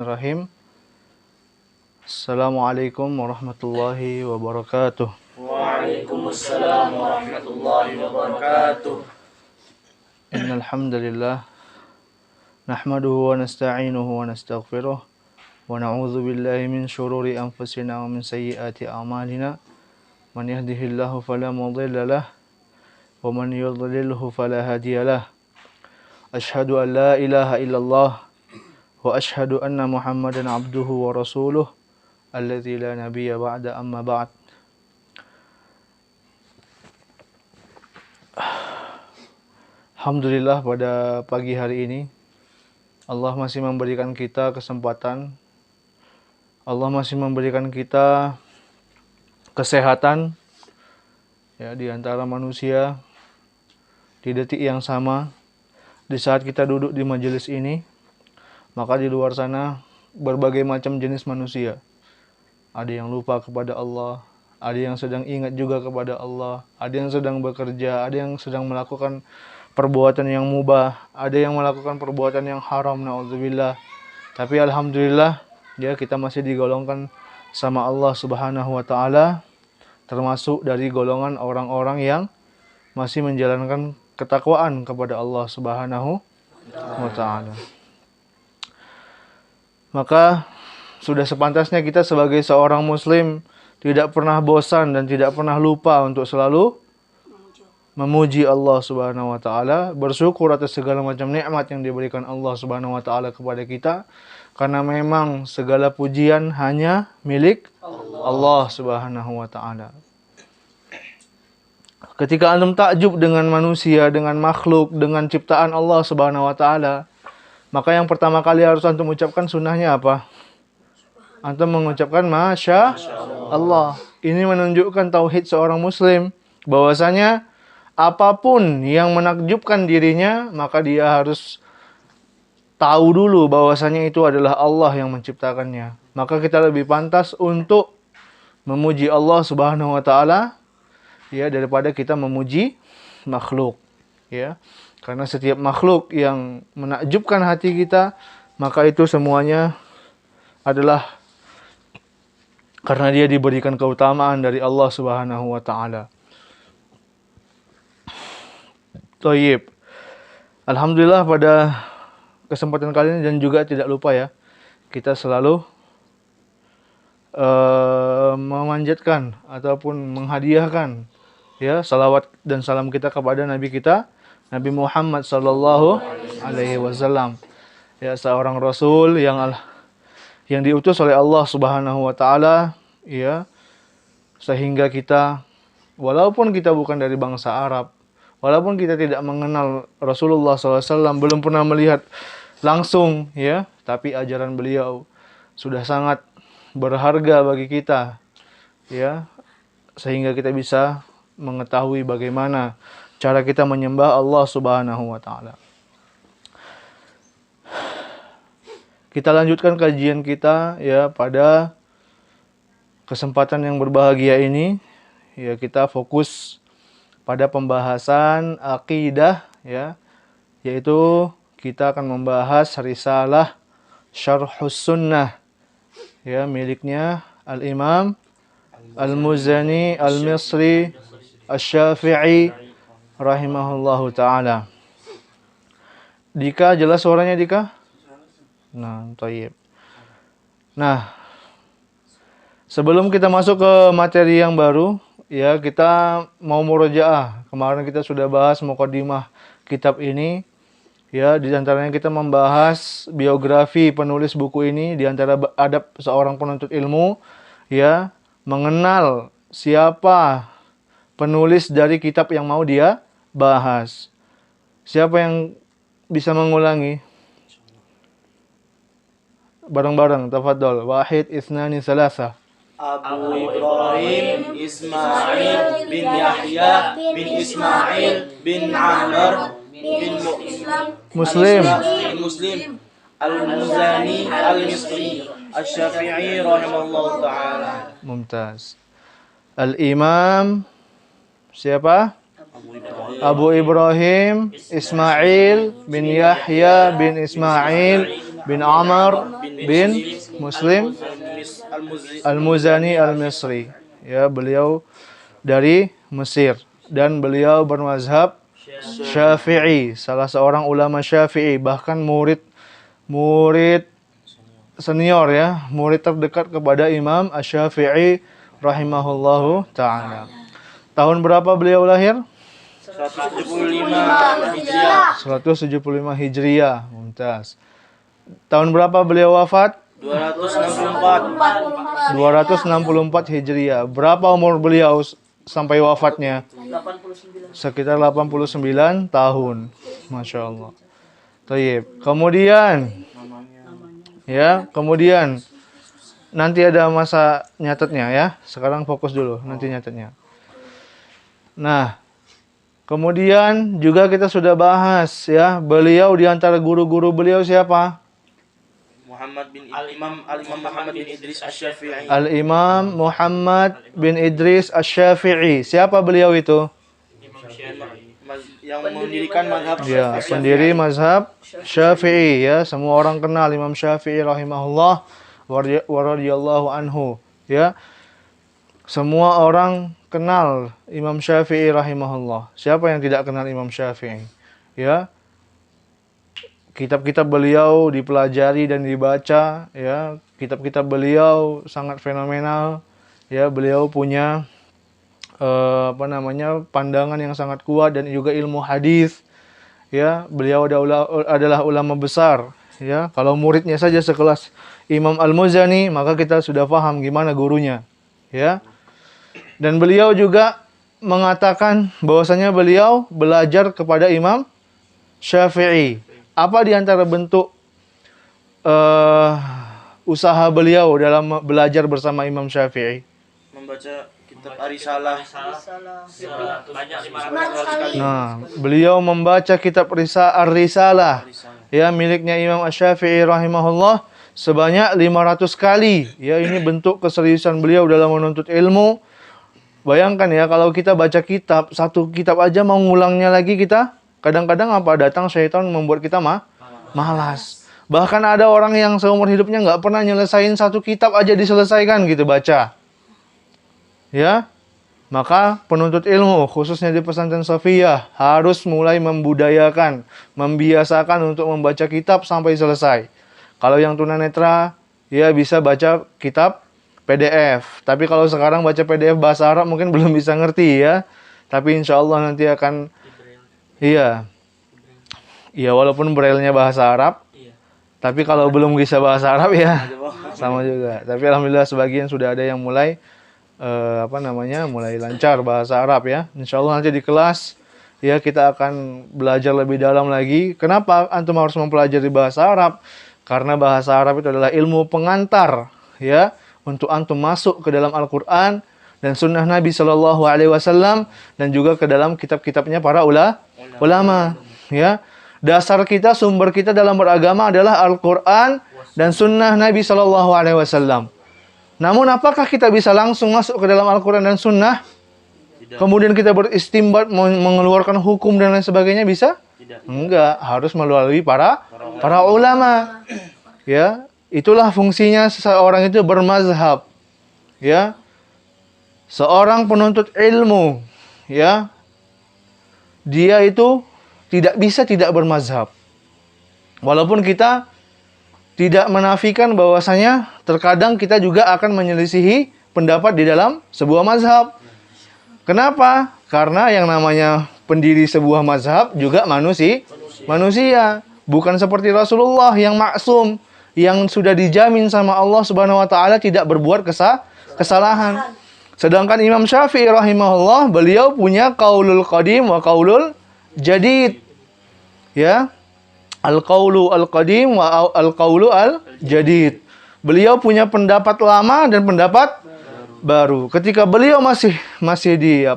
Bismillahirrahmanirrahim. Assalamualaikum warahmatullahi wabarakatuh. Waalaikumsalam warahmatullahi wabarakatuh. Innal hamdalillah nahmaduhu wa nasta'inuhu wa nastaghfiruh wa na'udzu billahi min shururi anfusina wa min sayyiati a'malina. Man yahdihillahu fala mudilla lahu wa man yudlilhu fala hadiya lahu. Asyhadu an la ilaha illallah wa asyhadu anna Muhammadan abduhu wa rasuluh alladzi la nabiyya ba'da amma ba'd. Alhamdulillah pada pagi hari ini Allah masih memberikan kita kesempatan, Allah masih memberikan kita kesehatan ya di antara manusia di detik yang sama. Di saat kita duduk di majelis ini, maka di luar sana berbagai macam jenis manusia. Ada yang lupa kepada Allah, ada yang sedang ingat juga kepada Allah, ada yang sedang bekerja, ada yang sedang melakukan perbuatan yang mubah, ada yang melakukan perbuatan yang haram, na'udzubillah. Tapi alhamdulillah, ya kita masih digolongkan sama Allah Subhanahu wa taala termasuk dari golongan orang-orang yang masih menjalankan ketakwaan kepada Allah Subhanahu wa taala. Maka sudah sepantasnya kita sebagai seorang muslim tidak pernah bosan dan tidak pernah lupa untuk selalu memuji Allah Subhanahu wa taala, bersyukur atas segala macam nikmat yang diberikan Allah Subhanahu wa taala kepada kita, karena memang segala pujian hanya milik Allah Subhanahu wa taala. Ketika antum takjub dengan manusia, dengan makhluk, dengan ciptaan Allah Subhanahu wa taala, maka yang pertama kali harus antum ucapkan sunnahnya apa? Antum mengucapkan Masya Allah. Ini menunjukkan tauhid seorang muslim, bahwasanya apapun yang menakjubkan dirinya, maka dia harus tahu dulu bahwasanya itu adalah Allah yang menciptakannya. Maka kita lebih pantas untuk memuji Allah Subhanahu wa taala ya daripada kita memuji makhluk, ya. Karena setiap makhluk yang menakjubkan hati kita, maka itu semuanya adalah karena dia diberikan keutamaan dari Allah Subhanahu wa taala. Thayyib. Alhamdulillah pada kesempatan kali ini dan juga tidak lupa ya, kita selalu memanjatkan ataupun menghadiahkan ya salawat dan salam kita kepada Nabi kita, Nabi Muhammad sallallahu alaihi wasallam. Ya, seorang rasul yang diutus oleh Allah Subhanahu wa taala ya, sehingga kita walaupun kita bukan dari bangsa Arab, walaupun kita tidak mengenal Rasulullah SAW, belum pernah melihat langsung ya, tapi ajaran beliau sudah sangat berharga bagi kita ya, sehingga kita bisa mengetahui bagaimana cara kita menyembah Allah Subhanahu wa taala. Kita lanjutkan kajian kita ya pada kesempatan yang berbahagia ini ya, kita fokus pada pembahasan akidah ya, yaitu kita akan membahas risalah Syarhus Sunnah ya, miliknya Al-Imam Al-Muzani Al-Misri Asy-Syafi'i rahimahullahu taala. Dika, jelas suaranya Dika? Nah, thayyib. Nah, sebelum kita masuk ke materi yang baru, ya kita mau murojaah. Kemarin kita sudah bahas mukadimah kitab ini. Ya, di antaranya kita membahas biografi penulis buku ini, di antara adab seorang penuntut ilmu, ya, mengenal siapa penulis dari kitab yang mau dia bahas. Siapa yang bisa mengulangi? Bareng-bareng, tafadhol. Wahid, isnani, salasa. Abu Ibrahim Ismail bin Yahya bin Ismail bin Amr bin Muslim. Al-Muzani Al-Misri Asy-Syafi'i rahimahullahu ta'ala. Mumtaz. Al-Imam siapa? Abu Ibrahim Ismail bin Yahya bin Ismail bin Amr bin Muslim Al-Muzani Al-Misri. Ya, beliau dari Mesir dan beliau bermazhab Syafi'i, salah seorang ulama Syafi'i, bahkan murid senior ya, murid terdekat kepada Imam Asy-Syafi'i rahimahullahu taala. Tahun berapa beliau lahir? 175 Hijriah. 175 Hijriah. Mumtaz. Tahun berapa beliau wafat? 264. 264 Hijriah. Berapa umur beliau sampai wafatnya? 89. Sekitar 89 tahun. Masya Allah. Tayyib. Kemudian, kemudian nanti ada masa nyatetnya ya. Sekarang fokus dulu, nanti nyatetnya. Nah, kemudian juga kita sudah bahas ya, beliau di antara guru-guru beliau siapa? Al-Imam Muhammad bin Idris Asy-Syafi'i. Al-Imam Muhammad bin Idris Asy-Syafi'i. Siapa beliau itu? Yang mendirikan mazhab Ya, pendiri mazhab Syafi'i ya. Semua orang kenal Imam Syafi'i rahimahullah wa radhiyallahu anhu ya. Semua orang kenal Imam Syafi'i rahimahullah. Siapa yang tidak kenal Imam Syafi'i? Ya. Kitab-kitab beliau dipelajari dan dibaca ya. Kitab-kitab beliau sangat fenomenal ya. Beliau punya pandangan yang sangat kuat dan juga ilmu hadis ya. Beliau adalah ulama besar ya. Kalau muridnya saja sekelas Imam Al-Muzani, maka kita sudah paham gimana gurunya ya. Dan beliau juga mengatakan bahwasanya beliau belajar kepada Imam Syafi'i. Apa di antara bentuk usaha beliau dalam belajar bersama Imam Syafi'i? Membaca kitab Ar-Risalah. Nah, beliau membaca kitab Ar-Risalah ya, miliknya Imam Asy-Syafi'i rahimahullah sebanyak 500 kali. Ya, ini bentuk keseriusan beliau dalam menuntut ilmu. Bayangkan ya, kalau kita baca kitab, satu kitab aja mau ngulangnya lagi kita, kadang-kadang datang syaitan membuat kita malas. Bahkan ada orang yang seumur hidupnya nggak pernah nyelesain satu kitab aja diselesaikan gitu baca. Ya, maka penuntut ilmu khususnya di pesantren Safiyah harus mulai membudayakan, membiasakan untuk membaca kitab sampai selesai. Kalau yang tunanetra ya bisa baca kitab PDF. Tapi kalau sekarang baca PDF bahasa Arab mungkin belum bisa ngerti ya. Tapi insya Allah nanti akan iya walaupun braille-nya bahasa Arab. Tapi kalau belum bisa bahasa Arab ya sama juga. Tapi alhamdulillah sebagian sudah ada yang mulai mulai lancar bahasa Arab ya. Insya Allah nanti di kelas ya kita akan belajar lebih dalam lagi. Kenapa antum harus mempelajari bahasa Arab? Karena bahasa Arab itu adalah ilmu pengantar ya untuk antum masuk ke dalam Al-Quran dan sunnah Nabi Shallallahu Alaihi Wasallam dan juga ke dalam kitab-kitabnya para ulama ya. Dasar kita, sumber kita dalam beragama adalah Al-Quran dan sunnah Nabi Shallallahu Alaihi Wasallam. Namun apakah kita bisa langsung masuk ke dalam Al-Quran dan Sunnah? Tidak. Kemudian kita beristimbat, mengeluarkan hukum dan lain sebagainya, bisa? Tidak. Enggak, harus melalui para ulama. Ya, itulah fungsinya seseorang itu bermazhab. Ya, seorang penuntut ilmu, ya, dia itu tidak bisa tidak bermazhab. Walaupun kita tidak menafikan bahwasanya terkadang kita juga akan menyelisihi pendapat di dalam sebuah mazhab. Kenapa? Karena yang namanya pendiri sebuah mazhab juga manusia. Bukan seperti Rasulullah yang maksum, yang sudah dijamin sama Allah Subhanahu wa taala tidak berbuat kesalahan. Sedangkan Imam Syafi'i rahimahullah, beliau punya qaulul qadim wa qaulul jadid. Ya. Al-qaulu al-qadim wa al-qaulu al-jadid. Beliau punya pendapat lama dan pendapat baru. Ketika beliau masih di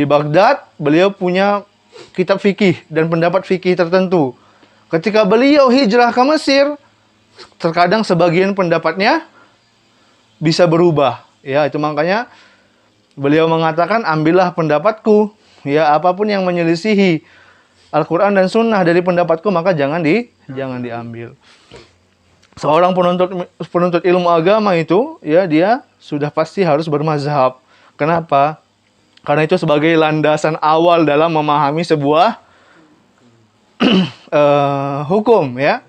Baghdad, beliau punya kitab fikih dan pendapat fikih tertentu. Ketika beliau hijrah ke Mesir, terkadang sebagian pendapatnya bisa berubah. Ya, itu makanya beliau mengatakan ambillah pendapatku. Ya, apapun yang menyelisihi Al-Quran dan Sunnah dari pendapatku, maka jangan diambil. Seorang penuntut ilmu agama itu, ya dia sudah pasti harus bermazhab. Kenapa? Karena itu sebagai landasan awal dalam memahami sebuah hukum, ya.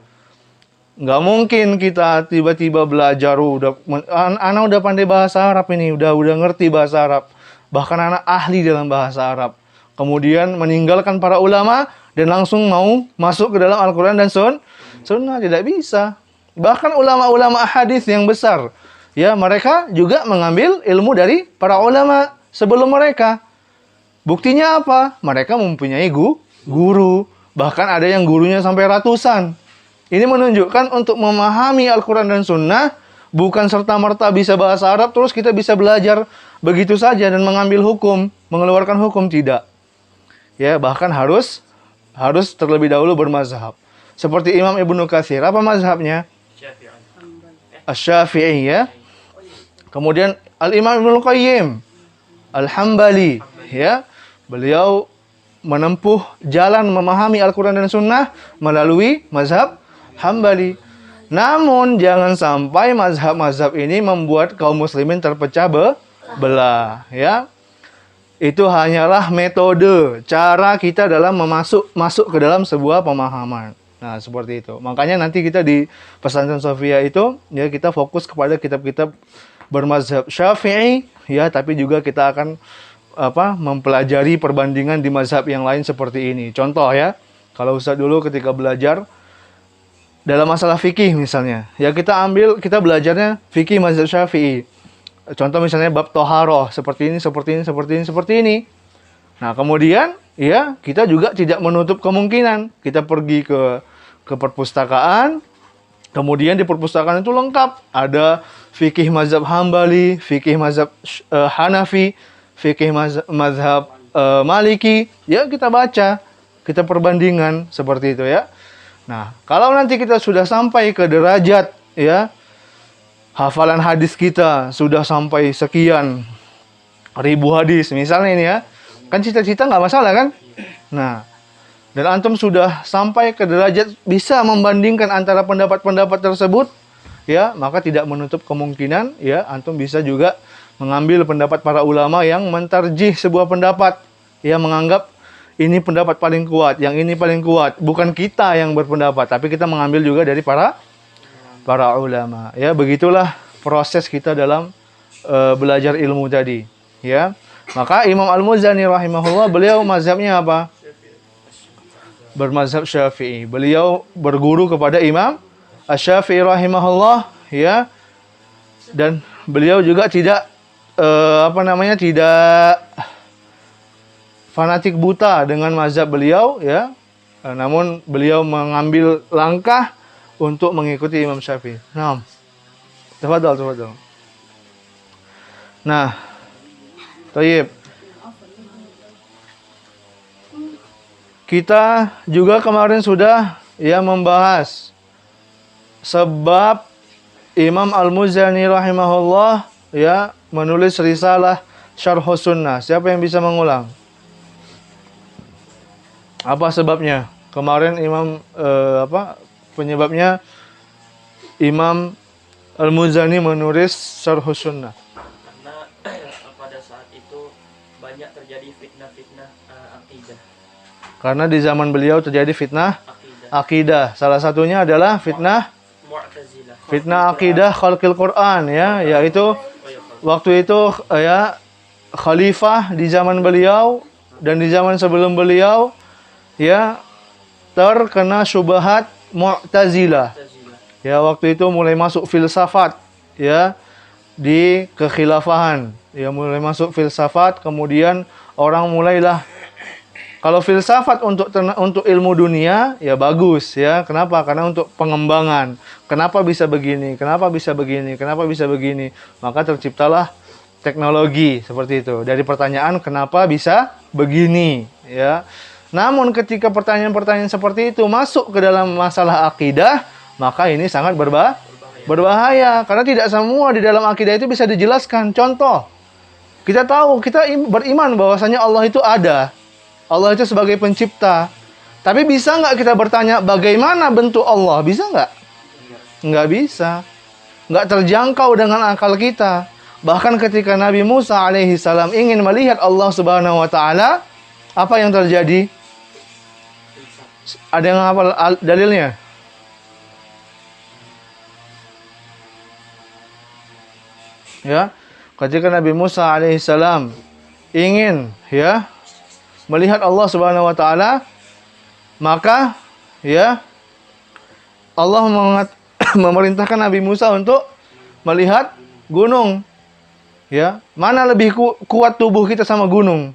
Nggak mungkin kita tiba-tiba belajar, anak udah pandai bahasa Arab ini, udah ngerti bahasa Arab. Bahkan anak ahli dalam bahasa Arab. Kemudian meninggalkan para ulama dan langsung mau masuk ke dalam Al-Quran dan Sunnah. Tidak bisa. Bahkan ulama-ulama hadis yang besar, ya mereka juga mengambil ilmu dari para ulama sebelum mereka. Buktinya apa? Mereka mempunyai guru. Bahkan ada yang gurunya sampai ratusan. Ini menunjukkan untuk memahami Al-Quran dan Sunnah, bukan serta-merta bisa bahasa Arab, terus kita bisa belajar begitu saja dan mengambil hukum, mengeluarkan hukum, tidak. Ya, bahkan harus terlebih dahulu bermazhab. Seperti Imam Ibnu Katsir, apa mazhabnya? Asy-Syafi'i, ya. Kemudian Al-Imam Ibnu Qayyim Al-Hambali, ya. Beliau menempuh jalan memahami Al-Quran dan Sunnah melalui mazhab Hambali. Namun jangan sampai mazhab-mazhab ini membuat kaum muslimin terpecah belah, ya. Itu hanyalah metode, cara kita dalam masuk ke dalam sebuah pemahaman. Nah, seperti itu. Makanya nanti kita di Pesantren Sofia itu, ya kita fokus kepada kitab-kitab bermazhab Syafi'i, ya, tapi juga kita akan mempelajari perbandingan di mazhab yang lain seperti ini. Contoh, ya, kalau Ustaz dulu ketika belajar dalam masalah fikih misalnya, ya kita belajarnya fikih mazhab Syafi'i. Contoh misalnya bab toharoh, seperti ini. Nah, kemudian, ya, kita juga tidak menutup kemungkinan. Kita pergi ke perpustakaan, kemudian di perpustakaan itu lengkap. Ada fikih mazhab Hambali, fikih mazhab Hanafi, fikih mazhab Maliki. Ya, kita baca, kita perbandingan, seperti itu, ya. Nah, kalau nanti kita sudah sampai ke derajat, ya, hafalan hadis kita sudah sampai sekian ribu hadis, misalnya ini, ya. Kan cita-cita nggak masalah, kan? Nah, dan antum sudah sampai ke derajat bisa membandingkan antara pendapat-pendapat tersebut, ya, maka tidak menutup kemungkinan, ya, antum bisa juga mengambil pendapat para ulama yang mentarjih sebuah pendapat, ya, menganggap ini pendapat paling kuat, yang ini paling kuat. Bukan kita yang berpendapat, tapi kita mengambil juga dari para ulama. Ya, begitulah proses kita dalam belajar ilmu tadi, ya. Maka Imam Al-Muzani rahimahullah, beliau mazhabnya apa? Bermazhab Syafi'i. Beliau berguru kepada Imam Asy-Syafi'i rahimahullah, ya. Dan beliau juga tidak tidak fanatik buta dengan mazhab beliau, ya. Namun beliau mengambil langkah untuk mengikuti Imam Syafi'i. Nah, tafadhal. Nah, Tayyib. Kita juga kemarin sudah, ya, membahas sebab Imam Al-Muzani rahimahullah, ya, menulis risalah Syarhus Sunnah. Siapa yang bisa mengulang? Apa sebabnya? Kemarin penyebabnya Imam Al-Muzani menulis Syarhus Sunnah. Karena pada saat itu banyak terjadi fitnah-fitnah akidah. Karena di zaman beliau terjadi fitnah akidah. Salah satunya adalah fitnah akidah khalqil Quran, ya, yaitu waktu itu, ya, khalifah di zaman beliau dan di zaman sebelum beliau, ya, terkena syubhat Mu'tazilah. Ya, waktu itu mulai masuk filsafat, ya, di kekhilafahan. Ya, mulai masuk filsafat, kemudian orang mulailah, kalau filsafat untuk ilmu dunia, ya bagus, ya. Kenapa? Karena untuk pengembangan. Kenapa bisa begini? Kenapa bisa begini? Kenapa bisa begini? Maka terciptalah teknologi seperti itu. Dari pertanyaan kenapa bisa begini, ya. Namun ketika pertanyaan-pertanyaan seperti itu masuk ke dalam masalah akidah, maka ini sangat berbahaya. Karena tidak semua di dalam akidah itu bisa dijelaskan. Contoh, kita beriman bahwasanya Allah itu ada. Allah itu sebagai pencipta. Tapi bisa nggak kita bertanya bagaimana bentuk Allah? Bisa nggak? Nggak bisa. Nggak terjangkau dengan akal kita. Bahkan ketika Nabi Musa alaihi salam ingin melihat Allah Subhanahu wa taala, apa yang terjadi? Ada yang hafal dalilnya? Ya, ketika Nabi Musa alaihissalam ingin melihat Allah Subhanahu wa taala, maka Allah memerintahkan Nabi Musa untuk melihat gunung. Ya, mana lebih kuat tubuh kita sama gunung?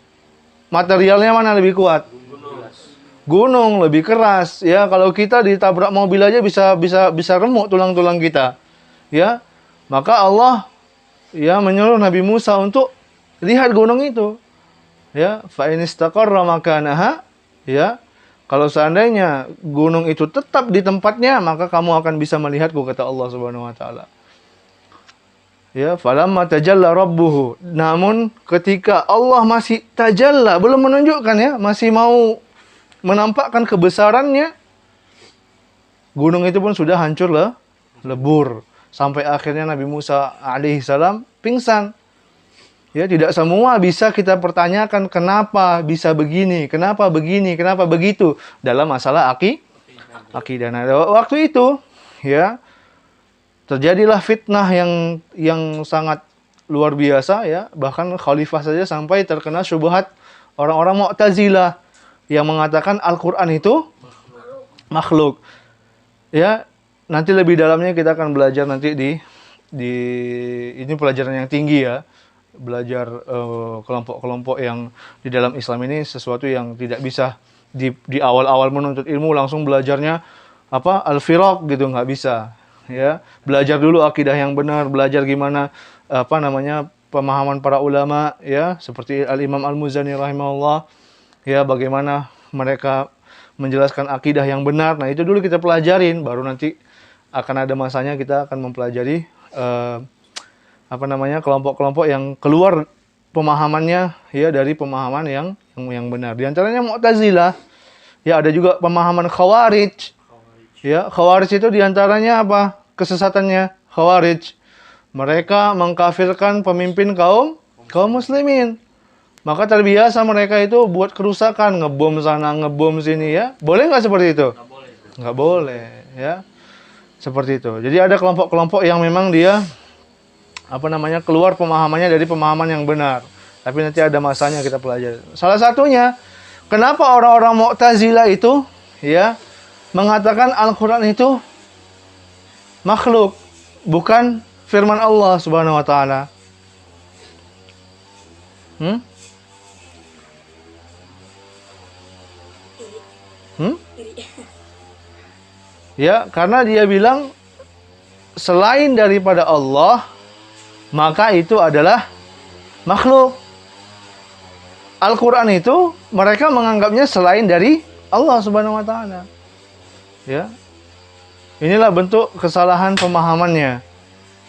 Materialnya mana lebih kuat? Gunung lebih keras. Ya, kalau kita ditabrak mobil aja bisa remuk tulang-tulang kita. Ya, maka Allah menyuruh Nabi Musa untuk lihat gunung itu. Ya, fa in istaqarra makanaha, kalau seandainya gunung itu tetap di tempatnya, maka kamu akan bisa melihatku, kata Allah Subhanahu wa taala. Ya, falamma tajalla rabbuhu. Namun ketika Allah masih tajalla, belum menunjukkan masih mau menampakkan kebesarannya, gunung itu pun sudah hancur lebur. Sampai akhirnya Nabi Musa alaihissalam pingsan. Ya, tidak semua bisa kita pertanyakan kenapa bisa begini, kenapa begitu dalam masalah akidah. Nah, waktu itu terjadilah fitnah yang sangat luar biasa bahkan khalifah saja sampai terkena syubhat orang-orang Mu'tazilah yang mengatakan Al-Qur'an itu makhluk. Ya, nanti lebih dalamnya kita akan belajar nanti di ini pelajaran yang tinggi belajar kelompok-kelompok yang di dalam Islam ini sesuatu yang tidak bisa di awal-awal menuntut ilmu langsung belajarnya al-firaq gitu, nggak bisa. Ya, belajar dulu akidah yang benar, belajar gimana pemahaman para ulama seperti Al-Imam Al-Muzani rahimahullah, bagaimana mereka menjelaskan akidah yang benar. Nah, itu dulu kita pelajarin, baru nanti akan ada masanya kita akan mempelajari kelompok-kelompok yang keluar pemahamannya dari pemahaman yang benar. Di antaranya Mu'tazilah. Ya, ada juga pemahaman Khawarij. Ya, Khawarij itu di antaranya apa? Kesesatannya Khawarij. Mereka mengkafirkan pemimpin kaum muslimin. Maka terbiasa mereka itu buat kerusakan, ngebom sana, ngebom sini Boleh nggak seperti itu? Nggak boleh, Seperti itu. Jadi ada kelompok-kelompok yang memang dia keluar pemahamannya dari pemahaman yang benar. Tapi nanti ada masanya kita pelajari. Salah satunya, kenapa orang-orang Mu'tazilah itu mengatakan Al-Qur'an itu makhluk, bukan firman Allah Subhanahu wa taala. Ya, karena dia bilang selain daripada Allah, maka itu adalah makhluk. Al-Qur'an itu mereka menganggapnya selain dari Allah Subhanahu wa taala. Ya. Inilah bentuk kesalahan pemahamannya.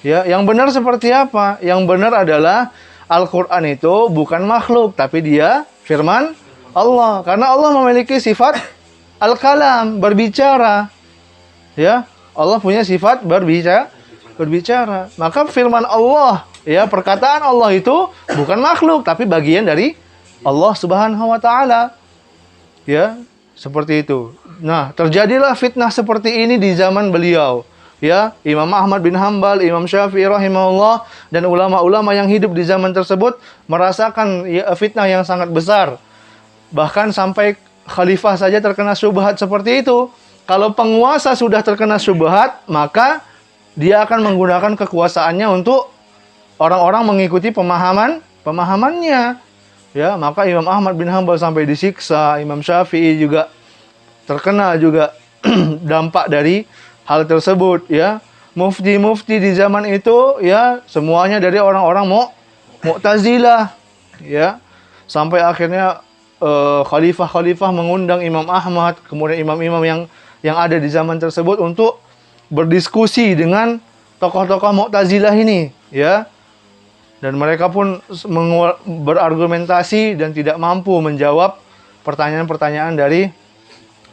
Ya, yang benar seperti apa? Yang benar adalah Al-Qur'an itu bukan makhluk, tapi dia firman Allah. Karena Allah memiliki sifat al-kalam, berbicara. Ya, Allah punya sifat berbicara. Maka firman Allah, perkataan Allah itu bukan makhluk, tapi bagian dari Allah Subhanahu wa taala. Ya, seperti itu. Nah, terjadilah fitnah seperti ini di zaman beliau. Ya, Imam Ahmad bin Hanbal, Imam Syafi'i rahimahullah dan ulama-ulama yang hidup di zaman tersebut merasakan fitnah yang sangat besar. Bahkan sampai khalifah saja terkena syubhat seperti itu. Kalau penguasa sudah terkena syubhat, maka dia akan menggunakan kekuasaannya untuk orang-orang mengikuti pemahamannya. Ya, maka Imam Ahmad bin Hanbal sampai disiksa, Imam Syafi'i juga terkena juga dampak dari hal tersebut. Ya, mufti-mufti di zaman itu semuanya dari orang-orang Mu'tazilah. Ya, sampai akhirnya khalifah-khalifah mengundang Imam Ahmad, kemudian imam-imam yang ada di zaman tersebut untuk berdiskusi dengan tokoh-tokoh Mu'tazilah ini, Dan mereka pun berargumentasi dan tidak mampu menjawab pertanyaan-pertanyaan dari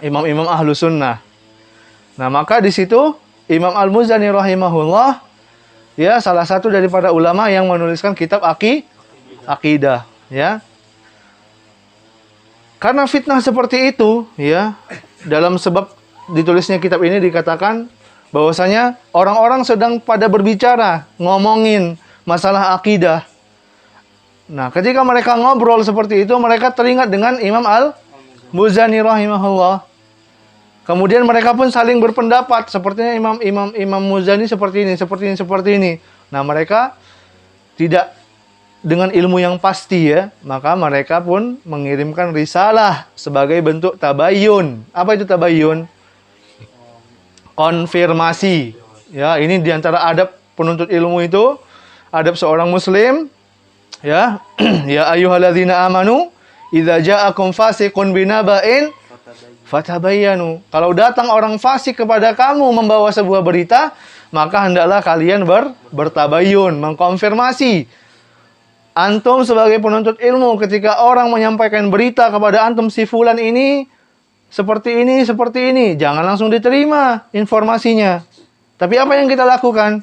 imam-imam ahlu sunnah. Nah, maka di situ Imam Al-Muzani rahimahullah, ya, salah satu daripada ulama yang menuliskan kitab akidah, ya. Karena fitnah seperti itu, ya, dalam sebab ditulisnya kitab ini dikatakan bahwasanya orang-orang sedang pada berbicara, ngomongin masalah akidah. Nah, ketika mereka ngobrol seperti itu, mereka teringat dengan Imam Al-Muzani rahimahullah. Kemudian mereka pun saling berpendapat, sepertinya Imam Muzani seperti ini. Nah, mereka tidak dengan ilmu yang pasti, ya, maka mereka pun mengirimkan risalah sebagai bentuk tabayyun. Apa itu tabayyun? Konfirmasi. Ya, ini diantara adab penuntut ilmu itu, adab seorang muslim, ya. Ya ayyuhalladzina amanu idza ja'akum fasiqun binaba'in fatabayyanu. Kalau datang orang fasik kepada kamu membawa sebuah berita, maka hendaklah kalian bertabayyun, mengkonfirmasi. Antum sebagai penuntut ilmu, ketika orang menyampaikan berita kepada antum, si fulan ini seperti ini, jangan langsung diterima informasinya. Tapi apa yang kita lakukan?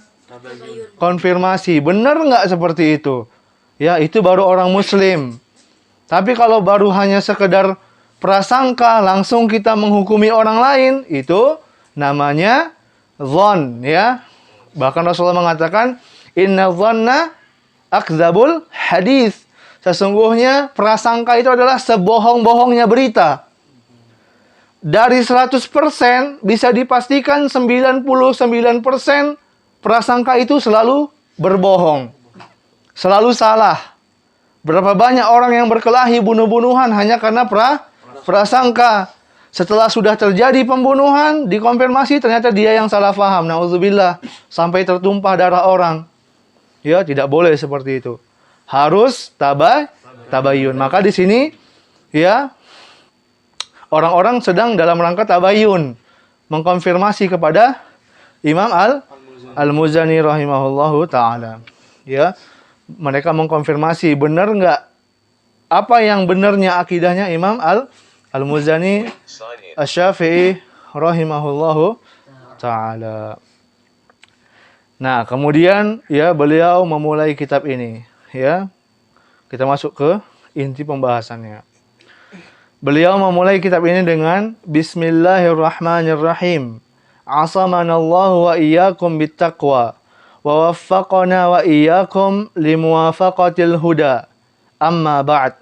Konfirmasi, benar nggak seperti itu? Ya, itu baru orang muslim. Tapi kalau baru hanya sekedar prasangka, langsung kita menghukumi orang lain, itu namanya dhon, ya. Bahkan Rasulullah mengatakan, inna dhanna akdzabul hadis. Sesungguhnya prasangka itu adalah sebohong-bohongnya berita. Dari 100% bisa dipastikan 99% prasangka itu selalu berbohong. Selalu salah. Berapa banyak orang yang berkelahi bunuh-bunuhan hanya karena prasangka. Setelah sudah terjadi pembunuhan, dikonfirmasi ternyata dia yang salah faham. Nauzubillah, sampai tertumpah darah orang. Ya, tidak boleh seperti itu. Harus tabayyun. Maka di sini, ya, orang-orang sedang dalam rangka tabayyun, mengkonfirmasi kepada Imam Al-Muzani rahimahullahu ta'ala. Ya, mereka mengkonfirmasi benar nggak apa yang benarnya akidahnya Imam Al-Muzani Asy-Syafi'i rahimahullahu ta'ala. Nah, kemudian, ya, beliau memulai kitab ini, ya. Kita masuk ke inti pembahasannya. Beliau memulai kitab ini dengan Bismillahirrahmanirrahim. Asamanallahu wa iyyakum bittaqwa wa waffaqana wa iyyakum limuwafaqatil huda. Amma ba'd.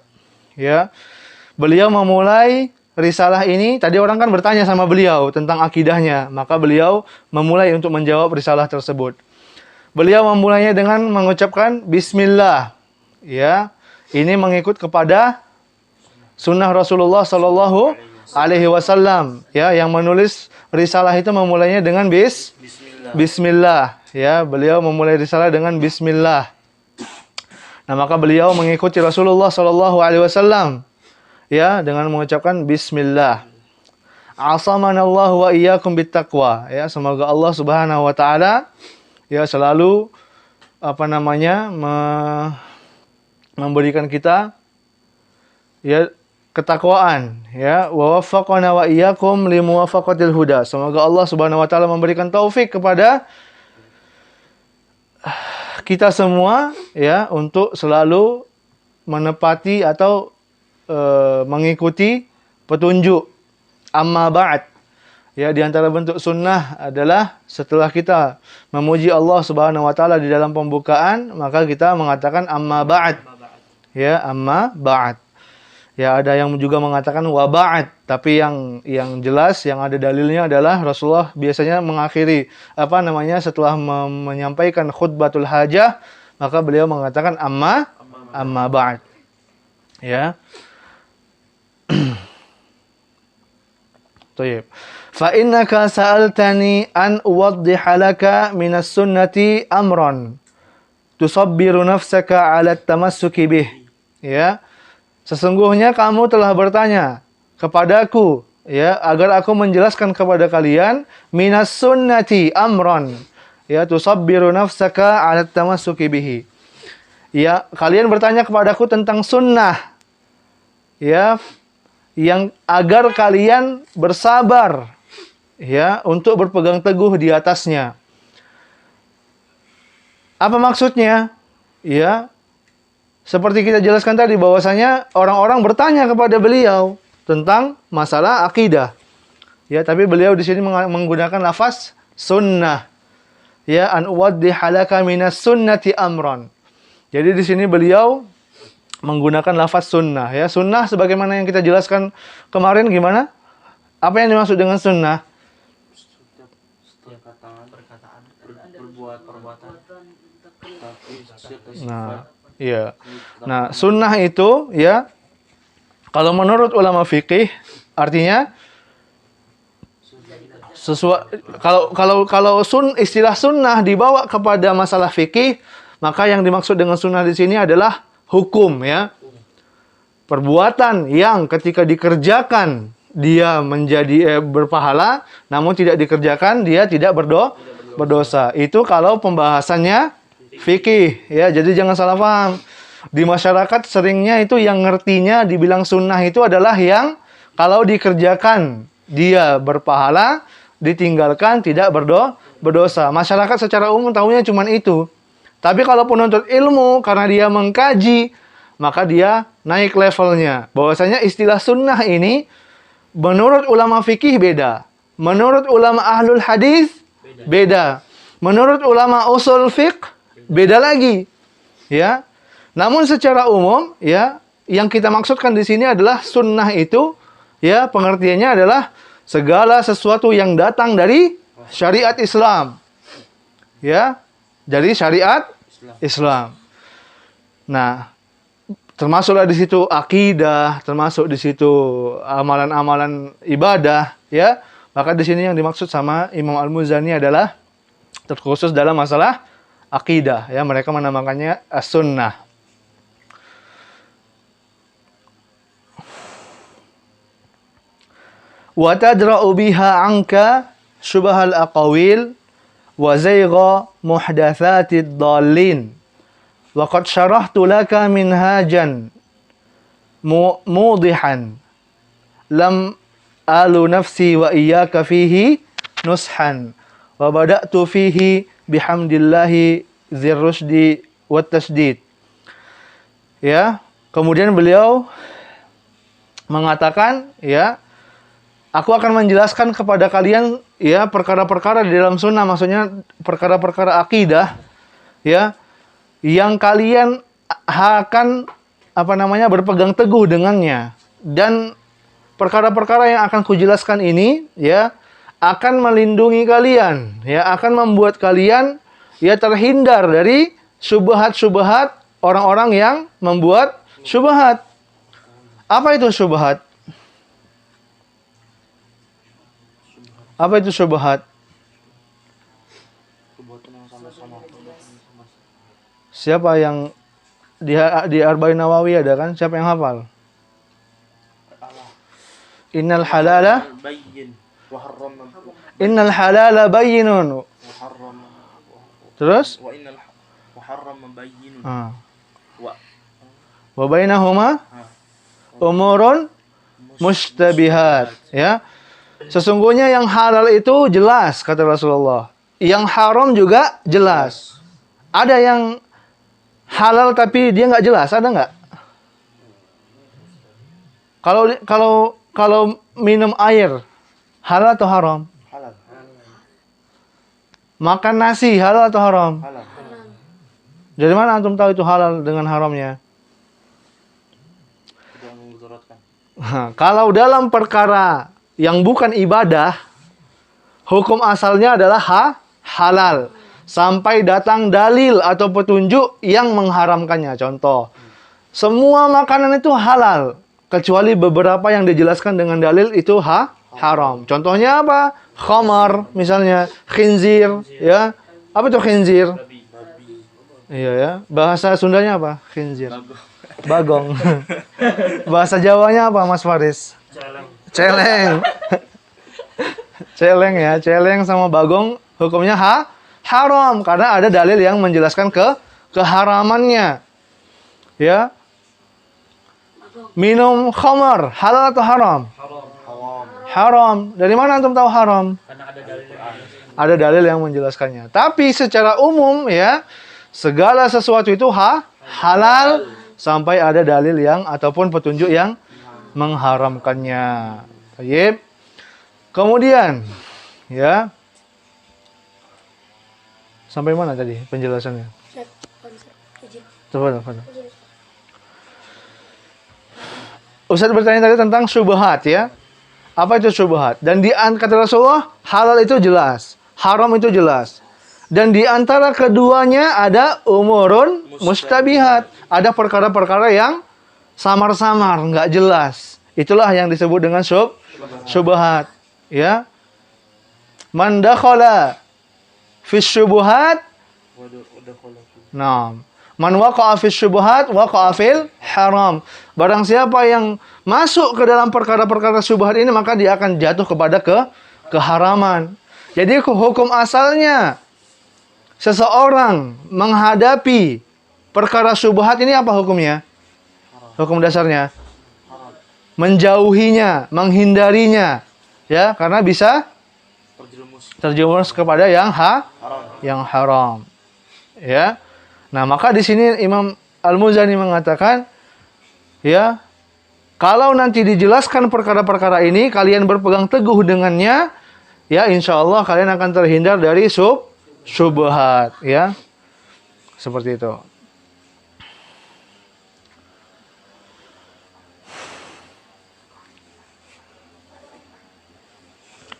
Ya. Beliau memulai risalah ini, tadi orang kan bertanya sama beliau tentang akidahnya, maka beliau memulai untuk menjawab risalah tersebut. Beliau memulainya dengan mengucapkan Bismillah. Ya, ini mengikut kepada sunnah Rasulullah Sallallahu Alaihi Wasallam. Ya, yang menulis risalah itu memulainya dengan Bismillah. Ya, beliau memulai risalah dengan Bismillah. Nah, maka beliau mengikuti Rasulullah Sallallahu Alaihi Wasallam. Ya, dengan mengucapkan Bismillah. Asamanallahu wa iyyakum bittaqwa. Ya, semoga Allah Subhanahu wa taala, ya, selalu memberikan kita, ya, ketakwaan, ya, wa waffaqana wa iyyakum limuwafaqatil huda. Semoga Allah Subhanahu wa taala memberikan taufik kepada kita semua, ya, untuk selalu menepati atau mengikuti petunjuk. Amma ba'd. Ya, di antara bentuk sunnah adalah setelah kita memuji Allah Subhanahu wa taala di dalam pembukaan, maka kita mengatakan amma ba'd. Ya, amma ba'd. Ya, ada yang juga mengatakan wa ba'd, tapi yang jelas, yang ada dalilnya adalah Rasulullah biasanya mengakhiri setelah menyampaikan khutbatul hajah, maka beliau mengatakan amma ba'd. Ya. Baik. Fa innaka sa'altani an uwaddiha laka minas sunnati amran tusabbiru nafsaka 'ala at-tamassuki bih. Ya. Sesungguhnya kamu telah bertanya kepadaku, ya, agar aku menjelaskan kepada kalian minas sunnati amran, ya, tusabbiru nafsaka 'ala at-tamassuki bihi. Ya, kalian bertanya kepadaku tentang sunnah. Ya, yang agar kalian bersabar ya untuk berpegang teguh di atasnya. Apa maksudnya? Ya, seperti kita jelaskan tadi bahwasanya orang-orang bertanya kepada beliau tentang masalah akidah. Ya, tapi beliau di sini menggunakan lafaz sunnah. Ya, an uwaddihalaka minas sunnati amran. Jadi di sini beliau menggunakan lafaz sunnah ya. Sunnah sebagaimana yang kita jelaskan kemarin gimana? Apa yang dimaksud dengan sunnah? Setiap perkataan, berbuat perbuatan. Nah, iya. Nah, sunnah itu ya kalau menurut ulama fikih artinya kalau istilah sunnah dibawa kepada masalah fikih, maka yang dimaksud dengan sunnah di sini adalah hukum ya. Perbuatan yang ketika dikerjakan dia menjadi berpahala, namun tidak dikerjakan dia tidak berdosa. Itu kalau pembahasannya fikih ya. Jadi jangan salah paham. Di masyarakat seringnya itu yang ngertinya dibilang sunnah itu adalah yang kalau dikerjakan dia berpahala, ditinggalkan tidak berdosa. Masyarakat secara umum tahunya cuma itu. Tapi kalau penuntut ilmu karena dia mengkaji, maka dia naik levelnya. Bahwasanya istilah sunnah ini menurut ulama fikih beda. Menurut ulama ahlul hadis beda. Menurut ulama usul fiqh beda lagi. Ya. Namun secara umum ya, yang kita maksudkan di sini adalah sunnah itu ya pengertiannya adalah segala sesuatu yang datang dari syariat Islam. Ya. Dari syariat Islam. Nah, termasuklah di situ akidah, termasuk di situ amalan-amalan ibadah, ya. Maka di sini yang dimaksud sama Imam Al-Muzani adalah terkhusus dalam masalah akidah, ya. Mereka menamakannya as-sunnah. Wa tadra'u biha 'anka syubhal aqawil wa zayga muhdatsatid dhallin. Wa qad syarahtu laka minhajan mudihan lam alu nafsi wa iyyaka fihi nushan wa bada'tu fihi bihamdillahi dzirrusdi wat tasdid. Ya, kemudian beliau mengatakan ya, aku akan menjelaskan kepada kalian ya perkara-perkara di dalam sunnah, maksudnya perkara-perkara akidah ya yang kalian akan berpegang teguh dengannya, dan perkara-perkara yang akan kujelaskan ini ya akan melindungi kalian ya, akan membuat kalian ya terhindar dari syubhat-syubhat orang-orang yang membuat syubhat. Apa itu syubhat? Apa itu syubhat? Siapa yang di Arba'in Nawawi ada kan? Siapa yang hafal? Innal halala bayyin wa harram. Innal halala bayyinun. Terus? Wa innal harram bayyinun. Wa bainahuma umurun mushtabihat, ya. Sesungguhnya yang halal itu jelas, kata Rasulullah. Yang haram juga jelas. Ada yang halal tapi dia nggak jelas, ada nggak? Kalau minum air, halal atau haram? Halal. Makan nasi, halal atau haram? Halal. Dari mana antum tahu itu halal dengan haramnya? Kalau dalam perkara yang bukan ibadah, hukum asalnya adalah halal sampai datang dalil atau petunjuk yang mengharamkannya. Contoh, semua makanan itu halal kecuali beberapa yang dijelaskan dengan dalil itu haram. Contohnya apa? Khamar misalnya, khinzir, ya. Apa itu khinzir? Iya ya. Bahasa Sundanya apa? Khinzir. Bagong. Bahasa Jawanya apa, Mas Faris? Celeng. Celeng ya, celeng sama bagong hukumnya haram karena ada dalil yang menjelaskan keharamannya. Ya. Minum khamar, halal atau haram? Haram. Haram. Dari mana antum tahu haram? Karena ada dalil Ada dalil yang menjelaskannya. Tapi secara umum ya, segala sesuatu itu halal sampai ada dalil yang ataupun petunjuk yang mengharamkannya. Baik. Kemudian ya, sampai mana tadi penjelasannya? Coba. Ustaz bertanya tadi tentang syubhat ya. Apa itu syubhat? Dan kata Rasulullah, halal itu jelas, haram itu jelas. Dan di antara keduanya ada umurun mustabihat. Ada perkara-perkara yang samar-samar, nggak jelas. Itulah yang disebut dengan syubhat. Ya. Man dakhala fi syubhat. Nah, man waqa'a fi syubhat waqa'a fil haram. Barang siapa yang masuk ke dalam perkara-perkara syubhat ini, maka dia akan jatuh kepada keharaman. Jadi hukum asalnya seseorang menghadapi perkara syubhat ini apa hukumnya? Hukum dasarnya menjauhinya, menghindarinya. Ya, karena bisa terjerumus kepada yang haram. Ya. Nah, maka di sini Imam Al-Muzani mengatakan, ya, kalau nanti dijelaskan perkara-perkara ini, kalian berpegang teguh dengannya, ya, insya Allah kalian akan terhindar dari syubhat, ya, seperti itu.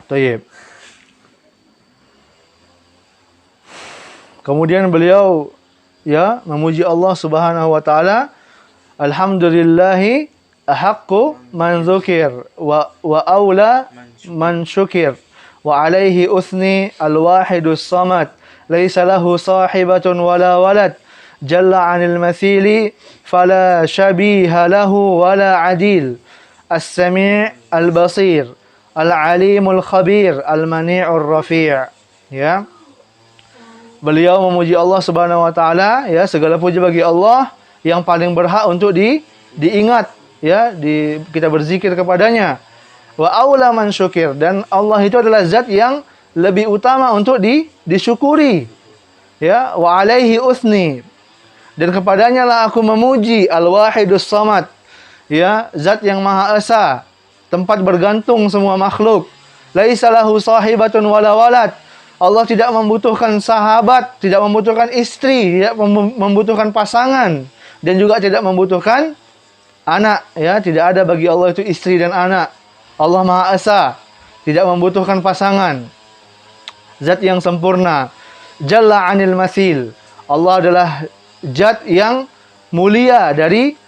Tayyib. Kemudian beliau ya memuji Allah Subhanahu wa taala, alhamdulillahi ahaqqu man dzukir wa aula man syukir wa alaihi uthni alwahidus samad laisa lahu sahibatun wala walad jalla 'anil mathili fala shabiha lahu wala adil as-sami' al-basir al-alimul khabir al-mani'ur rafi'. Ya. Beliau memuji Allah Subhanahu wa taala, ya, segala puji bagi Allah yang paling berhak untuk diingat, ya, kita berzikir kepadanya. Wa aula man syukir, dan Allah itu adalah zat yang lebih utama untuk disyukuri. Ya, wa alaihi usni, dan kepadanya lah aku memuji, al-wahidus samad, ya, zat yang maha esa, tempat bergantung semua makhluk. Laisa lahu sahibatun wala walad. Allah tidak membutuhkan sahabat, tidak membutuhkan istri, tidak membutuhkan pasangan, dan juga tidak membutuhkan anak. Ya, tidak ada bagi Allah itu istri dan anak. Allah Maha Esa, tidak membutuhkan pasangan. Zat yang sempurna. Jalla 'anil mathil. Allah adalah zat yang mulia dari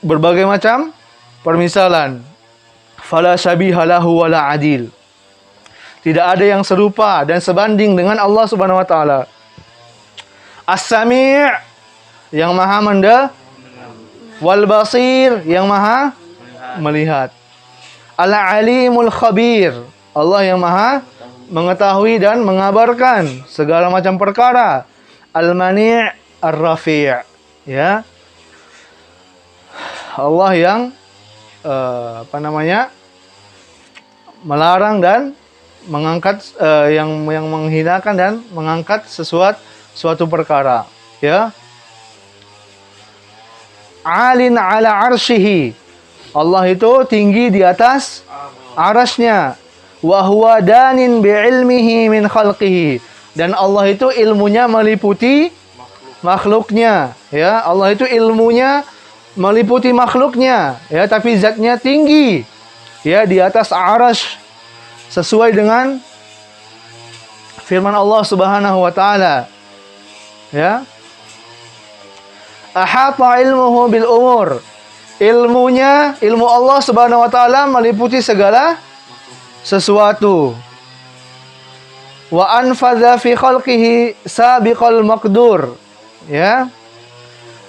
berbagai macam permisalan. Fala syabiha lahu wala adil. Tidak ada yang serupa dan sebanding dengan Allah Subhanahu wa taala. As-Sami', yang maha mendengar, wal basir, yang maha melihat. Al-alimul khabir, Allah yang maha mengetahui dan mengabarkan segala macam perkara. Al-mani' ar-rafi', ya. Allah yang melarang dan mengangkat, yang menghinakan dan mengangkat suatu perkara, ya. Alin ala arsyihi, Allah itu tinggi di atas arasnya. Wa huwa danin bi ilmihi min khalqihi, dan Allah itu ilmunya meliputi makhluknya, ya. Allah itu ilmunya meliputi makhluknya, ya, tapi zatnya tinggi, ya, di atas arasy, sesuai dengan firman Allah Subhanahu wa taala. Ya. Ahata ilmuhu bil umur. Ilmu Allah Subhanahu wa taala meliputi segala sesuatu. Wa anfadha fi khalqihi sabiqal maqdur. Ya.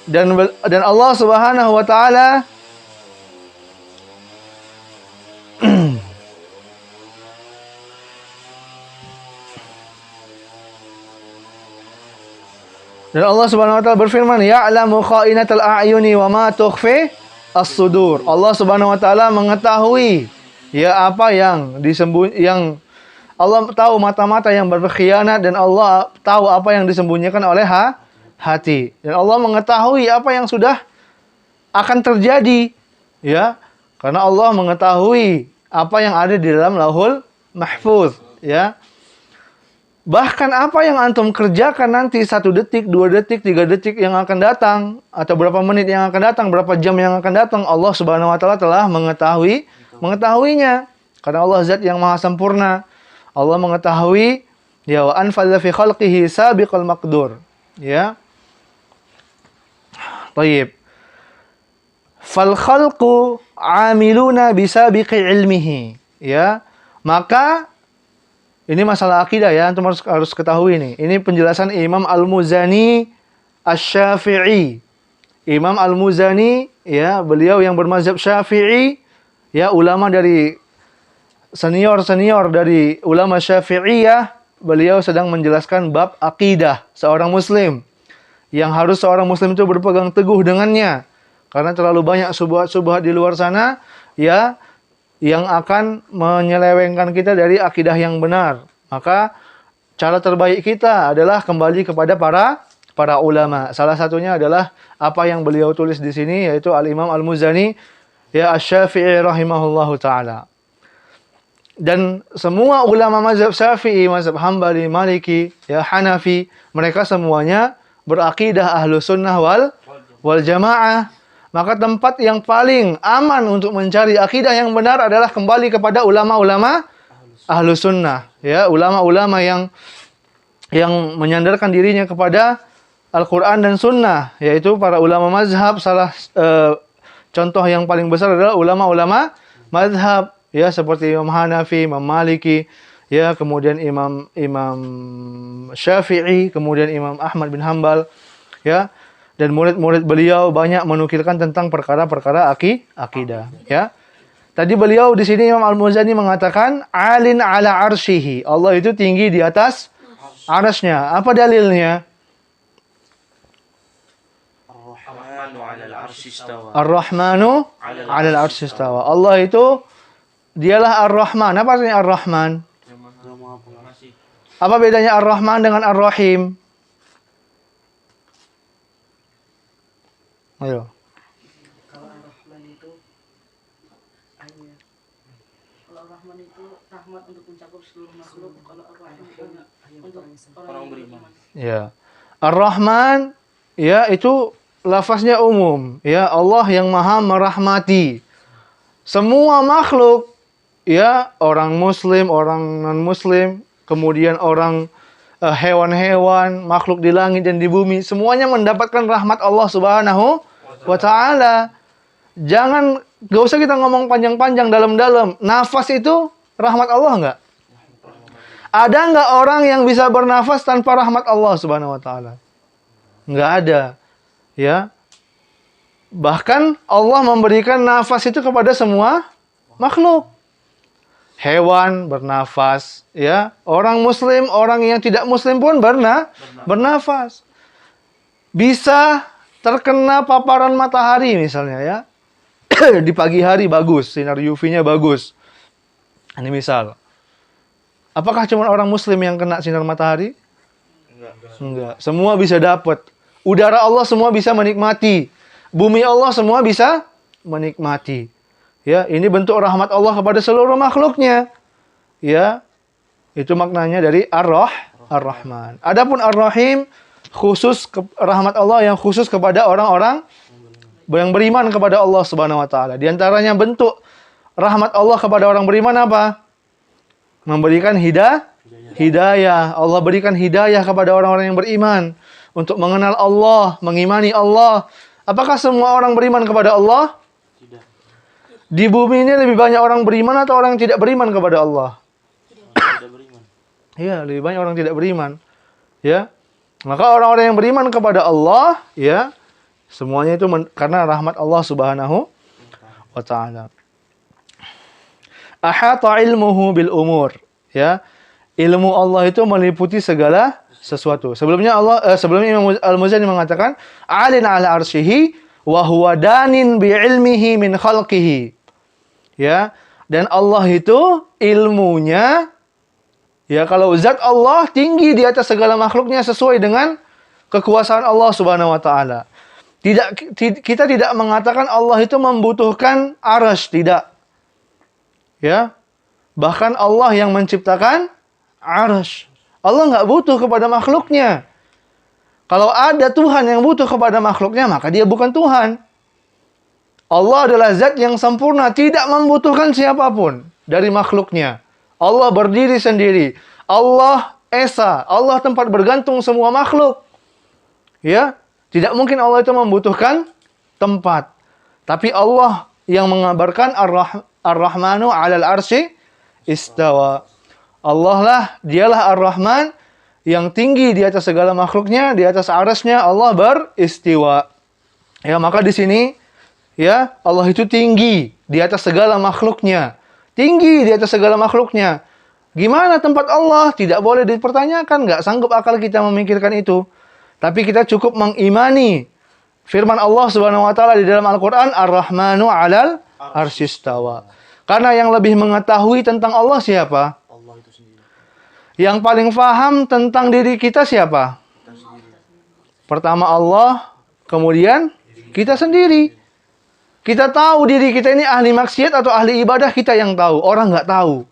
Dan Allah Subhanahu wa taala dan Allah Subhanahu wa taala berfirman, "Ya'lamu kha'inatal a'yuni wa ma tukhfi as-sudur. Allah Subhanahu wa taala mengetahui ya apa yang yang Allah tahu mata-mata yang berkhianat dan Allah tahu apa yang disembunyikan oleh hati. Dan Allah mengetahui apa yang sudah akan terjadi ya. Karena Allah mengetahui apa yang ada di dalam Lauhul Mahfuz ya. Bahkan apa yang antum kerjakan nanti 1 detik, 2 detik, 3 detik yang akan datang atau berapa menit yang akan datang, berapa jam yang akan datang, Allah Subhanahu wa taala telah mengetahuinya. Karena Allah zat yang maha sempurna. Allah mengetahui ya wa anfadza fi khalqihi sabiqal maqdur. Ya. Baik. Fal khalqu amiluna bisabiqi ilmihi. Ya. Maka ini masalah akidah ya, antum harus ketahui nih. Ini penjelasan Imam Al-Muzani Asy-Syafi'i. Imam Al-Muzani ya, beliau yang bermazhab Syafi'i, ya ulama dari senior dari ulama Syafi'iyah, beliau sedang menjelaskan bab akidah seorang muslim. Yang harus seorang muslim itu berpegang teguh dengannya. Karena terlalu banyak subhat-subhat di luar sana ya yang akan menyelewengkan kita dari akidah yang benar. Maka cara terbaik kita adalah kembali kepada para ulama. Salah satunya adalah apa yang beliau tulis di sini, yaitu Al-Imam Al-Muzani ya Asy-Syafi'i rahimahullahu taala. Dan semua ulama mazhab Syafi'i, mazhab Hambali, Maliki, ya Hanafi, mereka semuanya berakidah Ahlus Sunnah wal Jamaah. Maka tempat yang paling aman untuk mencari akidah yang benar adalah kembali kepada ulama-ulama Ahlus Sunnah, ya, ulama-ulama yang menyandarkan dirinya kepada Al-Qur'an dan Sunnah, yaitu para ulama mazhab. Contoh yang paling besar adalah ulama-ulama mazhab, ya, seperti Imam Hanafi, Imam Maliki, ya, kemudian Imam Syafi'i, kemudian Imam Ahmad bin Hambal, ya. Dan murid-murid beliau banyak menukilkan tentang perkara-perkara akidah, ya. Tadi beliau di sini Imam Al-Muzani mengatakan alin ala arsyihi. Allah itu tinggi di atas arasnya. Apa dalilnya? Ar-Rahmanu 'alal 'arsy istawa. Ar-Rahmanu 'alal 'arsy istawa. Allah itu dialah Ar-Rahman. Apa artinya Ar-Rahman? Apa bedanya Ar-Rahman dengan Ar-Rahim? Ayo. Kalau Ar-Rahman itu hanya, kalau Ar-Rahman itu rahmat untuk mencakup seluruh makhluk, kalau Ar-Rahim itu untuk orang beriman. Ya. Ar-Rahman ya itu lafaznya umum, ya, Allah yang Maha merahmati semua makhluk, ya, orang muslim, orang non muslim, kemudian orang hewan-hewan, makhluk di langit dan di bumi, semuanya mendapatkan rahmat Allah Subhanahu wa ta'ala. Gak usah kita ngomong panjang-panjang, dalam-dalam. Nafas itu rahmat Allah enggak? Ada enggak orang yang bisa bernafas tanpa rahmat Allah Subhanahu wa ta'ala? Enggak ada. Ya. Bahkan Allah memberikan nafas itu kepada semua makhluk. Hewan bernafas, ya. Orang muslim, orang yang tidak muslim pun bernafas. Bisa terkena paparan matahari misalnya, ya. Di pagi hari bagus, sinar UV-nya bagus. Ini misal. Apakah cuma orang muslim yang kena sinar matahari? Enggak. Semua bisa dapat. Udara Allah semua bisa menikmati. Bumi Allah semua bisa menikmati. Ya, ini bentuk rahmat Allah kepada seluruh makhluknya. Ya. Itu maknanya dari Ar-Rahman. Adapun Ar-Rahim khusus rahmat Allah yang khusus kepada orang-orang yang beriman kepada Allah Subhanahu wa taala. Di antaranya bentuk rahmat Allah kepada orang beriman apa? Memberikan hidayah. Allah berikan hidayah kepada orang-orang yang beriman untuk mengenal Allah, mengimani Allah. Apakah semua orang beriman kepada Allah? Tidak. Di bumi ini lebih banyak orang beriman atau orang yang tidak beriman kepada Allah? Tidak beriman. Iya, lebih banyak orang tidak beriman. Ya. Maka orang-orang yang beriman kepada Allah, ya, semuanya itu karena rahmat Allah Subhanahu wa taala. Ahata ilmuhu bil umur, ya. Ilmu Allah itu meliputi segala sesuatu. Sebelumnya Imam Al-Muzani mengatakan alin ala arsyihi wa huwa danin bi ilmihi min khalqihi. Ya, dan Allah itu ilmunya, ya, kalau zat Allah tinggi di atas segala makhluknya sesuai dengan kekuasaan Allah Subhanahu wa taala. Kita tidak mengatakan Allah itu membutuhkan arsy, tidak. Ya. Bahkan Allah yang menciptakan arsy. Allah nggak butuh kepada makhluknya. Kalau ada Tuhan yang butuh kepada makhluknya, maka dia bukan Tuhan. Allah adalah zat yang sempurna, tidak membutuhkan siapapun dari makhluknya. Allah berdiri sendiri. Allah esa. Allah tempat bergantung semua makhluk. Ya, tidak mungkin Allah itu membutuhkan tempat. Tapi Allah yang mengabarkan Ar-Rahmanu 'alal arsy istawa. Allah lah, dialah Ar-Rahman yang tinggi di atas segala makhluknya, di atas arsy-Nya Allah beristiwa. Ya, maka di sini ya, Allah itu tinggi di atas segala makhluknya. Tinggi di atas segala makhluknya. Gimana tempat Allah? Tidak boleh dipertanyakan, nggak sanggup akal kita memikirkan itu. Tapi kita cukup mengimani firman Allah Subhanahu wa taala di dalam Al-Qur'an, Ar-Rahmanu 'alal arsy istawa. Karena yang lebih mengetahui tentang Allah siapa? Allah itu sendiri. Yang paling paham tentang diri kita siapa? Kita sendiri. Pertama Allah, kemudian kita sendiri. Kita tahu diri kita ini ahli maksiat atau ahli ibadah, kita yang tahu. Orang nggak tahu.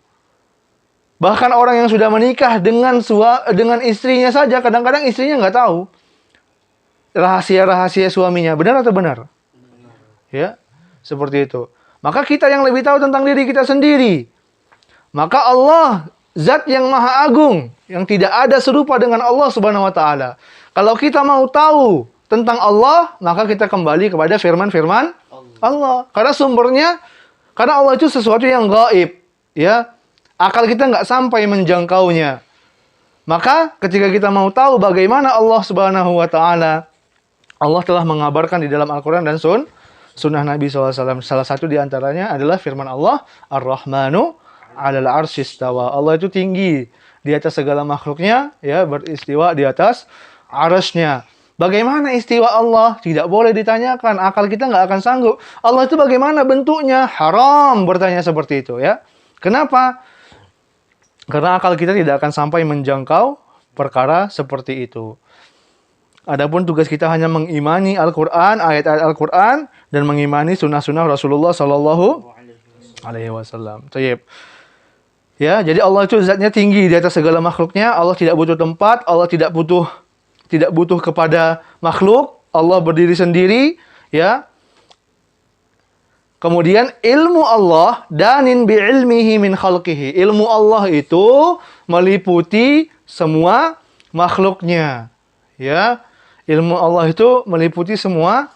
Bahkan orang yang sudah menikah dengan istrinya saja, kadang-kadang istrinya nggak tahu rahasia-rahasia suaminya. Benar atau benar? Ya, seperti itu. Maka kita yang lebih tahu tentang diri kita sendiri. Maka Allah, zat yang maha agung, yang tidak ada serupa dengan Allah Subhanahu wa taala. Kalau kita mau tahu tentang Allah, maka kita kembali kepada firman-firman Allah. Karena sumbernya, karena Allah itu sesuatu yang gaib, ya. Akal kita nggak sampai menjangkaunya. Maka ketika kita mau tahu bagaimana Allah Subhanahu wa taala, Allah telah mengabarkan di dalam Al-Qur'an dan sunnah Nabi SAW. Salah satu di antaranya adalah firman Allah, Ar-Rahmanu 'alal arsy istawa. Allah itu tinggi di atas segala makhluknya, ya, beristiwa di atas arsy-Nya. Bagaimana istiwa Allah? Tidak boleh ditanyakan. Akal kita nggak akan sanggup. Allah itu bagaimana bentuknya? Haram bertanya seperti itu, ya. Kenapa? Karena akal kita tidak akan sampai menjangkau perkara seperti itu. Adapun tugas kita hanya mengimani Al-Quran, ayat-ayat Al-Quran, dan mengimani sunnah-sunnah Rasulullah Sallallahu Alaihi Wasallam. Tayyib. Ya, jadi Allah itu zatnya tinggi di atas segala makhluknya. Allah tidak butuh tempat. Allah tidak butuh kepada makhluk. Allah berdiri sendiri. Ya. Kemudian ilmu Allah danin bi ilmihi min khalqihi. Ilmu Allah itu meliputi semua makhluknya. Ya. Ilmu Allah itu meliputi semua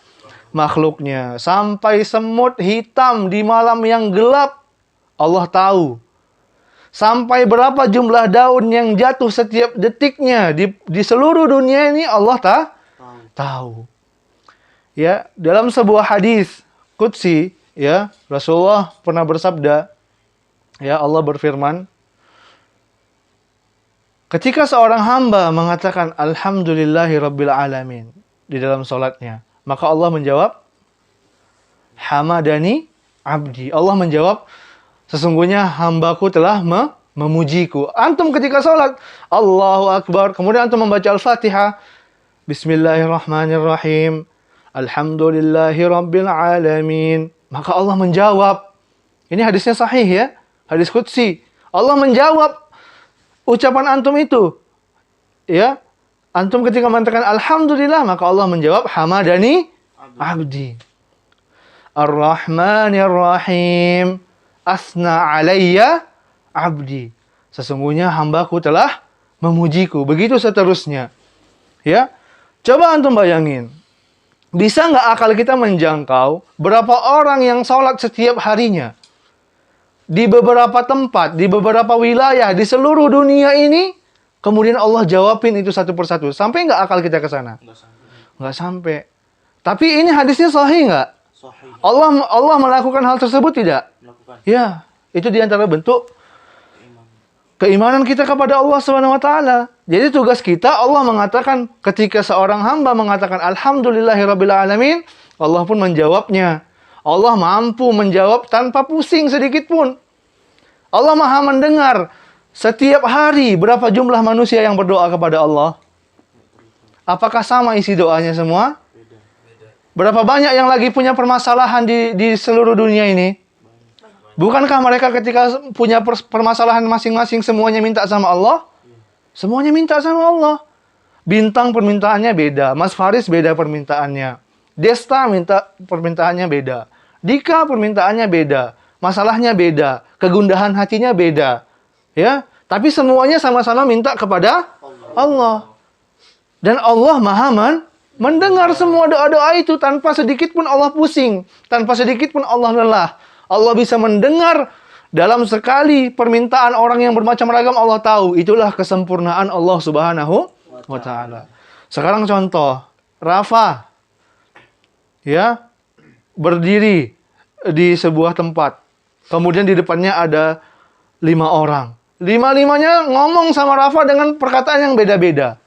makhluknya. Sampai semut hitam di malam yang gelap, Allah tahu. Sampai berapa jumlah daun yang jatuh setiap detiknya di seluruh dunia ini, Allah tahu. Ya, dalam sebuah hadis qudsi, ya, Rasulullah pernah bersabda, ya, Allah berfirman, ketika seorang hamba mengatakan Alhamdulillahi Rabbil Alamin di dalam salatnya, maka Allah menjawab, Hamadani abdi. Allah menjawab, sesungguhnya hambaku telah memujiku. Antum ketika salat, Allahu Akbar, kemudian antum membaca Al-Fatihah, Bismillahirrahmanirrahim, Alhamdulillahi Rabbil Alamin. Maka Allah menjawab. Ini hadisnya sahih, ya, hadis qudsi. Allah menjawab ucapan antum itu, ya. Antum ketika mengatakan Alhamdulillah, maka Allah menjawab, Hamadani abdi. Ar-Rahmanir Rahim, Asna alayya abdi. Sesungguhnya hambaku telah memujiku. Begitu seterusnya. Ya. Coba antum bayangin. Bisa nggak akal kita menjangkau berapa orang yang sholat setiap harinya? Di beberapa tempat, di beberapa wilayah, di seluruh dunia ini, kemudian Allah jawabin itu satu persatu. Sampai nggak akal kita ke sana? Nggak sampai. Tapi ini hadisnya sahih nggak? Sahih. Allah melakukan hal tersebut tidak? Melakukan. Ya, itu diantara bentuk keimanan kita kepada Allah Subhanahu wa taala. Jadi tugas kita, Allah mengatakan ketika seorang hamba mengatakan Alhamdulillahirabbil alamin, Allah pun menjawabnya. Allah mampu menjawab tanpa pusing sedikit pun. Allah Maha mendengar. Setiap hari berapa jumlah manusia yang berdoa kepada Allah? Apakah sama isi doanya semua? Berapa banyak yang lagi punya permasalahan di seluruh dunia ini? Bukankah mereka ketika punya permasalahan masing-masing semuanya minta sama Allah? Semuanya minta sama Allah. Bintang permintaannya beda. Mas Faris beda permintaannya. Desta minta permintaannya beda. Dika permintaannya beda. Masalahnya beda. Kegundahan hatinya beda. Ya, tapi semuanya sama-sama minta kepada Allah. Dan Allah Maha mendengar semua doa-doa itu tanpa sedikit pun Allah pusing, tanpa sedikit pun Allah lelah. Allah bisa mendengar dalam sekali permintaan orang yang bermacam ragam, Allah tahu. Itulah kesempurnaan Allah Subhanahu wa taala. Sekarang contoh, Rafa ya berdiri di sebuah tempat. Kemudian di depannya ada 5 orang. Lima-limanya ngomong sama Rafa dengan perkataan yang beda-beda.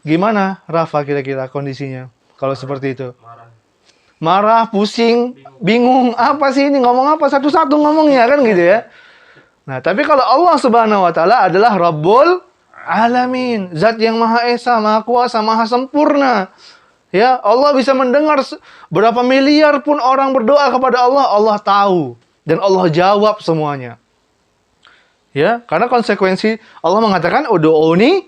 Gimana Rafa kira-kira kondisinya kalau seperti itu? Marah, pusing, bingung. Apa sih ini ngomong apa? Satu-satu ngomongnya kan gitu ya. Nah, tapi kalau Allah Subhanahu wa taala adalah Rabbul Alamin, zat yang Maha Esa, Maha Kuasa, Maha Sempurna. Ya, Allah bisa mendengar berapa miliar pun orang berdoa kepada Allah, Allah tahu dan Allah jawab semuanya. Ya, karena konsekuensi Allah mengatakan ud'uni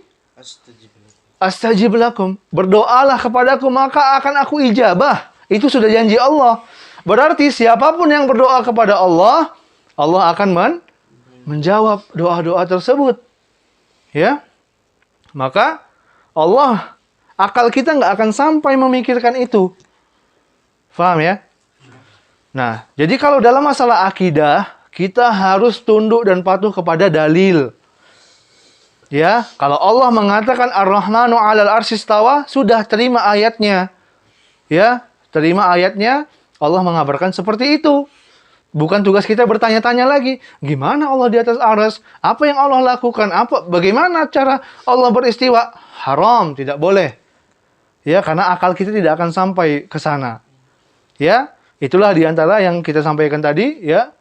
astajib lakum. Berdoalah kepadaku maka akan aku ijabah. Itu sudah janji Allah. Berarti siapapun yang berdoa kepada Allah, Allah akan menjawab doa-doa tersebut. Ya. Maka Allah, akal kita nggak akan sampai memikirkan itu. Faham ya? Nah, jadi kalau dalam masalah akidah, kita harus tunduk dan patuh kepada dalil. Ya, kalau Allah mengatakan Ar-Rahmanu 'alal arsy istawa, sudah terima ayatnya. Ya, terima ayatnya, Allah mengabarkan seperti itu. Bukan tugas kita bertanya-tanya lagi, gimana Allah di atas arsy? Apa yang Allah lakukan? Bagaimana cara Allah beristiwa? Haram, tidak boleh. Ya, karena akal kita tidak akan sampai ke sana. Ya, itulah diantara yang kita sampaikan tadi, ya.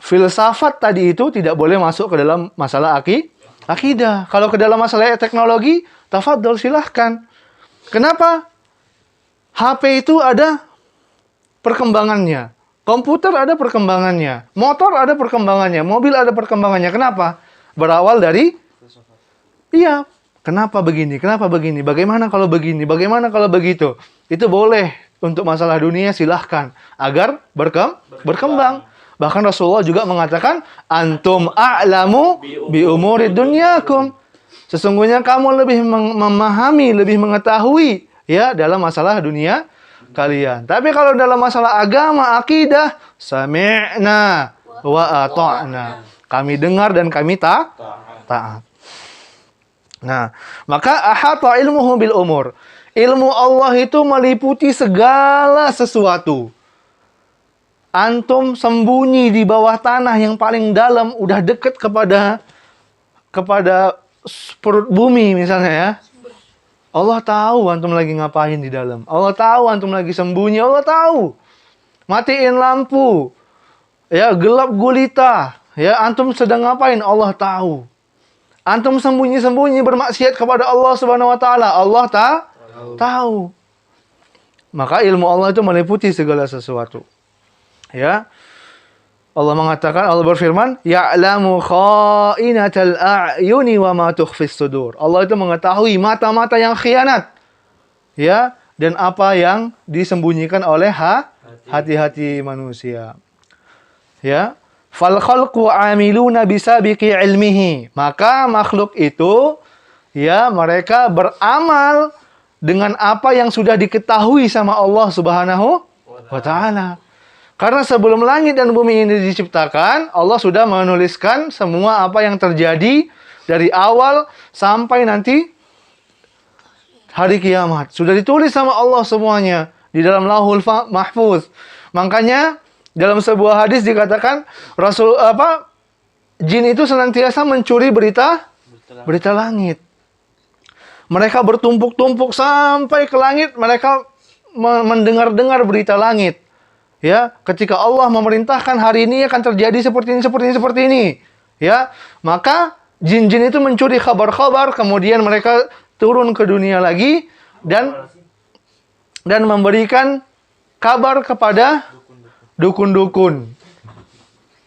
Filsafat tadi itu tidak boleh masuk ke dalam masalah akidah. Kalau ke dalam masalah teknologi, tafadhol silahkan. Kenapa? HP itu ada perkembangannya. Komputer ada perkembangannya. Motor ada perkembangannya. Mobil ada perkembangannya. Kenapa? Berawal dari iya. Kenapa begini? Kenapa begini? Bagaimana kalau begini? Bagaimana kalau begitu? Itu boleh untuk masalah dunia silahkan. Agar berkembang. Bahkan Rasulullah juga mengatakan, Antum a'lamu bi umuri dunyakum. Sesungguhnya kamu lebih memahami, lebih mengetahui ya dalam masalah dunia kalian. Tapi kalau dalam masalah agama, akidah, sami'na wa ata'na. Kami dengar dan kami taat. Nah, maka ahata ilmuhu bil umur. Ilmu Allah itu meliputi segala sesuatu. Antum sembunyi di bawah tanah yang paling dalam, udah deket kepada perut bumi misalnya ya. Allah tahu antum lagi ngapain di dalam. Allah tahu antum lagi sembunyi, Allah tahu. Matiin lampu. Ya, gelap gulita. Ya, antum sedang ngapain? Allah tahu. Antum sembunyi-sembunyi bermaksiat kepada Allah Subhanahu wa taala, Allah tahu. Maka ilmu Allah itu meliputi segala sesuatu. Ya. Allah mengatakan, Allah berfirman, Ya'lamu kha'inatal a'yuni wa ma tukhfis sudur. Allah itu mengetahui mata-mata yang khianat. Ya, dan apa yang disembunyikan oleh hati-hati manusia. Ya. Fal khalqu 'amiluna bisabiqi ilmihi. Maka makhluk itu ya mereka beramal dengan apa yang sudah diketahui sama Allah Subhanahu wa taala. Karena sebelum langit dan bumi ini diciptakan, Allah sudah menuliskan semua apa yang terjadi dari awal sampai nanti hari kiamat. Sudah ditulis sama Allah semuanya di dalam Lauhul Mahfuz. Makanya dalam sebuah hadis dikatakan jin itu senantiasa mencuri berita langit. Mereka bertumpuk-tumpuk sampai ke langit, mereka mendengar-dengar berita langit. Ya, ketika Allah memerintahkan hari ini akan terjadi seperti ini. Ya, maka jin-jin itu mencuri kabar-kabar, kemudian mereka turun ke dunia lagi dan memberikan kabar kepada dukun-dukun.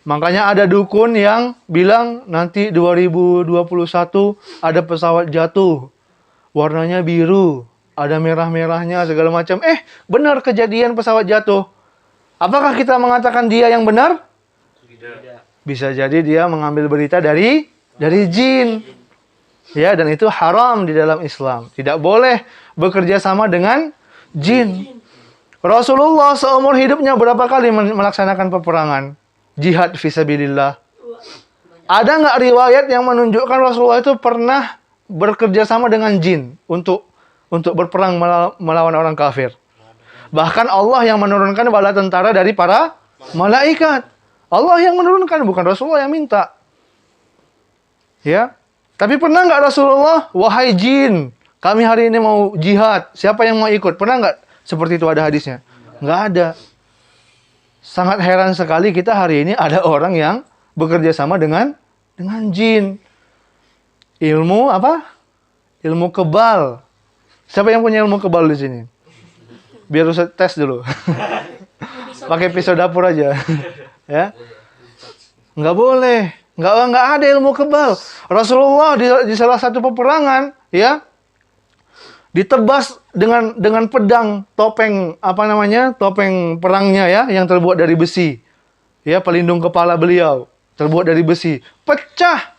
Makanya ada dukun yang bilang nanti 2021 ada pesawat jatuh. Warnanya biru, ada merah-merahnya segala macam. Benar kejadian pesawat jatuh. Apakah kita mengatakan dia yang benar? Tidak. Bisa jadi dia mengambil berita dari jin. Ya, dan itu haram di dalam Islam. Tidak boleh bekerja sama dengan jin. Rasulullah seumur hidupnya berapa kali melaksanakan peperangan? Jihad fisabilillah. Ada nggak riwayat yang menunjukkan Rasulullah itu pernah bekerja sama dengan jin untuk berperang melawan orang kafir? Bahkan Allah yang menurunkan bala tentara dari para malaikat. Allah yang menurunkan, bukan Rasulullah yang minta. Ya. Tapi pernah nggak Rasulullah, wahai jin, kami hari ini mau jihad, siapa yang mau ikut? Pernah nggak seperti itu ada hadisnya? Nggak ada. Sangat heran sekali kita hari ini ada orang yang bekerja sama dengan jin. Ilmu apa? Ilmu kebal. Siapa yang punya ilmu kebal di sini? Biar usah tes dulu. Pakai pisau dapur aja. Ya. Nggak boleh. Nggak ada ilmu kebal. Rasulullah di salah satu peperangan, ya, ditebas dengan pedang, topeng topeng perangnya ya, yang terbuat dari besi. Ya, pelindung kepala beliau terbuat dari besi. Pecah.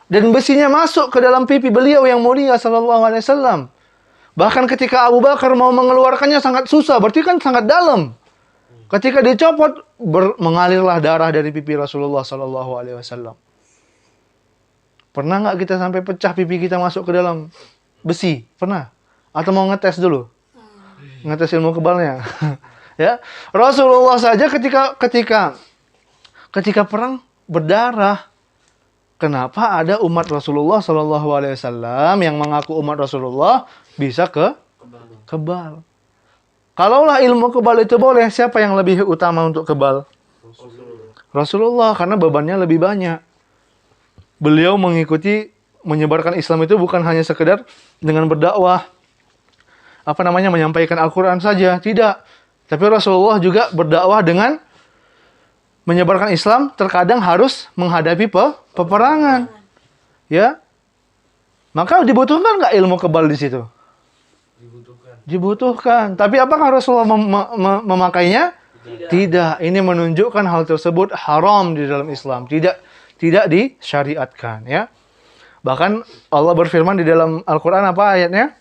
Dan besinya masuk ke dalam pipi beliau yang mulia sallallahu alaihi wasallam. Bahkan ketika Abu Bakar mau mengeluarkannya sangat susah, berarti kan sangat dalam. Ketika dicopot, mengalirlah darah dari pipi Rasulullah sallallahu alaihi wasallam. Pernah nggak kita sampai pecah pipi kita masuk ke dalam besi? Pernah? Atau mau ngetes dulu? Ngetes ilmu kebalnya. Ya. Rasulullah saja ketika perang berdarah. Kenapa ada umat Rasulullah sallallahu alaihi wasallam yang mengaku umat Rasulullah bisa kebal? Kalaulah ilmu kebal itu boleh, siapa yang lebih utama untuk kebal? Rasulullah, karena bebannya lebih banyak. Beliau menyebarkan Islam itu bukan hanya sekedar dengan berdakwah, menyampaikan Al-Quran saja, tidak. Tapi Rasulullah juga berdakwah dengan menyebarkan Islam, terkadang harus menghadapi peperangan. Ya. Maka dibutuhkan nggak ilmu kebal di situ? Dibutuhkan. Tapi apakah Rasulullah memakainya? Tidak. Ini menunjukkan hal tersebut haram di dalam Islam. Tidak disyariatkan, ya. Bahkan Allah berfirman di dalam Al-Quran, apa ayatnya?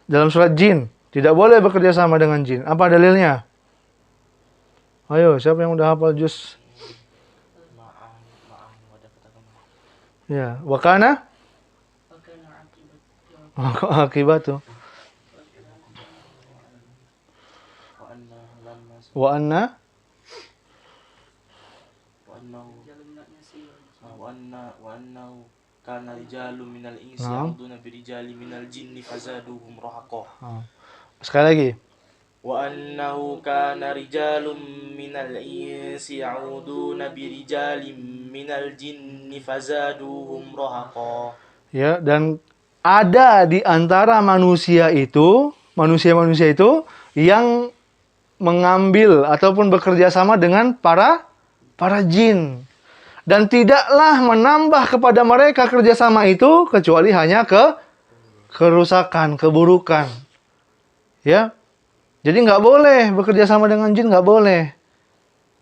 Dalam surat Jin, tidak boleh bekerja sama dengan jin. Apa dalilnya? Ayo, siapa yang udah hafal juz? Ya, wakana? Akibatu. Wa anna kana rijalun minal insi ya'uduna birijali minal jinni fazaduhum rahaqa. Sekali lagi. Wa annahu kana rijalun minal insi ya'uduna birijalin minal jinni fazaduhum rahaqa. Ya, dan ada di antara manusia itu yang mengambil ataupun bekerja sama dengan para jin. Dan tidaklah menambah kepada mereka kerjasama itu kecuali hanya kerusakan, keburukan. Ya. Jadi nggak boleh bekerja sama dengan jin, nggak boleh.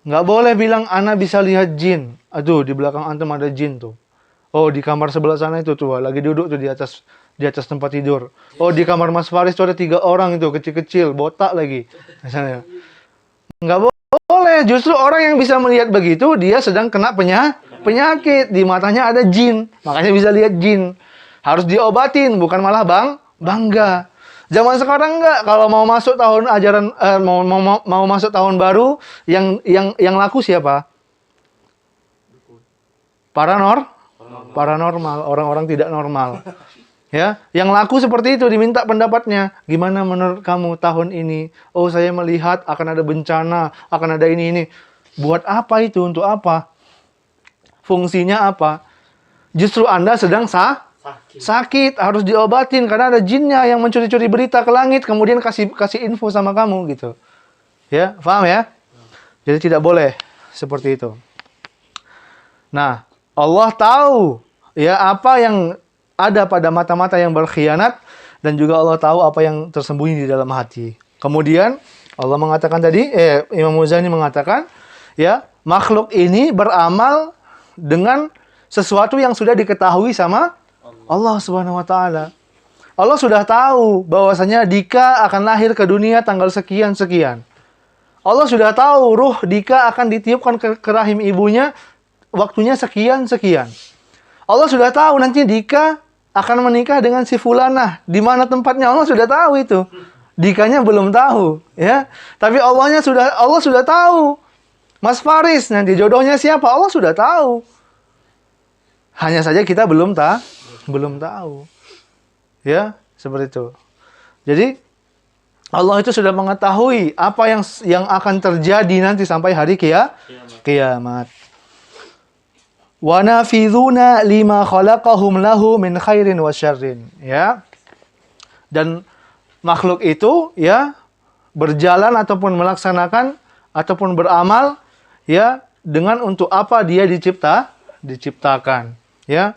Nggak boleh bilang ana bisa lihat jin. Aduh, di belakang antum ada jin tuh. Oh, di kamar sebelah sana itu tuh lagi duduk tuh di atas tempat tidur. Oh, di kamar Mas Faris tuh ada 3 orang itu kecil-kecil, botak lagi. Misalnya. Nggak boleh. Justru orang yang bisa melihat begitu, dia sedang kena penyakit. Di matanya ada jin. Makanya bisa lihat jin. Harus diobatin, bukan malah bangga. Zaman sekarang enggak. Kalau mau masuk tahun ajaran, mau masuk tahun baru, yang laku siapa? Paranormal. Orang-orang tidak normal. Ya, yang laku seperti itu diminta pendapatnya. Gimana menurut kamu tahun ini? Oh, saya melihat akan ada bencana, akan ada ini. Buat apa itu? Untuk apa? Fungsinya apa? Justru Anda sedang sakit, harus diobatin karena ada jinnya yang mencuri-curi berita ke langit, kemudian kasih info sama kamu gitu. Ya, paham ya? Jadi tidak boleh seperti itu. Nah, Allah tahu ya apa yang ada pada mata-mata yang berkhianat, dan juga Allah tahu apa yang tersembunyi di dalam hati. Kemudian Allah mengatakan tadi, Imam Muzani mengatakan, ya, makhluk ini beramal dengan sesuatu yang sudah diketahui sama Allah Subhanahu wa taala. Allah sudah tahu bahwasanya Dika akan lahir ke dunia tanggal sekian-sekian. Allah sudah tahu ruh Dika akan ditiupkan ke rahim ibunya waktunya sekian-sekian. Allah sudah tahu nanti Dika akan menikah dengan si fulanah. Di mana tempatnya Allah sudah tahu itu. Dikanya belum tahu, ya. Tapi Allah sudah tahu. Mas Faris nanti jodohnya siapa? Allah sudah tahu. Hanya saja kita belum tahu. Ya, seperti itu. Jadi Allah itu sudah mengetahui apa yang akan terjadi nanti sampai hari kiamat. Wa nafidhuna lima khalaqahum lahu min khairin wa syarrin, ya. Dan makhluk itu, ya, berjalan ataupun melaksanakan ataupun beramal, ya, dengan untuk apa dia diciptakan, ya.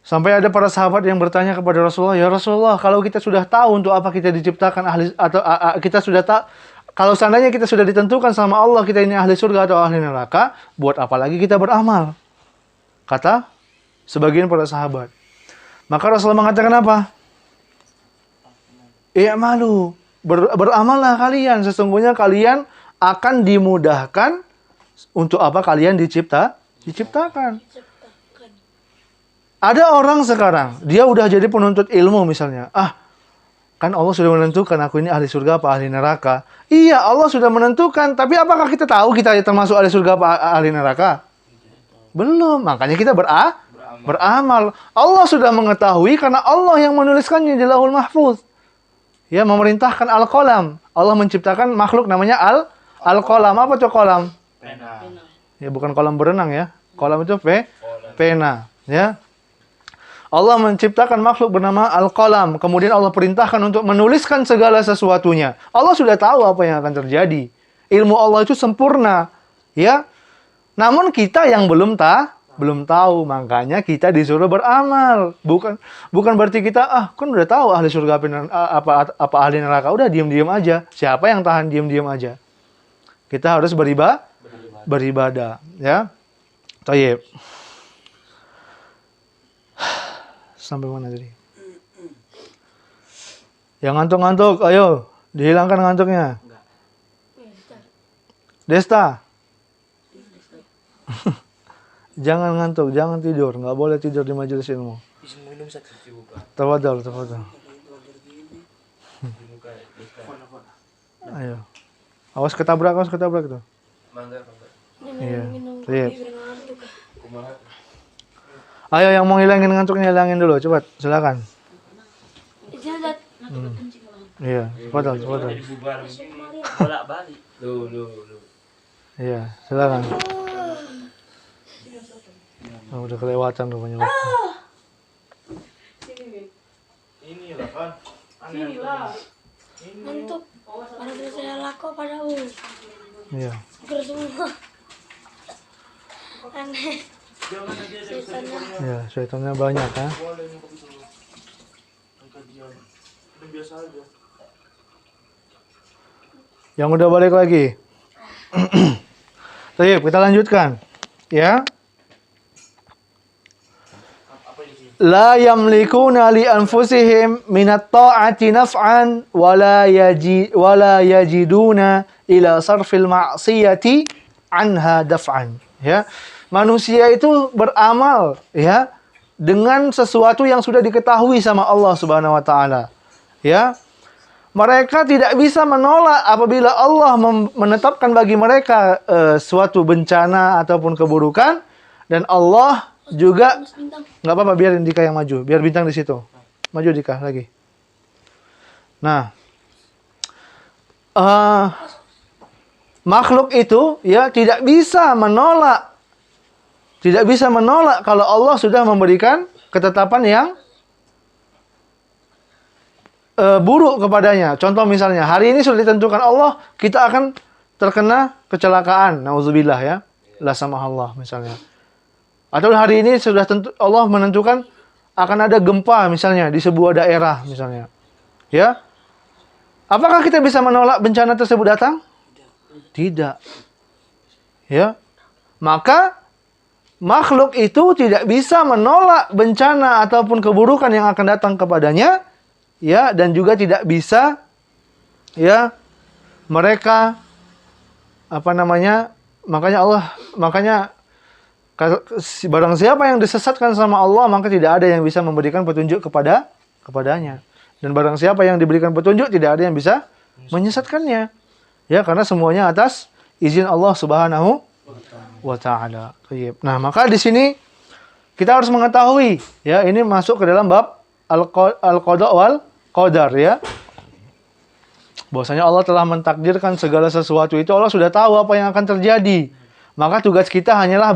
Sampai ada para sahabat yang bertanya kepada Rasulullah, "Ya Rasulullah, kalau kita sudah tahu untuk apa kita diciptakan, kita sudah tahu, kalau seandainya kita sudah ditentukan sama Allah kita ini ahli surga atau ahli neraka, buat apa lagi kita beramal?" Kata sebagian para sahabat. Maka Rasulullah mengatakan apa? "I'malu, beramallah kalian, sesungguhnya kalian akan dimudahkan untuk apa kalian diciptakan." Ada orang sekarang, dia udah jadi penuntut ilmu misalnya. Kan Allah sudah menentukan aku ini ahli surga apa ahli neraka. Iya, Allah sudah menentukan. Tapi apakah kita tahu kita termasuk ahli surga apa ahli neraka? Belum. Makanya kita beramal. Allah sudah mengetahui karena Allah yang menuliskannya di Lauhul Mahfuz. Ya, memerintahkan Al-Qalam. Allah menciptakan makhluk namanya Al-Qalam. Apa itu qalam? Pena. Ya, bukan kolam berenang ya. Qalam itu pena. Ya. Allah menciptakan makhluk bernama Al-Qalam. Kemudian Allah perintahkan untuk menuliskan segala sesuatunya. Allah sudah tahu apa yang akan terjadi. Ilmu Allah itu sempurna. Ya. Namun kita yang belum tahu. Makanya kita disuruh beramal. Bukan berarti kita, kan udah tahu ahli surga apa ahli neraka. Udah diam-diam aja. Siapa yang tahan diam-diam aja? Kita harus beribadah. Ya. Tayyib. Sampai mana tadi? Yang ngantuk-ngantuk, ayo. Dihilangkan ngantuknya. Desta. Jangan ngantuk, jangan tidur. Nggak boleh tidur di majelis ilmu. Izin minum satu juga. Tafadhal. Ayo. Awas ketabrak itu. Mangga. Iya. Lihat. Ayo yang mau hilangin ngantuknya hilangin dulu, cepat, silakan. Iya, cepat. Bolak-balik. Lu. Iya, silakan. Udah kelewatan rupanya waktu. Inilah kan. Sinilah. Untuk pada saya laku pada Iya. semua aneh. Ya, syaitannya banyak kan. Yang udah balik lagi. Baik, kita lanjutkan. Ya. La yamlikuna li anfusihim minat ta'ati naf'an wala yajiduna ila sarfil ma'siyati anha daf'an. Ya. Manusia itu beramal, ya, dengan sesuatu yang sudah diketahui sama Allah Subhanahu wa taala. Ya. Mereka tidak bisa menolak apabila Allah menetapkan bagi mereka suatu bencana ataupun keburukan, dan Allah juga Bintang. nggak apa-apa, biarin Dika yang maju, biar Bintang di situ. Maju Dika lagi. Nah, makhluk itu ya tidak bisa menolak kalau Allah sudah memberikan ketetapan yang buruk kepadanya. Contoh misalnya, hari ini sudah ditentukan Allah kita akan terkena kecelakaan, nauzubillah ya, la samahallah misalnya. Atau hari ini sudah Allah menentukan akan ada gempa misalnya di sebuah daerah misalnya. Ya. Apakah kita bisa menolak bencana tersebut datang? Tidak. Ya. Maka makhluk itu tidak bisa menolak bencana ataupun keburukan yang akan datang kepadanya, ya, dan juga tidak bisa ya mereka makanya barang siapa yang disesatkan sama Allah, maka tidak ada yang bisa memberikan petunjuk kepadanya. Dan barang siapa yang diberikan petunjuk, tidak ada yang bisa menyesatkannya. Ya, karena semuanya atas izin Allah Subhanahu wa taala. Nah, maka di sini kita harus mengetahui, ya, ini masuk ke dalam bab al-qada wal qadar, ya. Bahwasanya Allah telah mentakdirkan segala sesuatu itu, Allah sudah tahu apa yang akan terjadi. Maka tugas kita hanyalah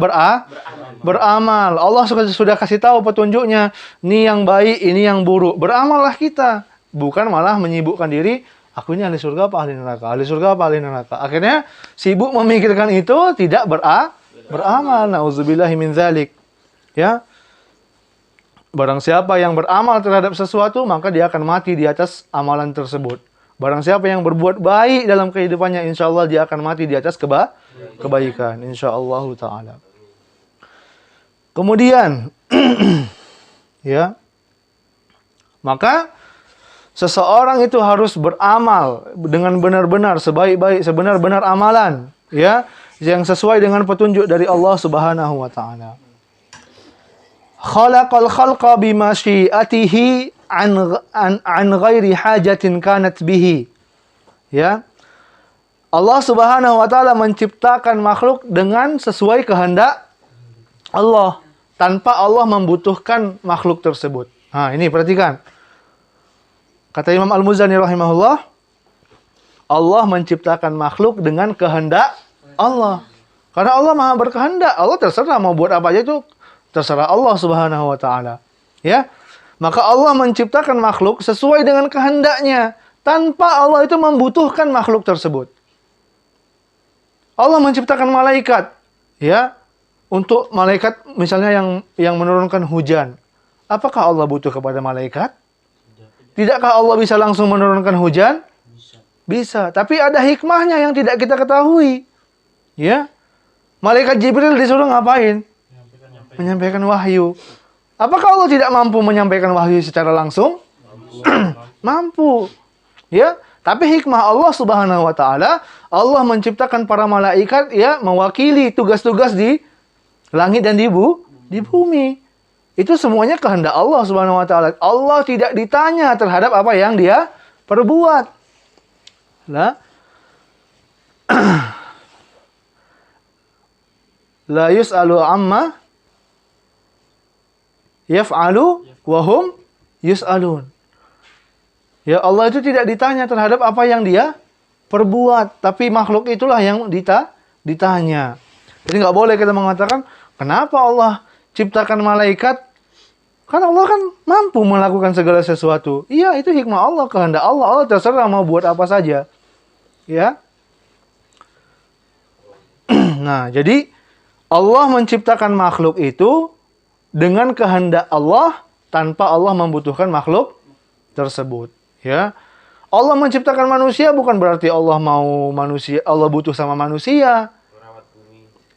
beramal. Allah sudah kasih tahu petunjuknya. Ini yang baik, ini yang buruk. Beramallah kita. Bukan malah menyibukkan diri. Aku ini ahli surga apa ahli neraka? Ahli surga apa ahli neraka? Akhirnya sibuk memikirkan itu, tidak beramal. Nauzubillahi min dzalik. Ya. Barang siapa yang beramal terhadap sesuatu, maka dia akan mati di atas amalan tersebut. Barang siapa yang berbuat baik dalam kehidupannya, insya Allah dia akan mati di atas kebaikan, insya Allah taala. Kemudian, ya, maka seseorang itu harus beramal dengan benar-benar sebenar-benar amalan, ya, yang sesuai dengan petunjuk dari Allah Subhanahu wa taala. Khalaqal khalqa bimasyiatihi an ghairi hajatin kanat bihi. Ya. Allah Subhanahu wa taala menciptakan makhluk dengan sesuai kehendak Allah, tanpa Allah membutuhkan makhluk tersebut. Nah, ini perhatikan. Kata Imam Al-Muzani rahimahullah, Allah menciptakan makhluk dengan kehendak Allah. Karena Allah Maha berkehendak, Allah terserah mau buat apa aja itu terserah Allah Subhanahu wa taala. Ya. Maka Allah menciptakan makhluk sesuai dengan kehendaknya, tanpa Allah itu membutuhkan makhluk tersebut. Allah menciptakan malaikat, ya, untuk malaikat misalnya yang menurunkan hujan. Apakah Allah butuh kepada malaikat? Tidakkah Allah bisa langsung menurunkan hujan? Bisa. Tapi ada hikmahnya yang tidak kita ketahui. Ya. Malaikat Jibril disuruh ngapain? Menyampaikan wahyu. Apakah Allah tidak mampu menyampaikan wahyu secara langsung? Mampu. Ya, tapi hikmah Allah Subhanahu wa taala, Allah menciptakan para malaikat, ya, mewakili tugas-tugas di langit dan di bumi. Itu semuanya kehendak Allah Subhanahu wa taala. Allah tidak ditanya terhadap apa yang dia perbuat. Lah. La yus'alu amma yaf'alu wa hum yus'alun. Ya, Allah itu tidak ditanya terhadap apa yang dia perbuat, tapi makhluk itulah yang ditanya. Jadi nggak boleh kita mengatakan, kenapa Allah ciptakan malaikat? Kan Allah kan mampu melakukan segala sesuatu. Iya, itu hikmah Allah, kehendak Allah. Allah terserah mau buat apa saja. Ya. Nah, jadi Allah menciptakan makhluk itu dengan kehendak Allah, tanpa Allah membutuhkan makhluk tersebut. Ya, Allah menciptakan manusia bukan berarti Allah butuh sama manusia.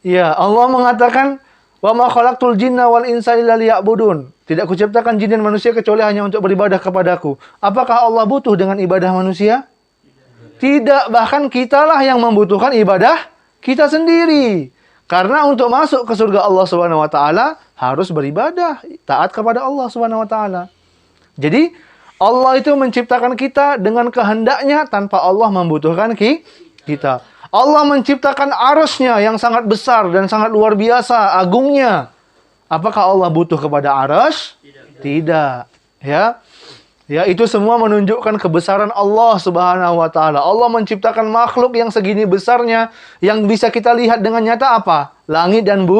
Ya, Allah mengatakan, wa ma khalaqtul jinna wal insa illa liya'budun. Tidak kuciptakan jin dan manusia kecuali hanya untuk beribadah kepadaku. Apakah Allah butuh dengan ibadah manusia? Tidak, bahkan kitalah yang membutuhkan ibadah kita sendiri. Karena untuk masuk ke surga Allah Subhanahu wa taala harus beribadah, taat kepada Allah Subhanahu wa taala. Jadi Allah itu menciptakan kita dengan kehendaknya tanpa Allah membutuhkan kita. Allah menciptakan arusnya yang sangat besar dan sangat luar biasa agungnya. Apakah Allah butuh kepada arsy? Tidak. Ya. Ya, itu semua menunjukkan kebesaran Allah Subhanahu wa taala. Allah menciptakan makhluk yang segini besarnya yang bisa kita lihat dengan nyata apa? Langit dan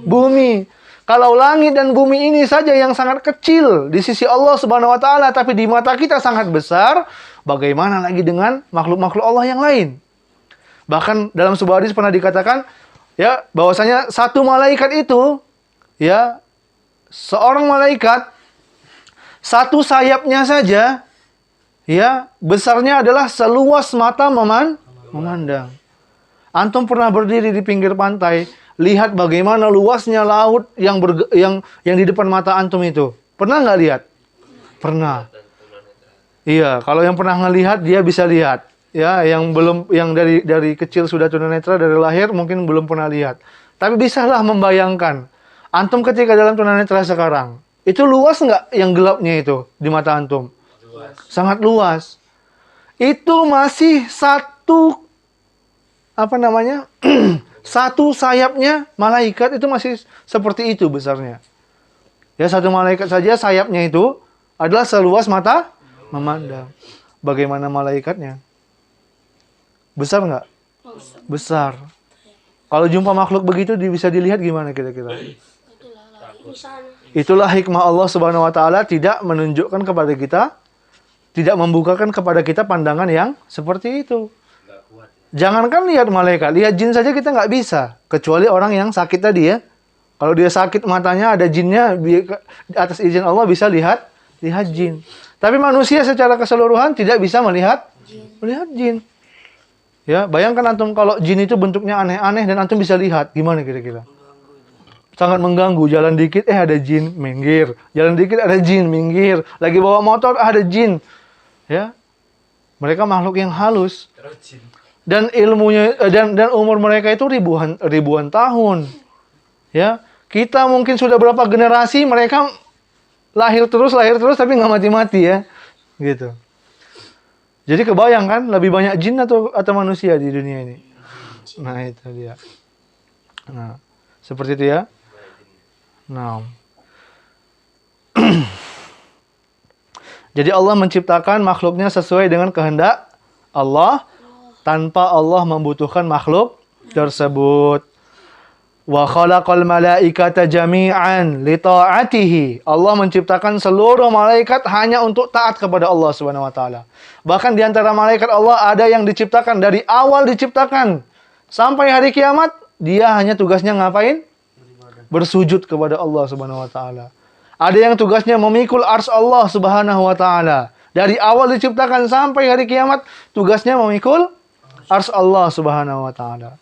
bumi. Kalau langit dan bumi ini saja yang sangat kecil di sisi Allah Subhanahu wa taala tapi di mata kita sangat besar, bagaimana lagi dengan makhluk-makhluk Allah yang lain? Bahkan dalam sebuah hadis pernah dikatakan ya bahwasanya satu malaikat itu ya seorang malaikat satu sayapnya saja ya besarnya adalah seluas mata memandang. Antum pernah berdiri di pinggir pantai, lihat bagaimana luasnya laut yang di depan mata antum itu. Pernah nggak lihat? Pernah. Iya, kalau yang pernah ngelihat dia bisa lihat. Ya, yang dari kecil sudah tunanetra dari lahir mungkin belum pernah lihat. Tapi bisalah membayangkan antum ketika dalam tunanetra sekarang. Itu luas nggak yang gelapnya itu di mata antum? Luas. Sangat luas. Itu masih satu satu sayapnya malaikat itu masih seperti itu besarnya. Ya satu malaikat saja sayapnya itu adalah seluas mata memandang. Bagaimana malaikatnya? Besar nggak? Besar. Kalau jumpa makhluk begitu bisa dilihat gimana kira-kira? Itulah hikmah Allah Subhanahu wa taala tidak menunjukkan kepada kita, tidak membukakan kepada kita pandangan yang seperti itu. Jangankan lihat malaikat, lihat jin saja kita nggak bisa. Kecuali orang yang sakit tadi ya. Kalau dia sakit matanya ada jinnya, atas izin Allah bisa lihat jin. Tapi manusia secara keseluruhan tidak bisa melihat jin. Ya, bayangkan antum kalau jin itu bentuknya aneh-aneh dan antum bisa lihat, gimana kira-kira? Sangat mengganggu. Jalan dikit ada jin, minggir. Jalan dikit ada jin, minggir. Lagi bawa motor ada jin. Ya. Mereka makhluk yang halus. Dan ilmunya dan umur mereka itu ribuan tahun. Ya. Kita mungkin sudah berapa generasi mereka lahir terus tapi nggak mati-mati ya. Gitu. Jadi kebayang kan lebih banyak jin atau manusia di dunia ini. Nah, itu dia. Nah, seperti itu ya. Nah. Jadi Allah menciptakan makhluknya sesuai dengan kehendak Allah tanpa Allah membutuhkan makhluk tersebut. Wa khalaqal malaikata jami'an li ta'atihi. Allah menciptakan seluruh malaikat hanya untuk taat kepada Allah Subhanahu wa taala. Bahkan di antara malaikat Allah ada yang diciptakan dari awal diciptakan sampai hari kiamat, dia hanya tugasnya ngapain? Bersujud kepada Allah Subhanahu wa taala. Ada yang tugasnya memikul arsy Allah Subhanahu wa taala. Dari awal diciptakan sampai hari kiamat, tugasnya memikul arsy Allah Subhanahu wa taala.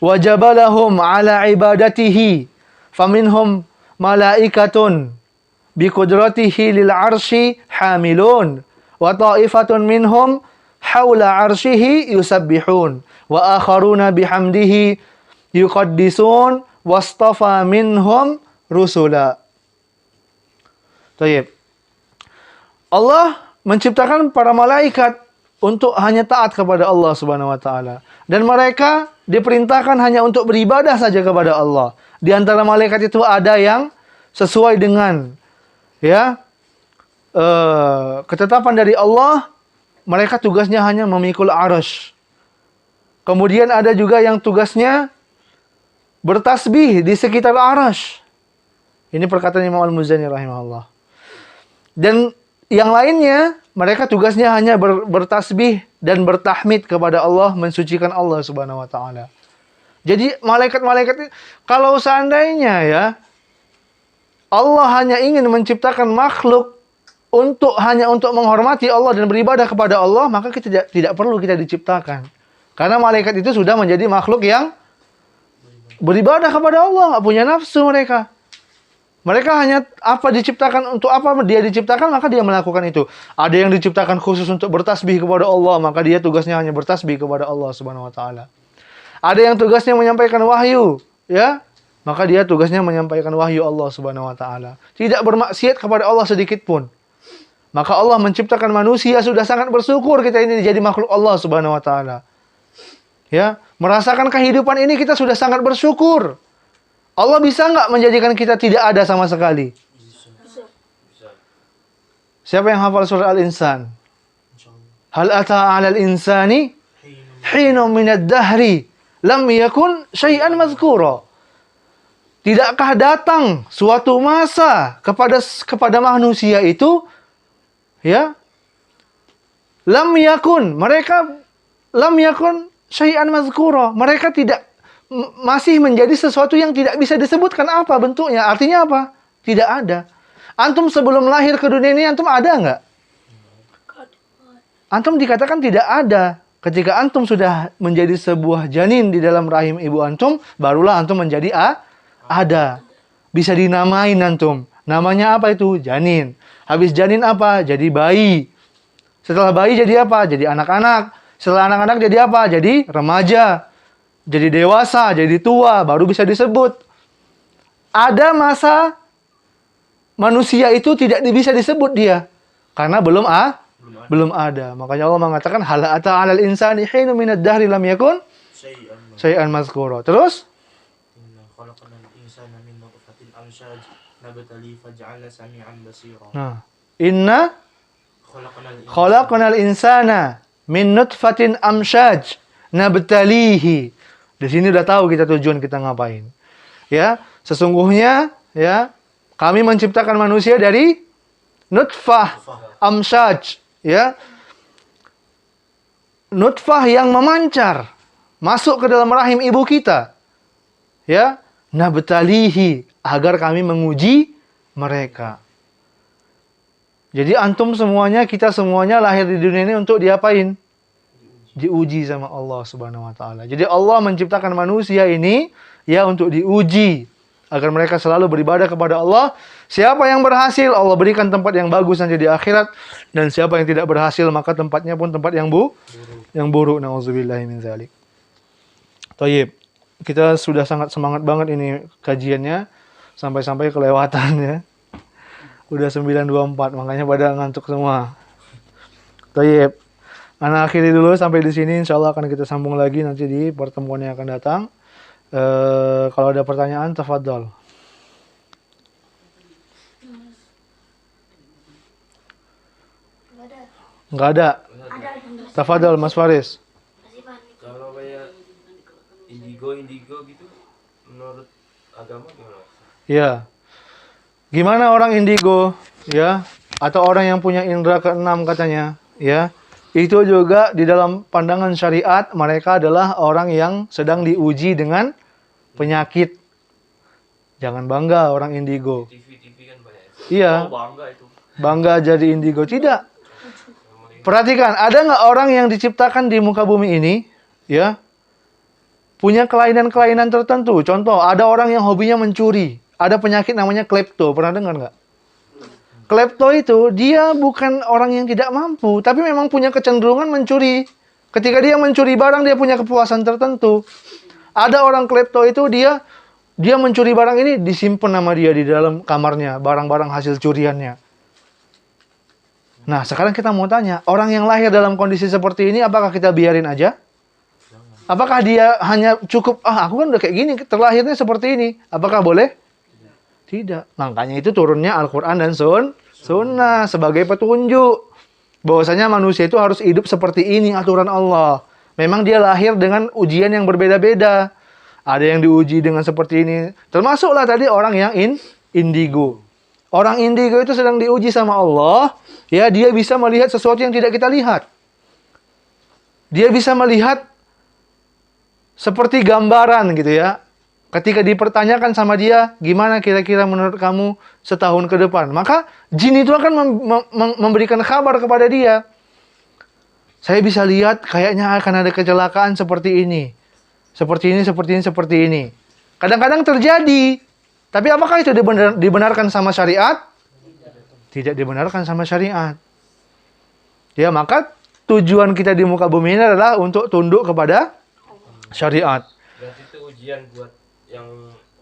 Wa jabalahum ala ibadatihi faminhum malaikatun biqudratihi lil arsy hamilun wa ta'ifatun minhum haula arsyihi yusabbihun wa akharuna bihamdihi yuqaddisun wastafa minhum rusula. Baik. Allah menciptakan para malaikat untuk hanya taat kepada Allah Subhanahu wa taala dan mereka diperintahkan hanya untuk beribadah saja kepada Allah. Di antara malaikat itu ada yang sesuai dengan ketetapan dari Allah, mereka tugasnya hanya memikul arsy. Kemudian ada juga yang tugasnya bertasbih di sekitar arsy. Ini perkataan Imam Al-Muzani rahimahullah. Dan yang lainnya, mereka tugasnya hanya bertasbih dan bertahmid kepada Allah, mensucikan Allah Subhanahu wa taala. Jadi malaikat-malaikat kalau seandainya ya Allah hanya ingin menciptakan makhluk hanya untuk menghormati Allah dan beribadah kepada Allah, maka kita tidak perlu kita diciptakan. Karena malaikat itu sudah menjadi makhluk yang beribadah kepada Allah, nggak punya nafsu mereka. Mereka hanya diciptakan untuk apa dia diciptakan, maka dia melakukan itu. Ada yang diciptakan khusus untuk bertasbih kepada Allah, maka dia tugasnya hanya bertasbih kepada Allah Subhanahu wa taala. Ada yang tugasnya menyampaikan wahyu, ya. Maka dia tugasnya menyampaikan wahyu Allah Subhanahu wa taala. Tidak bermaksiat kepada Allah sedikit pun. Maka Allah menciptakan manusia sudah sangat bersyukur kita ini jadi makhluk Allah Subhanahu wa taala. Ya, merasakan kehidupan ini kita sudah sangat bersyukur. Allah bisa nggak menjadikan kita tidak ada sama sekali? Siapa yang hafal surah Al-Insan? Hal ata 'alal insani hinun minad dahri lam yakun syai'an mazkura. Tidakkah datang suatu masa kepada manusia itu, ya, lam yakun syai'an mazkura. Mereka masih menjadi sesuatu yang tidak bisa disebutkan apa bentuknya. Artinya apa? Tidak ada. Antum sebelum lahir ke dunia ini antum ada nggak? Antum dikatakan tidak ada. Ketika antum sudah menjadi sebuah janin di dalam rahim ibu antum, barulah antum menjadi ada. Bisa dinamain antum. Namanya apa itu? Janin. Habis janin apa? Jadi bayi. Setelah bayi jadi apa? Jadi anak-anak. Setelah anak-anak jadi apa? Jadi remaja. Jadi dewasa, jadi tua, baru bisa disebut. Ada masa manusia itu tidak bisa disebut dia. Karena belum ada. Makanya Allah mengatakan hal ata 'alal insani hinun minad dahri lam yakun syai'an mazkura. Terus? Inna khalaqnal insana min nutfatin amshaj nabtali faj'alna sami'an basira. Nah, inna khalaqnal insana min nutfatin amshaj nabtalihi. Di sini udah tahu kita tujuan kita ngapain. Ya, sesungguhnya ya, kami menciptakan manusia dari nutfah amshaj, ya. Nutfah yang memancar masuk ke dalam rahim ibu kita. Ya, nabtalihi, agar kami menguji mereka. Jadi antum semuanya, kita semuanya lahir di dunia ini untuk diapain? Diuji sama Allah Subhanahu wa taala. Jadi Allah menciptakan manusia ini ya untuk diuji agar mereka selalu beribadah kepada Allah. Siapa yang berhasil, Allah berikan tempat yang bagus nanti di akhirat, dan siapa yang tidak berhasil maka tempatnya pun tempat yang buruk. Nauzubillahi min dzalik. Thayyib. Kita sudah sangat semangat banget ini kajiannya, sampai-sampai kelewatan ya. Udah 9.24, makanya pada ngantuk semua. Thayyib. Ana akhiri dulu sampai di sini. Insyaallah akan kita sambung lagi nanti di pertemuan yang akan datang. Kalau ada pertanyaan, tafadhol. Enggak ada. Tafadhol Mas Faris. Kalau kayak indigo gitu, menurut agama gimana? Ya. Gimana orang indigo, ya? Atau orang yang punya indera keenam katanya, ya? Itu juga di dalam pandangan syariat mereka adalah orang yang sedang diuji dengan penyakit. Jangan bangga orang indigo. TV kan banyak. Iya. Bangga itu. Bangga jadi indigo. Tidak. Perhatikan, ada nggak orang yang diciptakan di muka bumi ini, ya, punya kelainan-kelainan tertentu. Contoh, ada orang yang hobinya mencuri. Ada penyakit namanya klepto. Pernah dengar nggak? Klepto itu dia bukan orang yang tidak mampu, tapi memang punya kecenderungan mencuri. Ketika dia mencuri barang, dia punya kepuasan tertentu. Ada orang klepto itu dia mencuri barang ini, disimpan nama dia di dalam kamarnya, barang-barang hasil curiannya. Nah, sekarang kita mau tanya, orang yang lahir dalam kondisi seperti ini, apakah kita biarin aja? Apakah dia hanya cukup, aku kan udah kayak gini, terlahirnya seperti ini. Apakah boleh? Tidak. Makanya itu turunnya Al-Quran dan Sunnah sebagai petunjuk. Bahwasanya manusia itu harus hidup seperti ini aturan Allah. Memang dia lahir dengan ujian yang berbeda-beda. Ada yang diuji dengan seperti ini. Termasuklah tadi orang yang indigo. Orang indigo itu sedang diuji sama Allah. Ya, dia bisa melihat sesuatu yang tidak kita lihat. Dia bisa melihat seperti gambaran gitu ya. Ketika dipertanyakan sama dia, gimana kira-kira menurut kamu setahun ke depan? Maka jin itu akan memberikan kabar kepada dia. Saya bisa lihat kayaknya akan ada kecelakaan seperti ini. Seperti ini. Kadang-kadang terjadi. Tapi apakah itu dibenarkan sama syariat? Tidak dibenarkan sama syariat. Ya, maka tujuan kita di muka bumi ini adalah untuk tunduk kepada syariat. Berarti itu ujian buat yang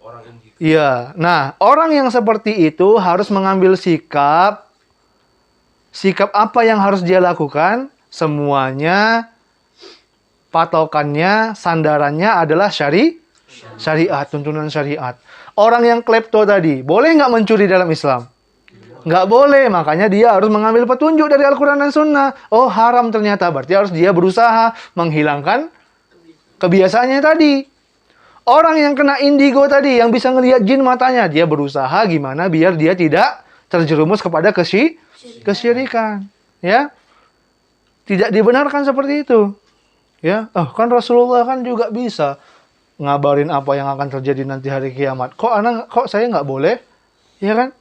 orang indigo. Iya. Nah, orang yang seperti itu harus mengambil sikap. Sikap apa yang harus dia lakukan? Semuanya patokannya, sandarannya adalah syariat, tuntunan syariat. Orang yang klepto tadi, boleh nggak mencuri dalam Islam? Nggak boleh, makanya dia harus mengambil petunjuk dari Al-Quran dan Sunnah. Oh, haram ternyata, berarti harus dia berusaha menghilangkan kebiasaannya tadi. Orang yang kena indigo tadi, yang bisa ngelihat jin matanya, dia berusaha gimana biar dia tidak terjerumus kepada kesyirikan. Ya, tidak dibenarkan seperti itu. Ya, kan Rasulullah kan juga bisa ngabarin apa yang akan terjadi nanti hari kiamat. Kok saya nggak boleh? Ya kan?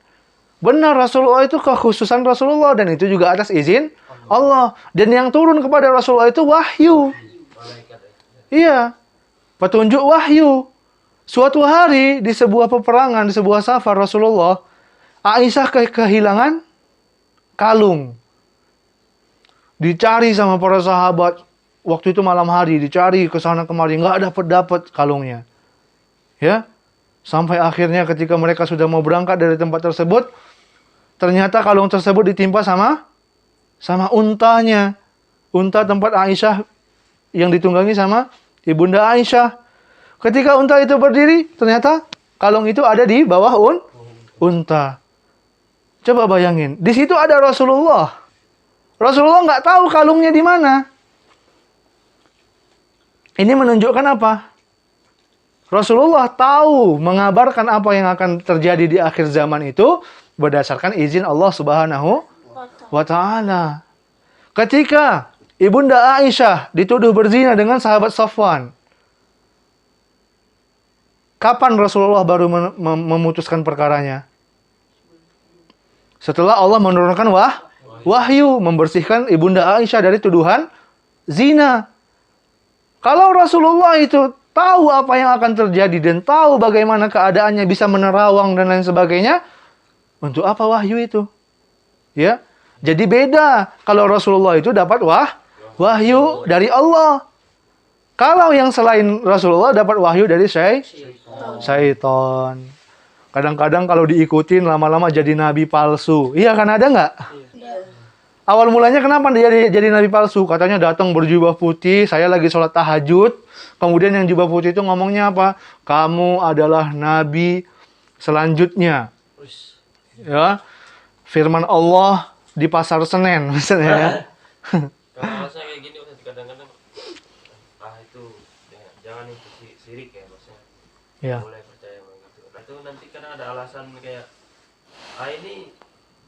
Benar, Rasulullah itu kekhususan Rasulullah, dan itu juga atas izin Allah. Dan yang turun kepada Rasulullah itu wahyu. Iya, petunjuk wahyu. Suatu hari di sebuah peperangan, di sebuah safar Rasulullah, Aisyah kehilangan kalung. Dicari sama para sahabat. Waktu itu malam hari, dicari ke sana kemari, nggak dapat kalungnya. Ya, sampai akhirnya ketika mereka sudah mau berangkat dari tempat tersebut, ternyata kalung tersebut ditimpa sama untanya. Unta tempat Aisyah yang ditunggangi sama ibunda Aisyah. Ketika unta itu berdiri, ternyata kalung itu ada di bawah unta. Coba bayangin, di situ ada Rasulullah. Rasulullah nggak tahu kalungnya di mana. Ini menunjukkan apa? Rasulullah tahu mengabarkan apa yang akan terjadi di akhir zaman itu berdasarkan izin Allah Subhanahu wa Ta'ala. Ketika ibunda Aisyah dituduh berzina dengan sahabat Safwan, kapan Rasulullah baru memutuskan perkaranya? Setelah Allah menurunkan wahyu membersihkan ibunda Aisyah dari tuduhan zina. Kalau Rasulullah itu tahu apa yang akan terjadi dan tahu bagaimana keadaannya, bisa menerawang dan lain sebagainya, untuk apa wahyu itu? Ya. Jadi beda kalau Rasulullah itu dapat wahyu dari Allah. Kalau yang selain Rasulullah dapat wahyu dari syaitan. Kadang-kadang kalau diikutin lama-lama jadi nabi palsu. Iya kan, ada nggak? Awal mulanya kenapa dia jadi nabi palsu? Katanya datang berjubah putih, saya lagi sholat tahajud. Kemudian yang jubah putih itu ngomongnya apa? Kamu adalah nabi selanjutnya. Ya, firman Allah di pasar Senen misalnya ya. Kalau saya kayak gini kadang-kadang itu jangan itu sirik ya maksudnya. Ya. Boleh percaya begitu. Nah, itu nanti karena ada alasan kayak ini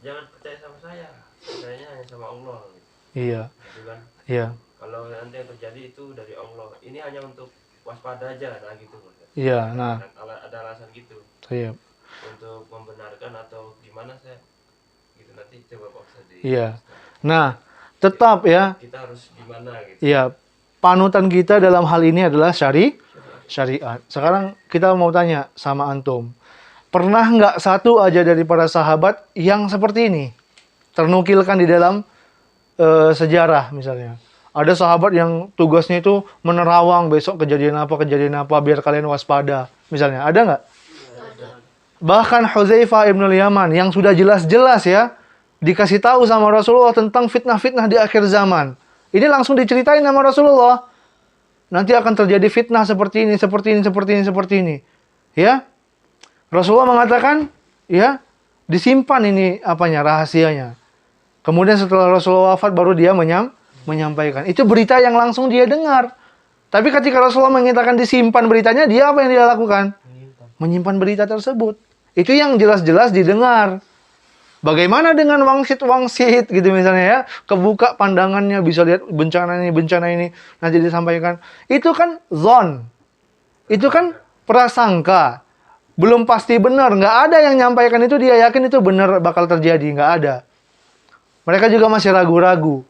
jangan percaya sama saya. Percayanya hanya sama Allah gitu. Iya. Gitu kan? Iya. Kalau nanti yang terjadi itu dari Allah. Ini hanya untuk waspada aja nah gitu. Iya, nah. Ada alasan gitu. Iya. Untuk membenarkan atau gimana saya gitu nanti coba Pak Ustaz. Iya. Nah, tetap ya. Kita harus gimana gitu. Iya. Panutan kita dalam hal ini adalah syariat. Sekarang kita mau tanya sama antum. Pernah nggak satu aja dari para sahabat yang seperti ini? Ternukilkan di dalam sejarah misalnya. Ada sahabat yang tugasnya itu menerawang besok kejadian apa biar kalian waspada. Misalnya, ada nggak? Bahkan Hudzaifah ibn al-Yaman yang sudah jelas-jelas ya dikasih tahu sama Rasulullah tentang fitnah-fitnah di akhir zaman. Ini langsung diceritain sama Rasulullah. Nanti akan terjadi fitnah seperti ini. Ya. Rasulullah mengatakan, ya, disimpan ini rahasianya. Kemudian setelah Rasulullah wafat baru dia menyampaikan. Itu berita yang langsung dia dengar. Tapi ketika Rasulullah mengatakan disimpan beritanya, dia apa yang dia lakukan? Menyimpan berita tersebut. Itu yang jelas-jelas didengar. Bagaimana dengan wangsit gitu misalnya ya. Kebuka pandangannya, bisa lihat bencana ini. Nanti disampaikan. Itu kan zon. Itu kan prasangka. Belum pasti benar. Nggak ada yang nyampaikan itu dia yakin itu benar bakal terjadi. Nggak ada. Mereka juga masih ragu-ragu.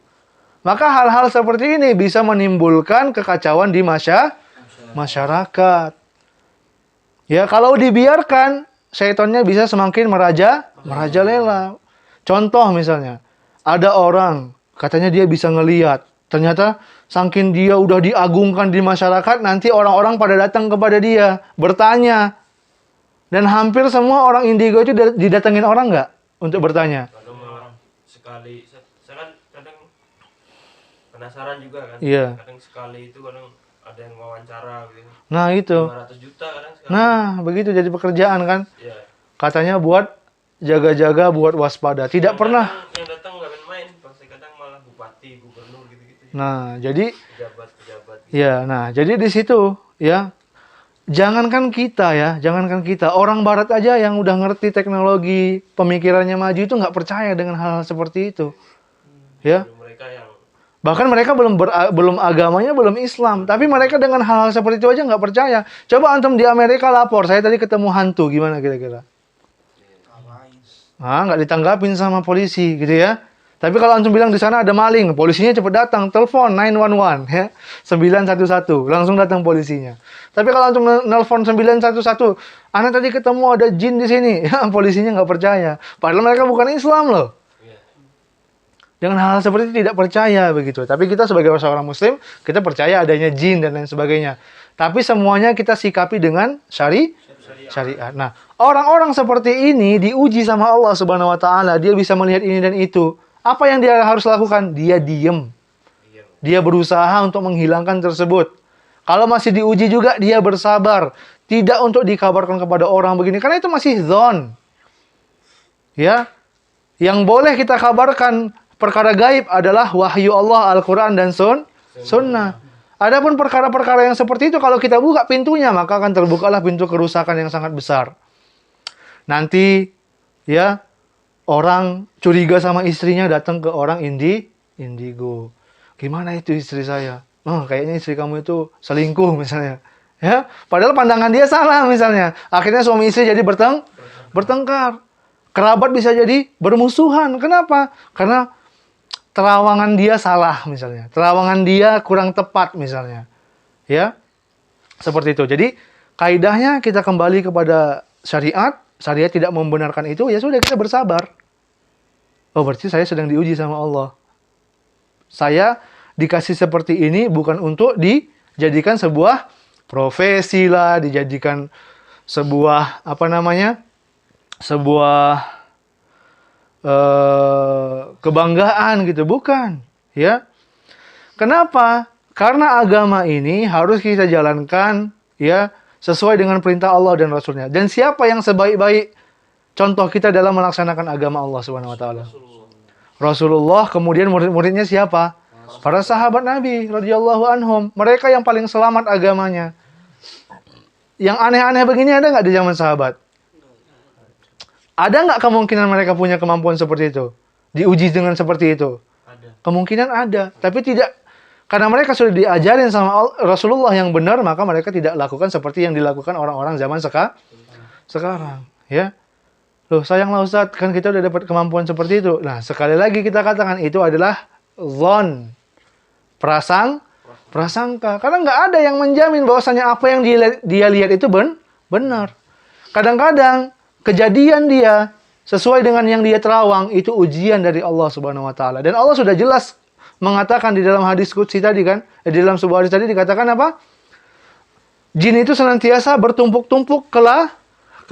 Maka hal-hal seperti ini bisa menimbulkan kekacauan di masyarakat. Ya, kalau dibiarkan, syaitannya bisa semakin merajalela. Contoh misalnya, ada orang, katanya dia bisa ngelihat. Ternyata, saking dia udah diagungkan di masyarakat, nanti orang-orang pada datang kepada dia, bertanya. Dan hampir semua orang indigo itu didatengin orang nggak untuk bertanya? Kalau sekali, saya kan kadang penasaran juga kan. Iya. Kadang sekali itu kadang ada yang wawancara gitu. Nah itu. 500 juta kadang sekali. Nah begitu jadi pekerjaan kan. Iya. Katanya buat jaga-jaga, buat waspada. Tidak pernah. Yang datang nggak main-main, pasti kadang malah bupati, gubernur gitu-gitu. Nah jadi Pejabat-pejabat. Gitu. ya, nah jadi di situ ya. Jangankan kita, orang barat aja yang udah ngerti teknologi, pemikirannya maju itu nggak percaya dengan hal-hal seperti itu. Ya. Mereka yang Bahkan mereka belum agamanya belum Islam, tapi mereka dengan hal-hal seperti itu aja nggak percaya. Coba antum di Amerika lapor, saya tadi ketemu hantu, gimana kira-kira? Nggak ditanggapin sama polisi gitu ya. Tapi kalau antum bilang di sana ada maling, polisinya cepet datang, telepon 911 ya, 911, langsung datang polisinya. Tapi kalau antum nelpon 911, anak tadi ketemu ada jin di sini, ya polisinya nggak percaya. Padahal mereka bukan Islam loh. Dengan hal seperti itu tidak percaya begitu. Tapi kita sebagai seorang muslim, kita percaya adanya jin dan lain sebagainya. Tapi semuanya kita sikapi dengan syariat. Nah, orang-orang seperti ini diuji sama Allah Subhanahu wa taala, dia bisa melihat ini dan itu. Apa yang dia harus lakukan? Dia diem. Dia berusaha untuk menghilangkan tersebut. Kalau masih diuji juga, dia bersabar. Tidak untuk dikabarkan kepada orang begini. Karena itu masih zon. Ya. Yang boleh kita kabarkan perkara gaib adalah wahyu Allah, Al-Quran, dan sunnah. Adapun perkara-perkara yang seperti itu, kalau kita buka pintunya, maka akan terbukalah pintu kerusakan yang sangat besar. Nanti, ya, orang curiga sama istrinya datang ke orang indigo. Gimana itu istri saya? Oh, kayaknya istri kamu itu selingkuh misalnya. Ya, padahal pandangan dia salah misalnya. Akhirnya suami istri jadi bertengkar. Kerabat bisa jadi bermusuhan. Kenapa? Karena terawangan dia salah misalnya. Terawangan dia kurang tepat misalnya. Ya. Seperti itu. Jadi kaidahnya kita kembali kepada syariat. Syariat tidak membenarkan itu, ya sudah kita bersabar. Oh, berarti saya sedang diuji sama Allah. Saya dikasih seperti ini bukan untuk dijadikan sebuah profesi lah, dijadikan sebuah sebuah kebanggaan gitu, bukan, ya. Kenapa? Karena agama ini harus kita jalankan ya sesuai dengan perintah Allah dan Rasulnya. Dan siapa yang sebaik-baik contoh kita dalam melaksanakan agama Allah Subhanahu wa taala? Rasulullah, kemudian murid-muridnya siapa? Para sahabat Nabi radhiyallahu anhum. Mereka yang paling selamat agamanya. Yang aneh-aneh begini ada nggak di zaman sahabat? Ada nggak kemungkinan mereka punya kemampuan seperti itu? Diuji dengan seperti itu? Ada. Kemungkinan ada, tapi tidak. Karena mereka sudah diajarin sama Rasulullah yang benar, maka mereka tidak lakukan seperti yang dilakukan orang-orang zaman sekarang. Ya. Loh, sayanglah Ustadz, kan kita udah dapat kemampuan seperti itu. Nah, sekali lagi kita katakan itu adalah zon. Prasangka. Karena nggak ada yang menjamin bahwasanya apa yang dia lihat itu benar. Kadang-kadang kejadian dia sesuai dengan yang dia terawang itu ujian dari Allah Subhanahu wa taala. Dan Allah sudah jelas mengatakan di dalam hadis qudsi tadi kan, di dalam sebuah hadis tadi dikatakan apa? Jin itu senantiasa bertumpuk-tumpuk ke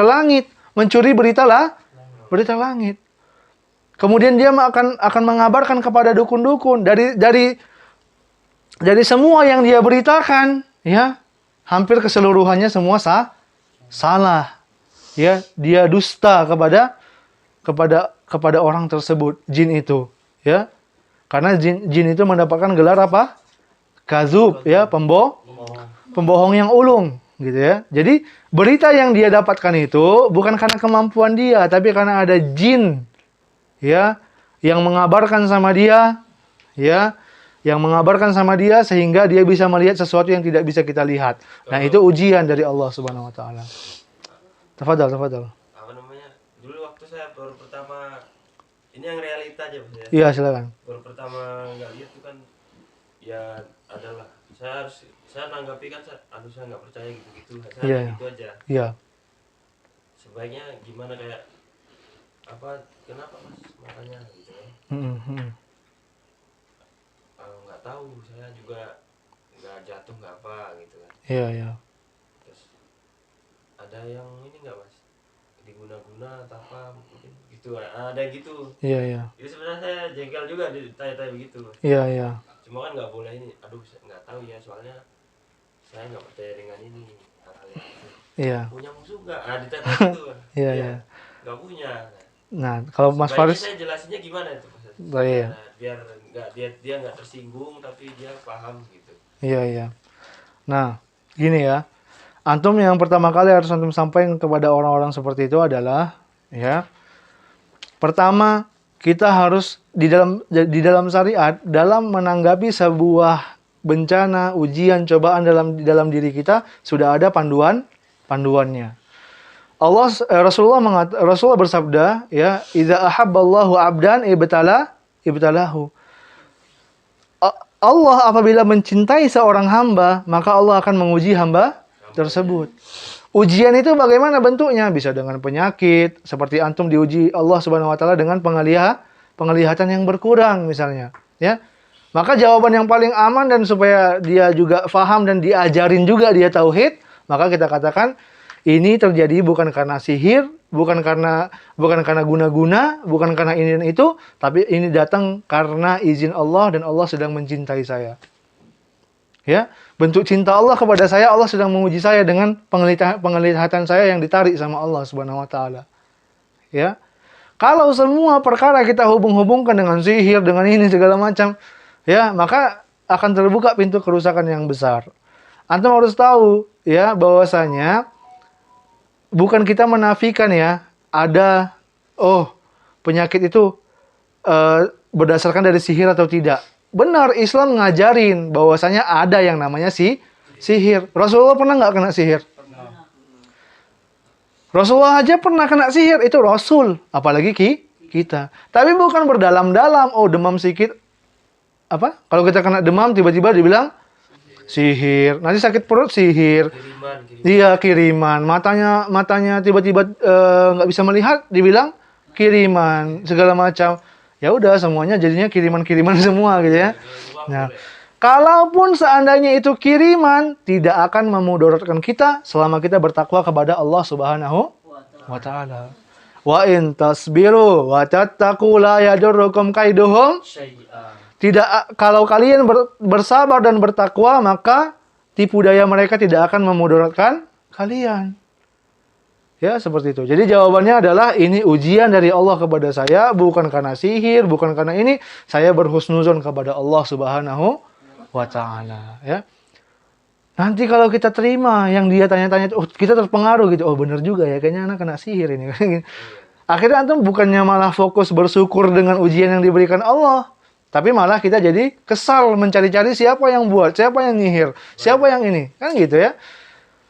langit, mencuri berita langit. Kemudian dia akan mengabarkan kepada dukun-dukun dari semua yang dia beritakan, ya, hampir keseluruhannya semua salah. Ya, dia dusta kepada orang tersebut, jin itu, ya. Karena jin itu mendapatkan gelar apa? Kazub, ya, pembohong yang ulung, gitu ya. Jadi berita yang dia dapatkan itu bukan karena kemampuan dia, tapi karena ada jin, ya, yang mengabarkan sama dia, ya, sehingga dia bisa melihat sesuatu yang tidak bisa kita lihat. Nah, itu ujian dari Allah Subhanahu wa taala. Tafadhal. Apa namanya? Dulu waktu saya baru pertama, ini yang realita aja Mas ya. Iya, silakan. Baru pertama nggak lihat tuh kan, ya adalah saya nanggapi kan, saya nggak percaya gitu-gitu, saya Iya. gitu aja. Iya. Sebaiknya gimana, kayak apa? Kenapa Mas matanya gitu ya? Nggak tahu, saya juga nggak jatuh nggak apa gitu kan. Iya. Terus ada yang ini nggak Mas, diguna-guna atau apa mungkin gitu, ada gitu. Iya. Jadi sebenarnya saya jengkel juga ditanya-tanya begitu Mas. Iya. Cuma kan nggak boleh ini, aduh saya nggak tahu ya soalnya saya nggak percaya dengan ini hal-hal yang itu. Iya. Punya musuh nggak? Nah ditanya gitu. Iya, iya. Nggak punya. Nah, kalau Mas Sebaiknya Faris, saya jelasinnya gimana itu Mas? Oh, iya. Nah, biar nggak dia nggak tersinggung tapi dia paham gitu. iya, iya. Nah, gini ya. Antum yang pertama kali harus antum sampaikan kepada orang-orang seperti itu adalah, ya, pertama kita harus di dalam syariat, dalam menanggapi sebuah bencana, ujian, cobaan dalam diri kita sudah ada panduannya. Rasulullah bersabda, ya, "Idza ahabballahu 'abdan ibtalahu." Allah apabila mencintai seorang hamba, maka Allah akan menguji hamba tersebut. Ujian itu bagaimana bentuknya? Bisa dengan penyakit, seperti antum diuji Allah Subhanahu wa taala dengan penglihatan yang berkurang misalnya, ya. Maka jawaban yang paling aman dan supaya dia juga faham dan diajarin juga dia tauhid, maka kita katakan ini terjadi bukan karena sihir, bukan karena guna-guna, bukan karena ini dan itu, tapi ini datang karena izin Allah dan Allah sedang mencintai saya. Ya, bentuk cinta Allah kepada saya, Allah sedang menguji saya dengan penglihatan saya yang ditarik sama Allah Subhanahu wa taala. Ya. Kalau semua perkara kita hubung-hubungkan dengan sihir, dengan ini segala macam, ya, maka akan terbuka pintu kerusakan yang besar. Antum harus tahu, ya, bahwasanya bukan kita menafikan, ya, ada penyakit itu berdasarkan dari sihir atau tidak. Benar, Islam ngajarin bahwasanya ada yang namanya sihir. Rasulullah pernah nggak kena sihir? Pernah. Rasulullah aja pernah kena sihir, itu Rasul, apalagi kita. Tapi bukan berdalam-dalam, demam sedikit. Apa? Kalau kita kena demam tiba-tiba dibilang sihir. Nanti sakit perut sihir. Kiriman. Iya, kiriman. Matanya tiba-tiba nggak bisa melihat, dibilang kiriman, segala macam. Ya udah, semuanya jadinya kiriman-kiriman semua gitu ya. Nah, kalaupun seandainya itu kiriman, tidak akan memudaratkan kita selama kita bertakwa kepada Allah Subhanahu wa taala. Wa in tasbiru wa tattaqu la yadurrukum kaiduhum. Kalau kalian bersabar dan bertakwa, maka tipu daya mereka tidak akan memudaratkan kalian. Ya, seperti itu. Jadi jawabannya adalah ini ujian dari Allah kepada saya, bukan karena sihir, bukan karena ini. Saya berhusnuzon kepada Allah Subhanahu wa taala, ya. Nanti kalau kita terima yang dia tanya-tanya, kita terpengaruh gitu. Benar juga ya, kayaknya anak kena sihir ini. Akhirnya antum bukannya malah fokus bersyukur dengan ujian yang diberikan Allah, tapi malah kita jadi kesal mencari-cari siapa yang buat, siapa yang nyihir, siapa yang ini. Kan gitu ya.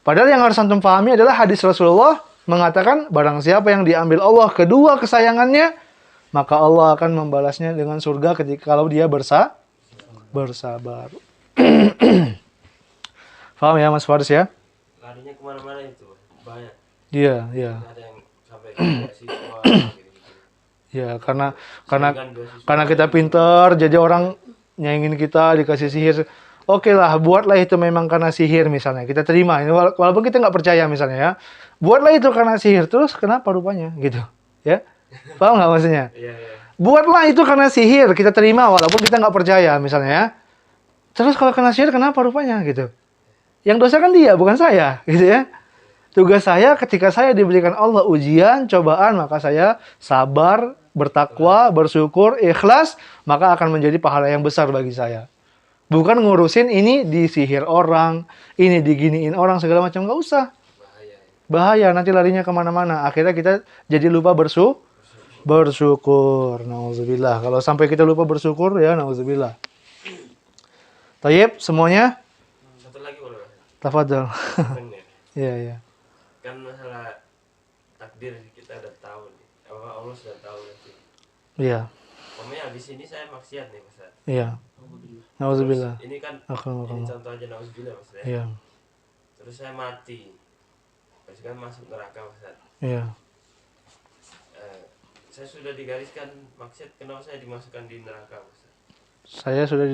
Padahal yang harus antum pahami adalah hadis Rasulullah mengatakan barang siapa yang diambil Allah kedua kesayangannya, maka Allah akan membalasnya dengan surga ketika kalau dia bersabar. Paham ya Mas Faris ya? Larinya kemana-mana itu banyak. Iya, iya. Ada yang sampai ke beasiswa gitu-gitu. Ya, karena kita pintar, jadi orang nyaingin kita, dikasih sihir. Oke lah, buatlah itu memang karena sihir misalnya. Kita terima, ini walaupun kita nggak percaya misalnya ya. Buatlah itu karena sihir, terus kenapa rupanya gitu, ya? Paham nggak maksudnya? Iya, iya. Buatlah itu karena sihir, kita terima walaupun kita nggak percaya misalnya ya. Terus kalau kena sihir kenapa rupanya gitu? Yang dosa kan dia, bukan saya, gitu ya. Tugas saya ketika saya diberikan Allah ujian, cobaan, maka saya sabar, bertakwa, bersyukur, ikhlas, maka akan menjadi pahala yang besar bagi saya. Bukan ngurusin ini disihir orang, ini diginiin orang, segala macam, nggak usah. Bahaya, nanti larinya kemana-mana. Akhirnya kita jadi lupa bersyukur. Nauzubillah. Kalau sampai kita lupa bersyukur, ya nauzubillah. Tayyib, semuanya? Satu lagi boleh Mas? Tafadhol. Bener. Iya, iya. Kan masalah takdir kita udah tahu nih. Allah sudah tahu nanti. Iya, Pokoknya di sini saya maksiat nih Mas. iya. Nauzubillah. Terus ini kan Akhirnya. contoh aja nauzubillah Mas ya. Iya, Terus saya mati. Terus kan masuk neraka Mas. iya. Saya sudah digariskan maksiat, kenapa saya dimasukkan di neraka Mas? Saya sudah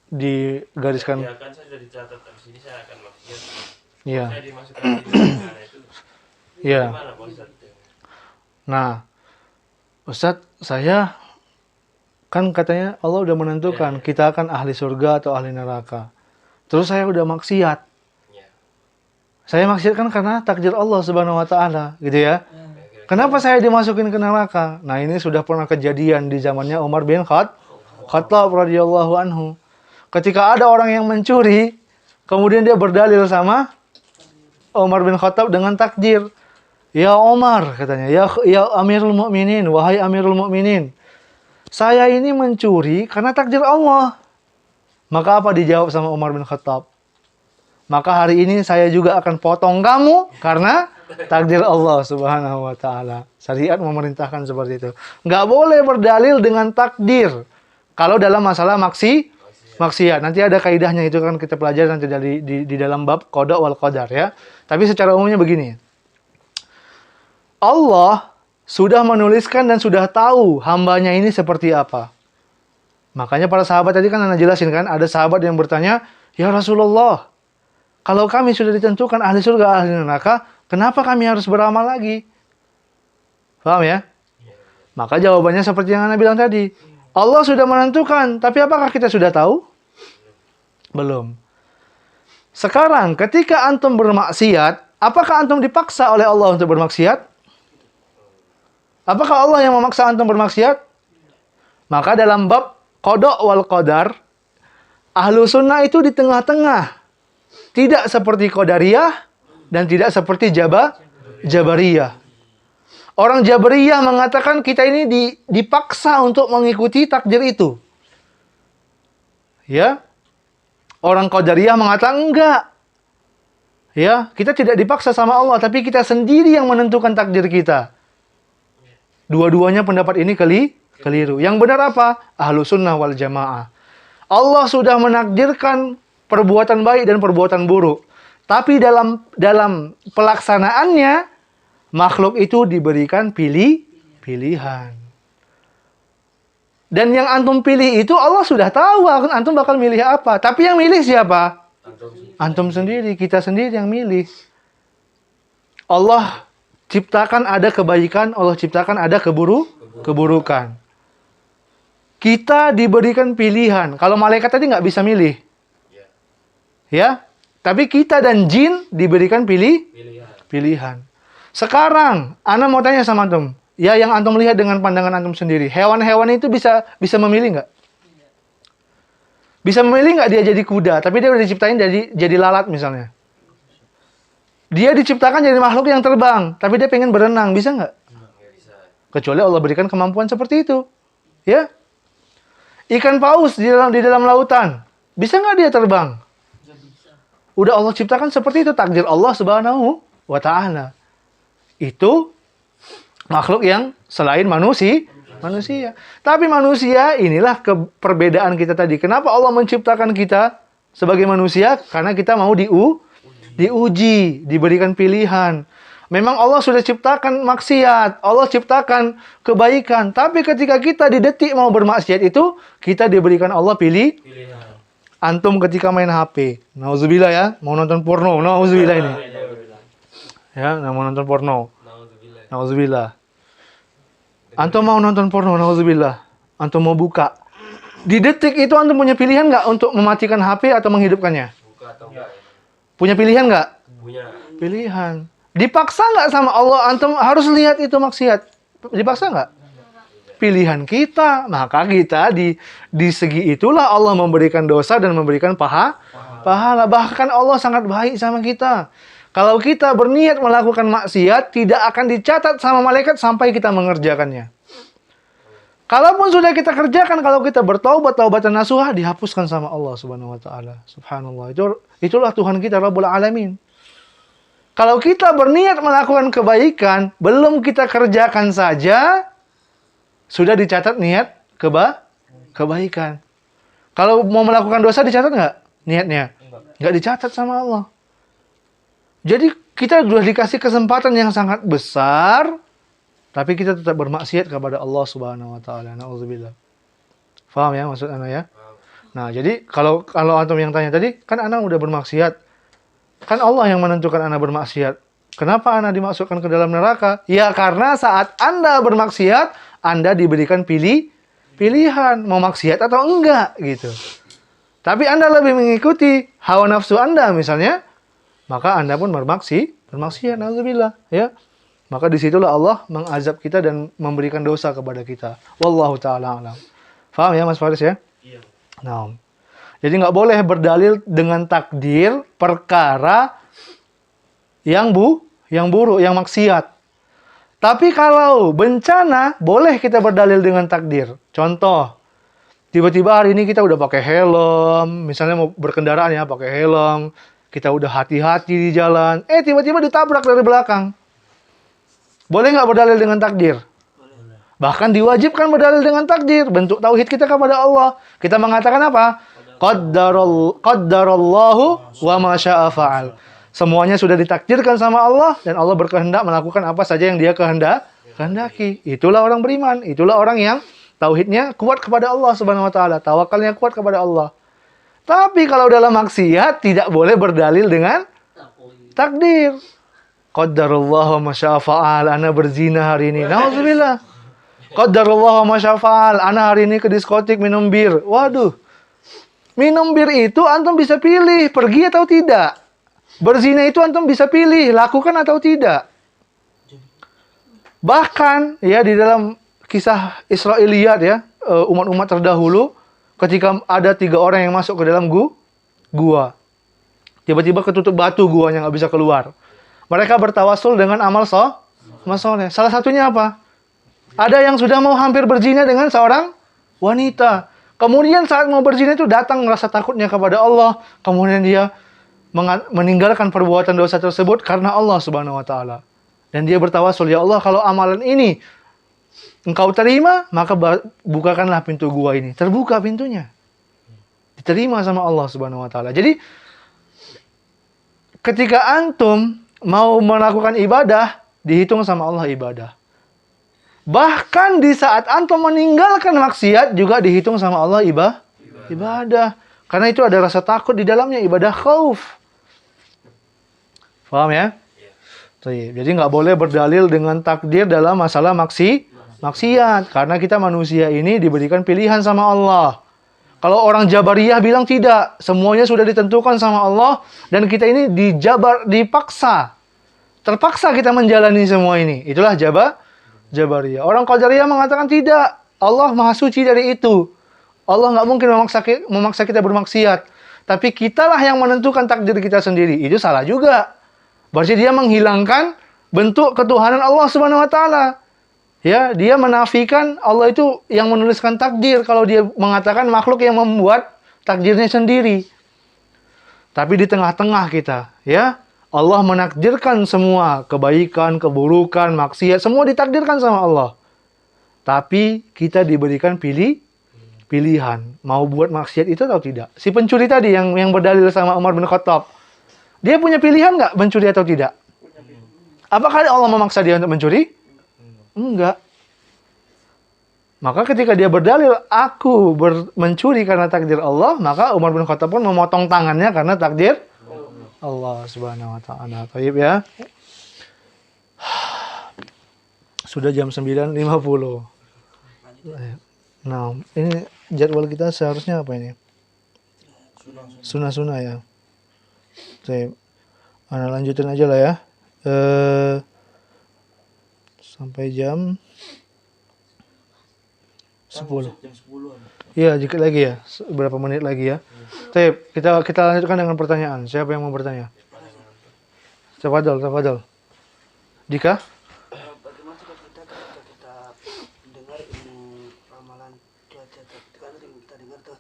digariskan. Ya kan saya sudah dicatat di sini saya akan maksiat. Iya. Saya dimasukkan di neraka itu. Iya. Gimana Pak Ustadz? Nah, Ustadz, saya Kan katanya Allah udah menentukan kita akan ahli surga atau ahli neraka. Terus saya udah maksiat. Ya. Saya maksiat kan karena takdir Allah Subhanahu wa taala, gitu ya. Kenapa saya dimasukin ke neraka? Nah, ini sudah pernah kejadian di zamannya Umar bin Khattab radhiyallahu anhu. Ketika ada orang yang mencuri, kemudian dia berdalil sama Umar bin Khattab dengan takdir. Ya Umar, katanya, ya Amirul Mukminin, wahai Amirul Mukminin. Saya ini mencuri karena takdir Allah. Maka apa dijawab sama Umar bin Khattab? Maka hari ini saya juga akan potong kamu karena takdir Allah Subhanahu wa taala. Syariat memerintahkan seperti itu. Nggak boleh berdalil dengan takdir. Kalau dalam masalah maksiat. Nanti ada kaidahnya, itu kan kita pelajari nanti di dalam bab qada wal qadar ya. Tapi secara umumnya begini. Allah sudah menuliskan dan sudah tahu hambanya ini seperti apa. Makanya para sahabat tadi kan Anda jelasin kan, ada sahabat yang bertanya, "Ya Rasulullah, kalau kami sudah ditentukan ahli surga, ahli neraka, kenapa kami harus beramal lagi?" Paham ya? Maka jawabannya seperti yang Anda bilang tadi. Allah sudah menentukan, tapi apakah kita sudah tahu? Belum. Sekarang ketika antum bermaksiat, apakah antum dipaksa oleh Allah untuk bermaksiat? Apakah Allah yang memaksa antum bermaksiat? Maka dalam bab qada wal qadar, ahlu sunnah itu di tengah-tengah. Tidak seperti qadariyah dan tidak seperti jabariyah. Orang jabariyah mengatakan kita ini dipaksa untuk mengikuti takdir itu. Ya. Orang qadariyah mengatakan enggak. Ya, kita tidak dipaksa sama Allah, tapi kita sendiri yang menentukan takdir kita. Dua-duanya pendapat ini keliru. Yang benar apa? Ahlu sunnah wal jamaah. Allah sudah menakdirkan perbuatan baik dan perbuatan buruk. Tapi dalam pelaksanaannya, makhluk itu diberikan pilihan. Dan yang antum pilih itu Allah sudah tahu antum bakal milih apa. Tapi yang milih siapa? Antum sendiri, kita sendiri yang milih. Allah ciptakan ada kebaikan, Allah ciptakan ada keburukan. Kita diberikan pilihan. Kalau malaikat tadi nggak bisa milih. Ya, tapi kita dan jin diberikan pilihan. Sekarang, Ana mau tanya sama antum. Ya, yang antum lihat dengan pandangan antum sendiri. Hewan-hewan itu bisa memilih nggak? Bisa memilih nggak dia jadi kuda, tapi dia udah diciptain jadi lalat misalnya. Dia diciptakan jadi makhluk yang terbang, tapi dia pengen berenang, bisa nggak? Nggak bisa. Kecuali Allah berikan kemampuan seperti itu. Ya. Ikan paus di dalam lautan, bisa nggak dia terbang? Udah Allah ciptakan seperti itu, takdir Allah Subhanahu wa taala. Itu makhluk yang selain manusia. Tapi manusia, inilah perbedaan kita tadi. Kenapa Allah menciptakan kita sebagai manusia? Karena kita mau diuji, diberikan pilihan. Memang Allah sudah ciptakan maksiat, Allah ciptakan kebaikan. Tapi ketika kita di detik mau bermaksiat itu, kita diberikan Allah pilihan. Antum ketika main HP, nauzubillah ya, mau nonton porno, nauzubillah ini. Ya, mau nonton porno. Nauzubillah. Antum mau nonton porno, nauzubillah. Antum mau buka. Di detik itu antum punya pilihan nggak untuk mematikan HP atau menghidupkannya? Buka atau enggak? Punya pilihan nggak? Punya. Pilihan. Dipaksa nggak sama Allah? Antum harus lihat itu maksiat. Dipaksa nggak? Pilihan kita. Maka kita di segi itulah Allah memberikan dosa dan memberikan pahala. Bahkan Allah sangat baik sama kita. Kalau kita berniat melakukan maksiat, tidak akan dicatat sama malaikat sampai kita mengerjakannya. Kalaupun sudah kita kerjakan, kalau kita bertaubat, taubatan nasuha, dihapuskan sama Allah Subhanahu wa taala. Subhanallah. Itulah Tuhan kita Rabbul Alamin. Kalau kita berniat melakukan kebaikan, belum kita kerjakan saja, sudah dicatat niat kebaikan. Kalau mau melakukan dosa, dicatat nggak niatnya? Nggak dicatat sama Allah. Jadi kita sudah dikasih kesempatan yang sangat besar, tapi kita tetap bermaksiat kepada Allah Subhanahu wa taala. Nauzubillah. Paham ya maksud Ana ya? Nah, jadi kalau antum yang tanya tadi, kan Ana udah bermaksiat. Kan Allah yang menentukan Ana bermaksiat. Kenapa Ana dimasukkan ke dalam neraka? Ya karena saat Anda bermaksiat, Anda diberikan pilihan mau maksiat atau enggak gitu. Tapi Anda lebih mengikuti hawa nafsu Anda misalnya, maka Anda pun bermaksiat, nauzubillah, ya. Maka disitulah Allah mengazab kita dan memberikan dosa kepada kita. Wallahu ta'ala alam. Faham ya Mas Faris ya? Iya. Nah, jadi nggak boleh berdalil dengan takdir perkara yang buruk, yang maksiat. Tapi kalau bencana, boleh kita berdalil dengan takdir. Contoh, tiba-tiba hari ini kita udah pakai helm, misalnya mau berkendaraan ya, pakai helm, kita udah hati-hati di jalan, tiba-tiba ditabrak dari belakang. Boleh nggak berdalil dengan takdir? Bahkan diwajibkan berdalil dengan takdir, bentuk tauhid kita kepada Allah. Kita mengatakan apa? Qaddarallahu wa ma syaa fa'al. Semuanya sudah ditakdirkan sama Allah dan Allah berkehendak melakukan apa saja yang Dia kehendaki. Itulah orang beriman, itulah orang yang tauhidnya kuat kepada Allah Subhanahu wa taala, tawakalnya kuat kepada Allah. Tapi kalau dalam maksiat tidak boleh berdalil dengan takdir. Qaddarallahu ma syaa fa'al. Ana berzina hari ini. Nauzubillah. Qaddarallahu ma syaa fa'al. Ana hari ini ke diskotik minum bir. Waduh. Minum bir itu antum bisa pilih pergi atau tidak. Berzina itu antum bisa pilih lakukan atau tidak. Bahkan ya di dalam kisah Israiliyat ya, umat-umat terdahulu ketika ada 3 orang yang masuk ke dalam gua. Tiba-tiba ketutup batu guanya, nggak bisa keluar. Mereka bertawasul dengan amal soleh. Salah satunya apa? Ada yang sudah mau hampir berzina dengan seorang wanita. Kemudian saat mau berzina itu datang rasa takutnya kepada Allah. Kemudian dia meninggalkan perbuatan dosa tersebut karena Allah Subhanahu wa taala. Dan dia bertawasul, ya Allah, kalau amalan ini Engkau terima, maka bukakanlah pintu gua ini. Terbuka pintunya. Diterima sama Allah Subhanahu wa taala. Jadi ketika antum mau melakukan ibadah, dihitung sama Allah ibadah. Bahkan di saat antum meninggalkan maksiat juga dihitung sama Allah ibadah. Karena itu ada rasa takut di dalamnya, ibadah khauf. Paham ya? Jadi nggak boleh berdalil dengan takdir dalam masalah maksiat. Karena kita manusia ini diberikan pilihan sama Allah. Kalau orang Jabariyah bilang tidak, semuanya sudah ditentukan sama Allah dan kita ini dipaksa. Terpaksa kita menjalani semua ini. Itulah Jabariyah. Orang Qadariyah mengatakan tidak. Allah Maha Suci dari itu. Allah nggak mungkin memaksa kita bermaksiat. Tapi kitalah yang menentukan takdir kita sendiri. Itu salah juga. Berarti dia menghilangkan bentuk ketuhanan Allah Subhanahu wa taala. Ya, dia menafikan Allah itu yang menuliskan takdir kalau dia mengatakan makhluk yang membuat takdirnya sendiri. Tapi di tengah-tengah kita, ya, Allah menakdirkan semua kebaikan, keburukan, maksiat, semua ditakdirkan sama Allah. Tapi kita diberikan pilihan, mau buat maksiat itu atau tidak. Si pencuri tadi yang berdalil sama Umar bin Khattab, dia punya pilihan nggak mencuri atau tidak? Apakah Allah memaksa dia untuk mencuri? Enggak. Maka ketika dia berdalil, aku mencuri karena takdir Allah, maka Umar bin Khattab pun memotong tangannya karena takdir Allah Subhanahu wa taala. Baik ya. Sudah jam 9.50. Nah, ini jadwal kita seharusnya apa ini? Sunah-sunah ya. Saya lanjutin aja lah ya. Sampai jam 10. Jam 10-an. Iya, dikit lagi ya. Berapa menit lagi ya. Kita lanjutkan dengan pertanyaan. Siapa yang mau bertanya? Tafadhol. Dika? Bagaimana jika kita dengar ilmu ramalan cuaca, kan sering kita dengar tuh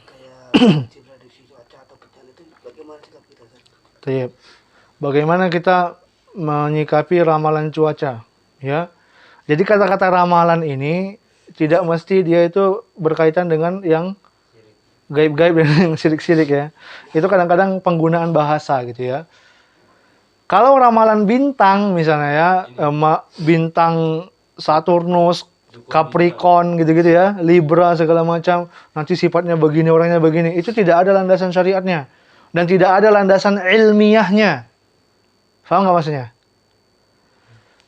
kayak prediksi cuaca atau bencana itu, bagaimana sikap kita? Bagaimana kita menyikapi ramalan cuaca? Ya. Jadi kata-kata ramalan ini tidak mesti dia itu berkaitan dengan yang gaib-gaib dan yang sirik-sirik ya. Itu kadang-kadang penggunaan bahasa gitu ya. Kalau ramalan bintang misalnya ya, bintang Saturnus, Capricorn gitu-gitu ya, Libra segala macam, nanti sifatnya begini, orangnya begini, itu tidak ada landasan syariatnya dan tidak ada landasan ilmiahnya. Paham nggak maksudnya?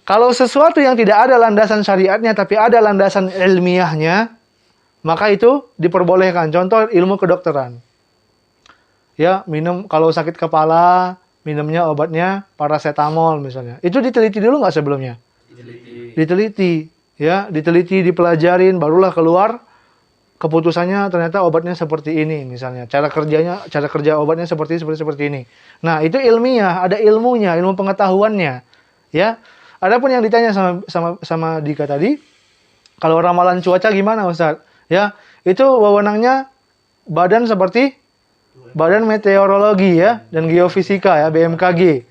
Kalau sesuatu yang tidak ada landasan syariatnya tapi ada landasan ilmiahnya, maka itu diperbolehkan. Contoh ilmu kedokteran. Ya, minum kalau sakit kepala, minumnya obatnya paracetamol misalnya. Itu diteliti dulu nggak sebelumnya? Diteliti. Ya, diteliti, dipelajarin, barulah keluar keputusannya ternyata obatnya seperti ini misalnya. Cara kerja obatnya seperti ini. Nah, itu ilmiah, ada ilmunya, ilmu pengetahuannya. Ya. Adapun yang ditanya sama Dika tadi, kalau ramalan cuaca gimana, Ustaz? Ya, itu wewenangnya badan seperti Badan Meteorologi ya dan Geofisika ya, BMKG.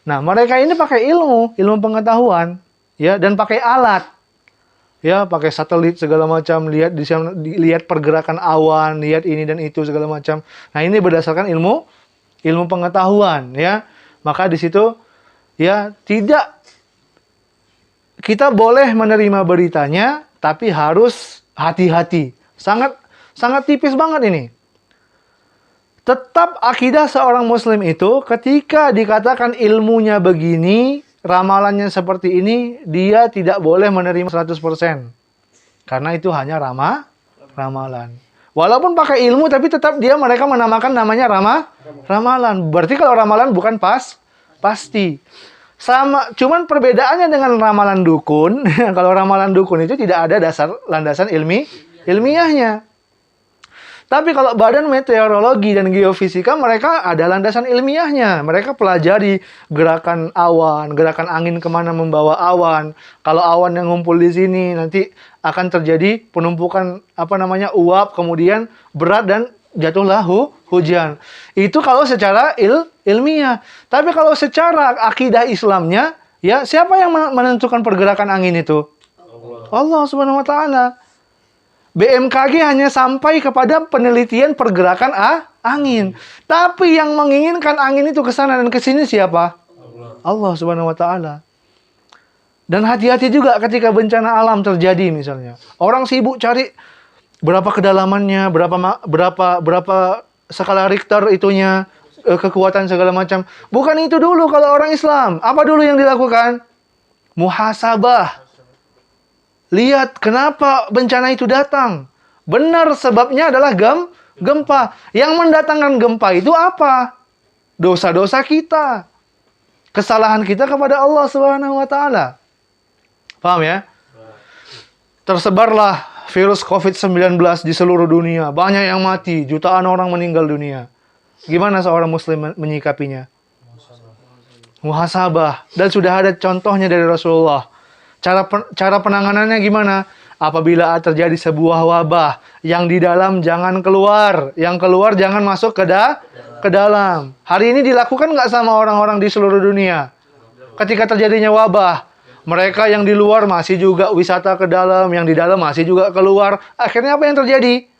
Nah, mereka ini pakai ilmu pengetahuan ya, dan pakai alat. Ya, pakai satelit segala macam, lihat pergerakan awan, lihat ini dan itu segala macam. Nah, ini berdasarkan ilmu pengetahuan ya. Maka di situ ya tidak, kita boleh menerima beritanya tapi harus hati-hati. Sangat tipis banget ini. Tetap akidah seorang muslim itu ketika dikatakan ilmunya begini, ramalannya seperti ini, dia tidak boleh menerima 100%. Karena itu hanya ramalan. Walaupun pakai ilmu, tapi tetap mereka menamakan namanya ramalan. Berarti kalau ramalan bukan pasti. Sama, cuman perbedaannya dengan ramalan dukun, kalau ramalan dukun itu tidak ada landasan ilmiahnya. Tapi kalau Badan Meteorologi dan Geofisika, mereka ada landasan ilmiahnya. Mereka pelajari gerakan awan, gerakan angin kemana membawa awan. Kalau awan yang ngumpul di sini, nanti akan terjadi penumpukan uap, kemudian berat dan jatuhlah hujan. Itu kalau secara ilmiah. Tapi kalau secara akidah Islamnya, ya siapa yang menentukan pergerakan angin itu? Allah Subhanahu wa taala. BMKG hanya sampai kepada penelitian pergerakan angin. Tapi yang menginginkan angin itu ke sana dan ke sini siapa? Allah Subhanahu wa taala. Dan hati-hati juga ketika bencana alam terjadi misalnya. Orang sibuk cari berapa kedalamannya, berapa skala Richter itunya, kekuatan segala macam. Bukan itu dulu kalau orang Islam. Apa dulu yang dilakukan? Muhasabah. Lihat kenapa bencana itu datang. Benar sebabnya adalah gempa. Yang mendatangkan gempa itu apa? Dosa-dosa kita. Kesalahan kita kepada Allah Subhanahu wa taala. Paham ya? Tersebarlah virus COVID-19 di seluruh dunia. Banyak yang mati, jutaan orang meninggal dunia. Gimana seorang muslim menyikapinya? Muhasabah. Dan sudah ada contohnya dari Rasulullah. Cara penanganannya gimana? Apabila terjadi sebuah wabah, yang di dalam jangan keluar, yang keluar jangan masuk ke dalam. Hari ini dilakukan nggak sama orang-orang di seluruh dunia? Ketika terjadinya wabah, mereka yang di luar masih juga wisata ke dalam, yang di dalam masih juga keluar. Akhirnya apa yang terjadi?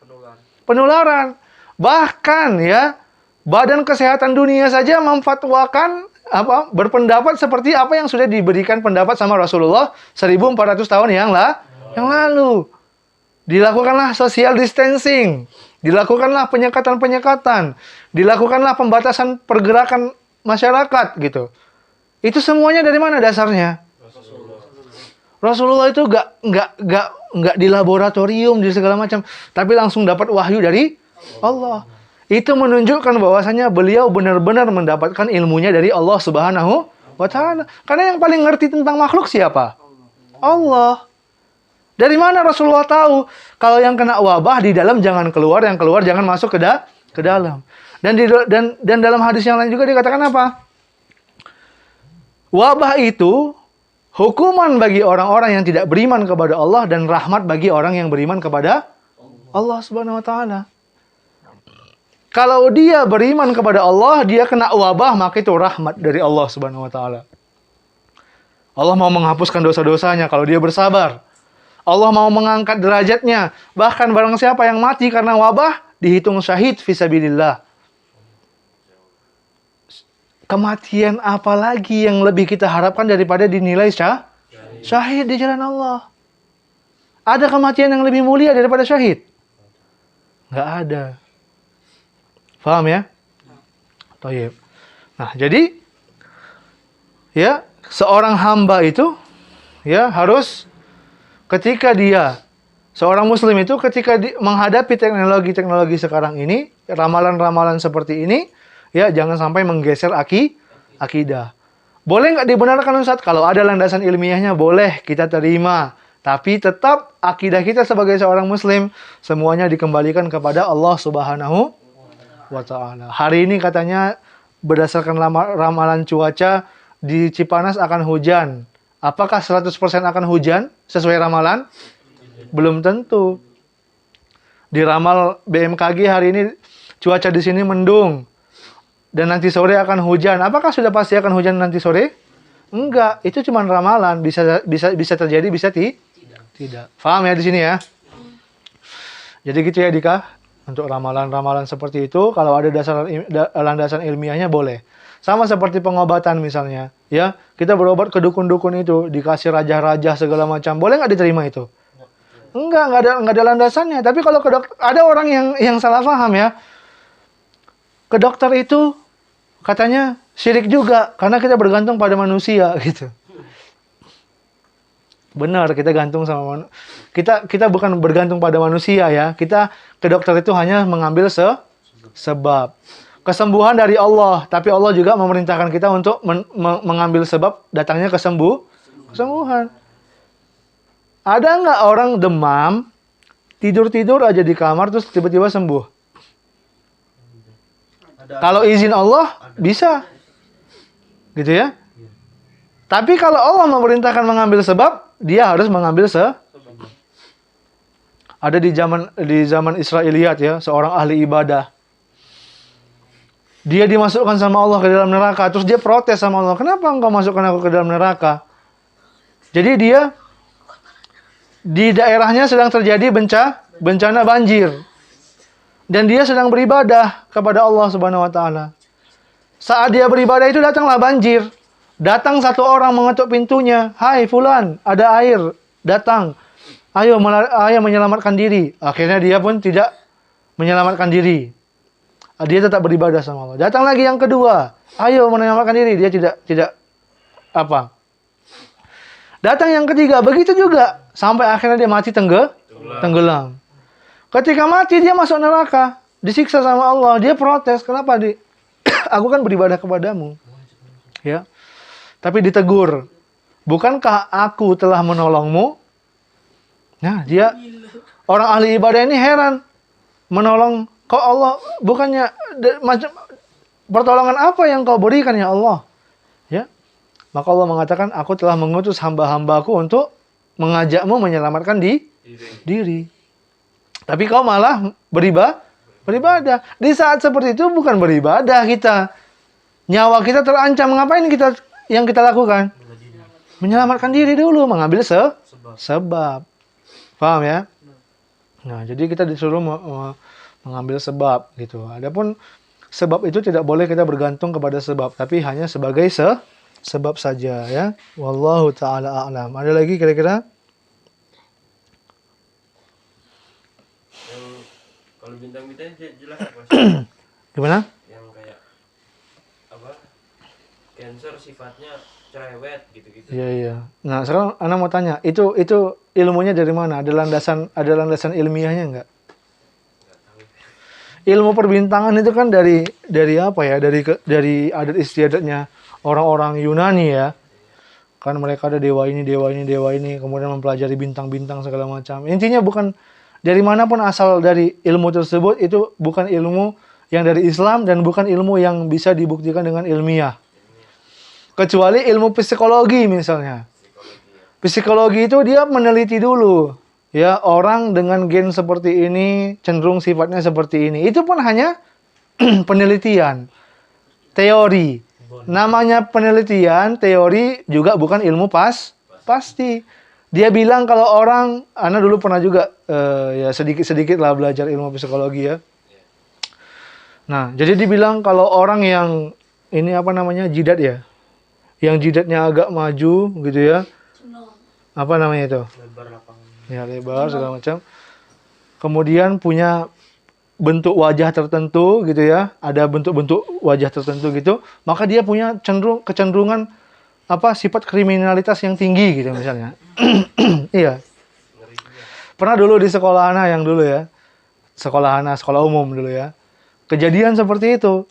Penularan. Bahkan ya, Badan Kesehatan Dunia saja memfatwakan berpendapat seperti apa yang sudah diberikan pendapat sama Rasulullah 1400 tahun yang lalu. Dilakukanlah social distancing, dilakukanlah penyekatan, dilakukanlah pembatasan pergerakan masyarakat gitu. Itu semuanya dari mana dasarnya? Rasulullah itu nggak di laboratorium di segala macam, tapi langsung dapat wahyu dari Allah. Itu menunjukkan bahwasanya beliau benar-benar mendapatkan ilmunya dari Allah Subhanahu wa taala. Karena yang paling ngerti tentang makhluk siapa? Allah. Dari mana Rasulullah tahu kalau yang kena wabah di dalam jangan keluar, yang keluar jangan masuk ke dalam. Dan dalam hadis yang lain juga dikatakan apa? Wabah itu hukuman bagi orang-orang yang tidak beriman kepada Allah dan rahmat bagi orang yang beriman kepada Allah Subhanahu wa taala. Kalau dia beriman kepada Allah, dia kena wabah, maka itu rahmat dari Allah Subhanahu wa taala. Allah mau menghapuskan dosa-dosanya kalau dia bersabar. Allah mau mengangkat derajatnya. Bahkan barang siapa yang mati karena wabah, dihitung syahid fisabilillah. Kematian apa lagi yang lebih kita harapkan daripada dinilai syahid di jalan Allah? Ada kematian yang lebih mulia daripada syahid? Nggak ada. Paham ya? Thayyib. Nah, jadi ya, seorang hamba itu ya harus ketika dia Seorang muslim itu ketika menghadapi teknologi-teknologi sekarang ini, ramalan-ramalan seperti ini, ya jangan sampai menggeser akidah. Boleh nggak dibenarkan Ustaz? Kalau ada landasan ilmiahnya boleh kita terima. Tapi tetap akidah kita sebagai seorang muslim semuanya dikembalikan kepada Allah Subhanahu wa taala. Hari ini katanya berdasarkan ramalan cuaca di Cipanas akan hujan. Apakah 100% akan hujan sesuai ramalan? Belum tentu. Diramal BMKG hari ini cuaca di sini mendung dan nanti sore akan hujan. Apakah sudah pasti akan hujan nanti sore? Enggak, itu cuma ramalan, bisa terjadi, bisa tidak. Paham ya di sini ya? Jadi gitu ya Dika. Untuk ramalan-ramalan seperti itu kalau ada landasan ilmiahnya boleh. Sama seperti pengobatan misalnya, ya. Kita berobat ke dukun-dukun itu, dikasih raja-raja segala macam. Boleh nggak diterima itu? Enggak ada landasannya. Tapi kalau ke dokter, ada orang yang salah paham ya. Ke dokter itu katanya syirik juga karena kita bergantung pada manusia gitu. Benar, kita gantung sama kita bukan bergantung pada manusia ya. Kita ke dokter itu hanya mengambil sebab. Kesembuhan dari Allah, tapi Allah juga memerintahkan kita untuk mengambil sebab datangnya kesembuhan. Ada nggak orang demam, tidur-tidur aja di kamar terus tiba-tiba sembuh? Kalau izin Allah, bisa. Gitu ya. Tapi kalau Allah memerintahkan mengambil sebab, dia harus mengambil Ada di zaman Israiliyat ya, seorang ahli ibadah. Dia dimasukkan sama Allah ke dalam neraka, terus dia protes sama Allah, "Kenapa engkau masukkan aku ke dalam neraka?" Jadi dia di daerahnya sedang terjadi bencana banjir. Dan dia sedang beribadah kepada Allah Subhanahu wa taala. Saat dia beribadah itu datanglah banjir. Datang satu orang mengetuk pintunya, "Hai fulan, ada air, datang. Ayo menyelamatkan diri." Akhirnya dia pun tidak menyelamatkan diri. Dia tetap beribadah sama Allah. Datang lagi yang kedua, "Ayo menyelamatkan diri." Dia tidak apa. Datang yang ketiga, begitu juga. Sampai akhirnya dia mati tenggelam. Ketika mati dia masuk neraka. Disiksa sama Allah. Dia protes. Kenapa? Aku kan beribadah kepadamu. Ya. Tapi ditegur. Bukankah aku telah menolongmu? Nah, orang ahli ibadah ini heran. Menolong. Kok Allah bukannya pertolongan apa yang kau berikan ya Allah? Ya. Maka Allah mengatakan, aku telah mengutus hamba-hambaku untuk mengajakmu menyelamatkan diri. Tapi kau malah beribadah. Di saat seperti itu bukan beribadah kita. Nyawa kita terancam. Ngapain yang kita lakukan? Menyelamatkan diri dulu. Mengambil sebab. Paham ya? Nah, jadi kita disuruh mengambil sebab gitu. Adapun sebab itu tidak boleh kita bergantung kepada sebab. Tapi hanya sebagai sebab saja ya. Wallahu ta'ala a'lam. Ada lagi kira-kira? Kalau bintang-bintang jelas Mas. Gimana? Yang kayak apa? Cancer sifatnya cerewet gitu-gitu. Iya. Nah, sekarang Ana mau tanya, itu ilmunya dari mana? Ada landasan ilmiahnya enggak? Ilmu perbintangan itu kan dari apa ya? Dari adat istiadatnya orang-orang Yunani ya. Kan mereka ada dewa ini, kemudian mempelajari bintang-bintang segala macam. Intinya bukan dari manapun asal dari ilmu tersebut, itu bukan ilmu yang dari Islam dan bukan ilmu yang bisa dibuktikan dengan ilmiah. Kecuali ilmu psikologi misalnya. Psikologi itu dia meneliti dulu. Ya, orang dengan gen seperti ini, cenderung sifatnya seperti ini. Itu pun hanya penelitian. Teori. Namanya penelitian, teori juga bukan ilmu pasti. Dia bilang kalau orang, Ana dulu pernah juga ya sedikit lah belajar ilmu psikologi ya. Nah, jadi dibilang kalau orang yang ini apa namanya jidat ya, yang jidatnya agak maju gitu ya, apa namanya itu? Lebar lapangan. Ya lebar segala macam. Kemudian punya bentuk wajah tertentu gitu ya, ada bentuk-bentuk wajah tertentu gitu, maka dia punya kecenderungan sifat kriminalitas yang tinggi gitu misalnya. Iya. Pernah dulu di sekolah Ana yang dulu ya. Sekolah Ana, sekolah umum dulu ya. Kejadian seperti itu.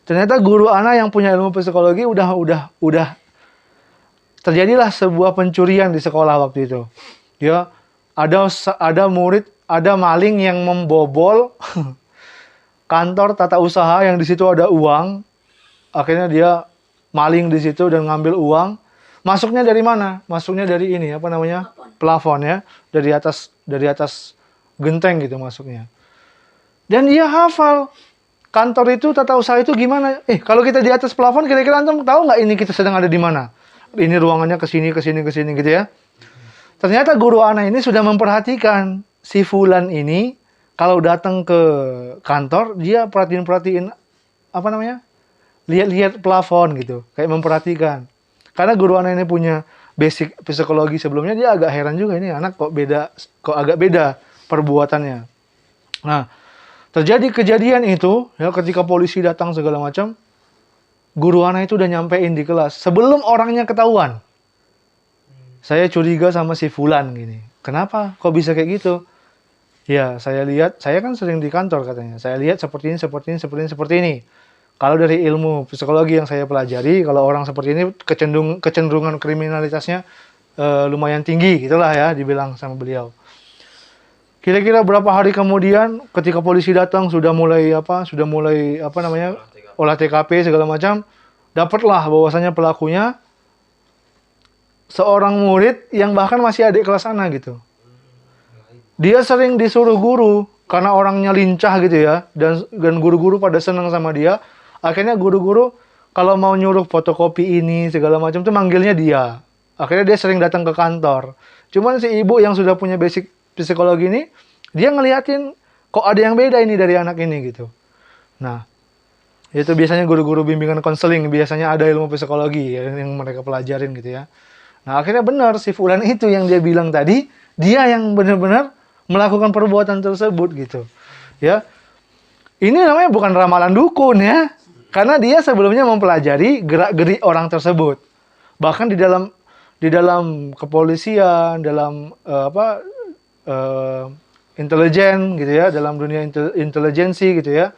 Ternyata guru Ana yang punya ilmu psikologi udah terjadilah sebuah pencurian di sekolah waktu itu. Ya, ada murid, ada maling yang membobol kantor tata usaha yang di situ ada uang. Akhirnya dia maling di situ dan ngambil uang. Masuknya dari mana? Masuknya dari ini, apa namanya? Plafon ya. Dari atas genteng gitu masuknya. Dan dia hafal. Kantor itu, tata usaha itu gimana? Kalau kita di atas plafon, kira-kira antum tahu nggak ini kita sedang ada di mana? Ini ruangannya ke sini gitu ya. Ternyata guru Ana ini sudah memperhatikan si Fulan ini kalau datang ke kantor dia perhatiin apa namanya? Lihat-lihat plafon gitu, kayak memperhatikan. Karena guru Ana ini punya basic psikologi sebelumnya, dia agak heran juga ini anak kok agak beda perbuatannya. Nah, terjadi kejadian itu ya ketika polisi datang segala macam, guru Ana itu udah nyampein di kelas sebelum orangnya ketahuan. Saya curiga sama si Fulan gini. Kenapa? Kok bisa kayak gitu? Ya, saya lihat, saya kan sering di kantor katanya. Saya lihat seperti ini. Kalau dari ilmu psikologi yang saya pelajari, kalau orang seperti ini kecenderungan kriminalitasnya lumayan tinggi, gitulah ya dibilang sama beliau. Kira-kira berapa hari kemudian, ketika polisi datang sudah mulai olah TKP segala macam, dapatlah bahwasanya pelakunya seorang murid yang bahkan masih adik kelas Ana gitu. Dia sering disuruh guru karena orangnya lincah gitu ya, dan guru-guru pada senang sama dia. Akhirnya guru-guru kalau mau nyuruh fotokopi ini segala macam tuh manggilnya dia. Akhirnya dia sering datang ke kantor. Cuman si ibu yang sudah punya basic psikologi ini, dia ngeliatin kok ada yang beda ini dari anak ini gitu. Nah, itu biasanya guru-guru bimbingan konseling, biasanya ada ilmu psikologi yang mereka pelajarin gitu ya. Nah, akhirnya benar si Fulan itu yang dia bilang tadi, dia yang benar-benar melakukan perbuatan tersebut gitu. Ya. Ini namanya bukan ramalan dukun ya. Karena dia sebelumnya mempelajari gerak-gerik orang tersebut. Bahkan di dalam kepolisian, dalam intelijen gitu ya, dalam dunia intelijensi gitu ya.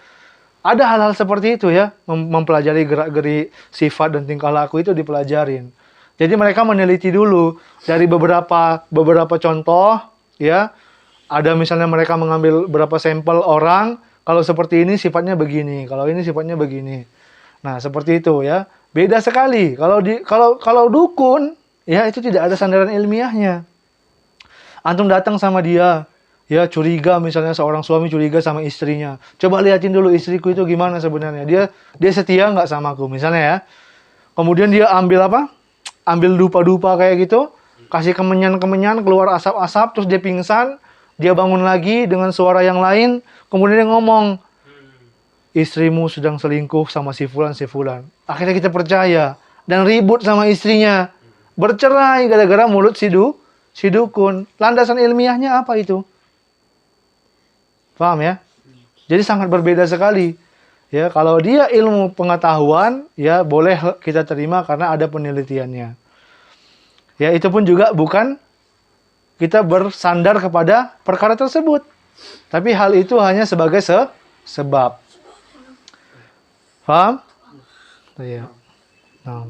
Ada hal-hal seperti itu ya, mempelajari gerak-gerik sifat dan tingkah laku itu dipelajarin. Jadi mereka meneliti dulu dari beberapa contoh ya. Ada misalnya mereka mengambil beberapa sampel orang, kalau seperti ini sifatnya begini, kalau ini sifatnya begini. Nah, seperti itu ya. Beda sekali. Kalau dukun ya itu tidak ada sandaran ilmiahnya. Antum datang sama dia, ya curiga misalnya seorang suami curiga sama istrinya. Coba liatin dulu istriku itu gimana sebenarnya. Dia setia nggak sama aku misalnya ya. Kemudian dia ambil ambil dupa-dupa kayak gitu, kasih kemenyan-kemenyan, keluar asap-asap, terus dia pingsan. Dia bangun lagi dengan suara yang lain, kemudian dia ngomong, istrimu sedang selingkuh sama si Fulan. Akhirnya kita percaya, dan ribut sama istrinya. Bercerai gara-gara mulut si dukun. Landasan ilmiahnya apa itu? Paham ya? Jadi sangat berbeda sekali. Ya, kalau dia ilmu pengetahuan, ya boleh kita terima karena ada penelitiannya. Ya, itu pun juga bukan kita bersandar kepada perkara tersebut. Tapi hal itu hanya sebagai sebab. Paham? Iya. Nah.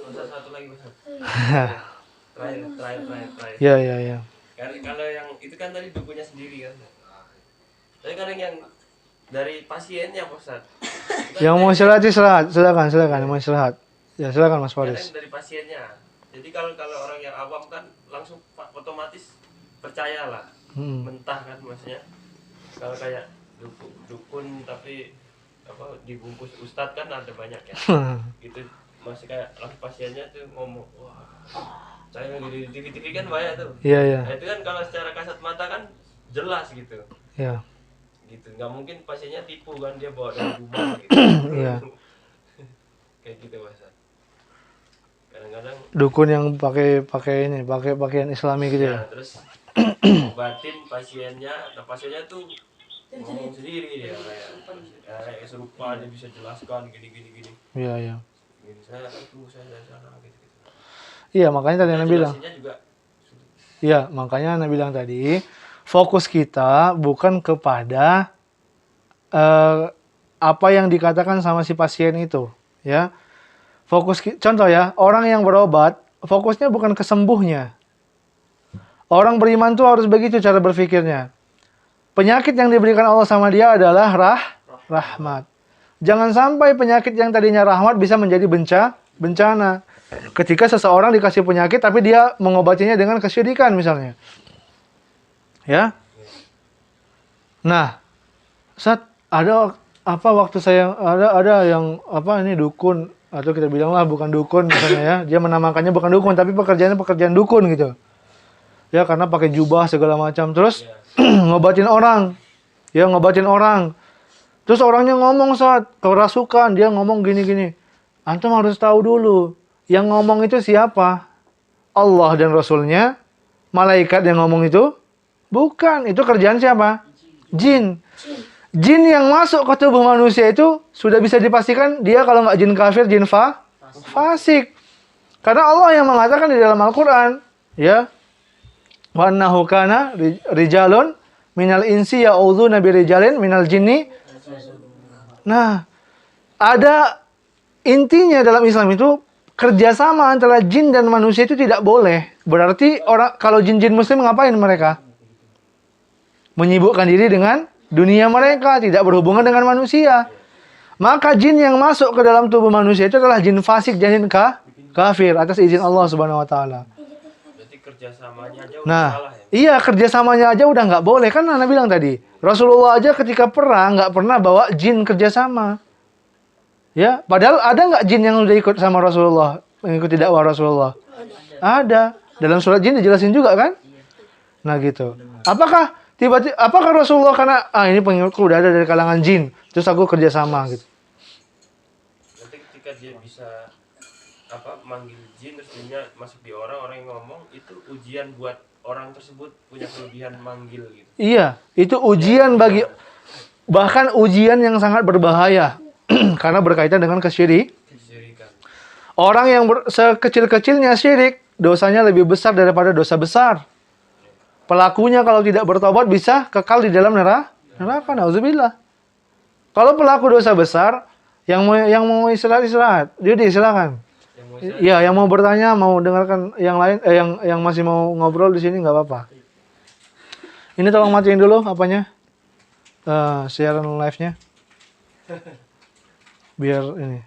Satu lagi Ustaz. Terakhir. Ya. Kalau yang itu kan tadi dukunya sendiri kan. Tapi kadang yang dari pasiennya Ustaz. Yang mau istirahat, silakan. Mau istirahat. Ya, silakan Mas Faris. Kadang dari pasiennya. Jadi kalau orang yang awam kan langsung otomatis percayalah. Mentah kan maksudnya. Kalau kayak dukun tapi dibungkus ustadz kan ada banyak ya. Gitu masih kayak pasiennya tuh ngomong, wah saya di TV kan banyak tuh. Iya. Nah, itu kan kalau secara kasat mata kan jelas gitu. Iya. Gitu nggak mungkin pasiennya tipu kan, dia bawa dari rumah gitu. Iya. Kayak gitu Mas. Kadang-kadang Dukun yang pakai pakaian Islami gitu ya. Terus obatin pasiennya, pasiennya tuh ngomong sendiri dia kayak serupa, dia bisa jelaskan gini. Iya. Gini saya dari sana gitu. Iya, makanya tadi Anda bilang. Jelasinnya juga Ya, makanya Anda bilang tadi, fokus kita bukan kepada apa yang dikatakan sama si pasien itu, ya. Contoh ya, orang yang berobat, fokusnya bukan ke sembuhnya. Orang beriman tuh harus begitu cara berpikirnya. Penyakit yang diberikan Allah sama dia adalah rahmat. Jangan sampai penyakit yang tadinya rahmat bisa menjadi bencana. Ketika seseorang dikasih penyakit tapi dia mengobatinya dengan kesyirikan misalnya. Ya. Nah, saat ada apa waktu saya ada yang apa ini dukun atau kita bilanglah bukan dukun misalnya ya. Dia menamakannya bukan dukun tapi pekerjaannya pekerjaan dukun gitu. Ya, karena pakai jubah segala macam terus ngobatin orang. Ya, ngobatin orang. Terus orangnya ngomong saat kerasukan, dia ngomong gini-gini. Antum harus tahu dulu, yang ngomong itu siapa? Allah dan Rasulnya. Malaikat yang ngomong itu? Bukan, itu kerjaan siapa? Jin. Jin yang masuk ke tubuh manusia itu sudah bisa dipastikan dia kalau nggak jin kafir, jin fasik. Karena Allah yang mengatakan di dalam Al-Quran, ya, wa annahu kana rijalun minal insi ya'udzuna birijalin minal jinni. Nah, ada intinya dalam Islam itu kerjasama antara jin dan manusia itu tidak boleh. Berarti kalau jin-jin muslim ngapain mereka? Menyibukkan diri dengan dunia mereka, tidak berhubungan dengan manusia. Maka jin yang masuk ke dalam tubuh manusia itu adalah jin fasik, jin kafir atas izin Allah Subhanahu wa taala. Berarti kerjasamanya aja udah Nah, salah ya. iya kerjasamanya aja udah nggak boleh. Kan Anda bilang tadi, Rasulullah aja ketika perang nggak pernah bawa jin kerjasama. Ya, padahal ada nggak jin yang udah ikut sama Rasulullah, mengikuti dakwah Rasulullah? Ada. Dalam surat jin dijelasin juga kan? Nah gitu. Apakah Rasulullah karena ini pengikutku udah ada dari kalangan jin, terus aku kerjasama gitu? Nanti ketika dia bisa manggil jin terus jinnya masuk di orang yang ngomong, itu ujian buat orang tersebut punya kelebihan manggil gitu. Iya, itu ujian bagi, bahkan ujian yang sangat berbahaya karena berkaitan dengan Kesyirikan. Orang yang sekecil-kecilnya syirik, dosanya lebih besar daripada dosa besar. Pelakunya kalau tidak bertobat bisa kekal di dalam neraka. Nauzubillah. Kalau pelaku dosa besar, yang mau istirahat, Yudi silakan. Ya, yang mau bertanya, mau dengarkan yang lain, yang masih mau ngobrol di sini nggak apa-apa. Ini tolong matiin dulu apanya, siaran live-nya, biar ini.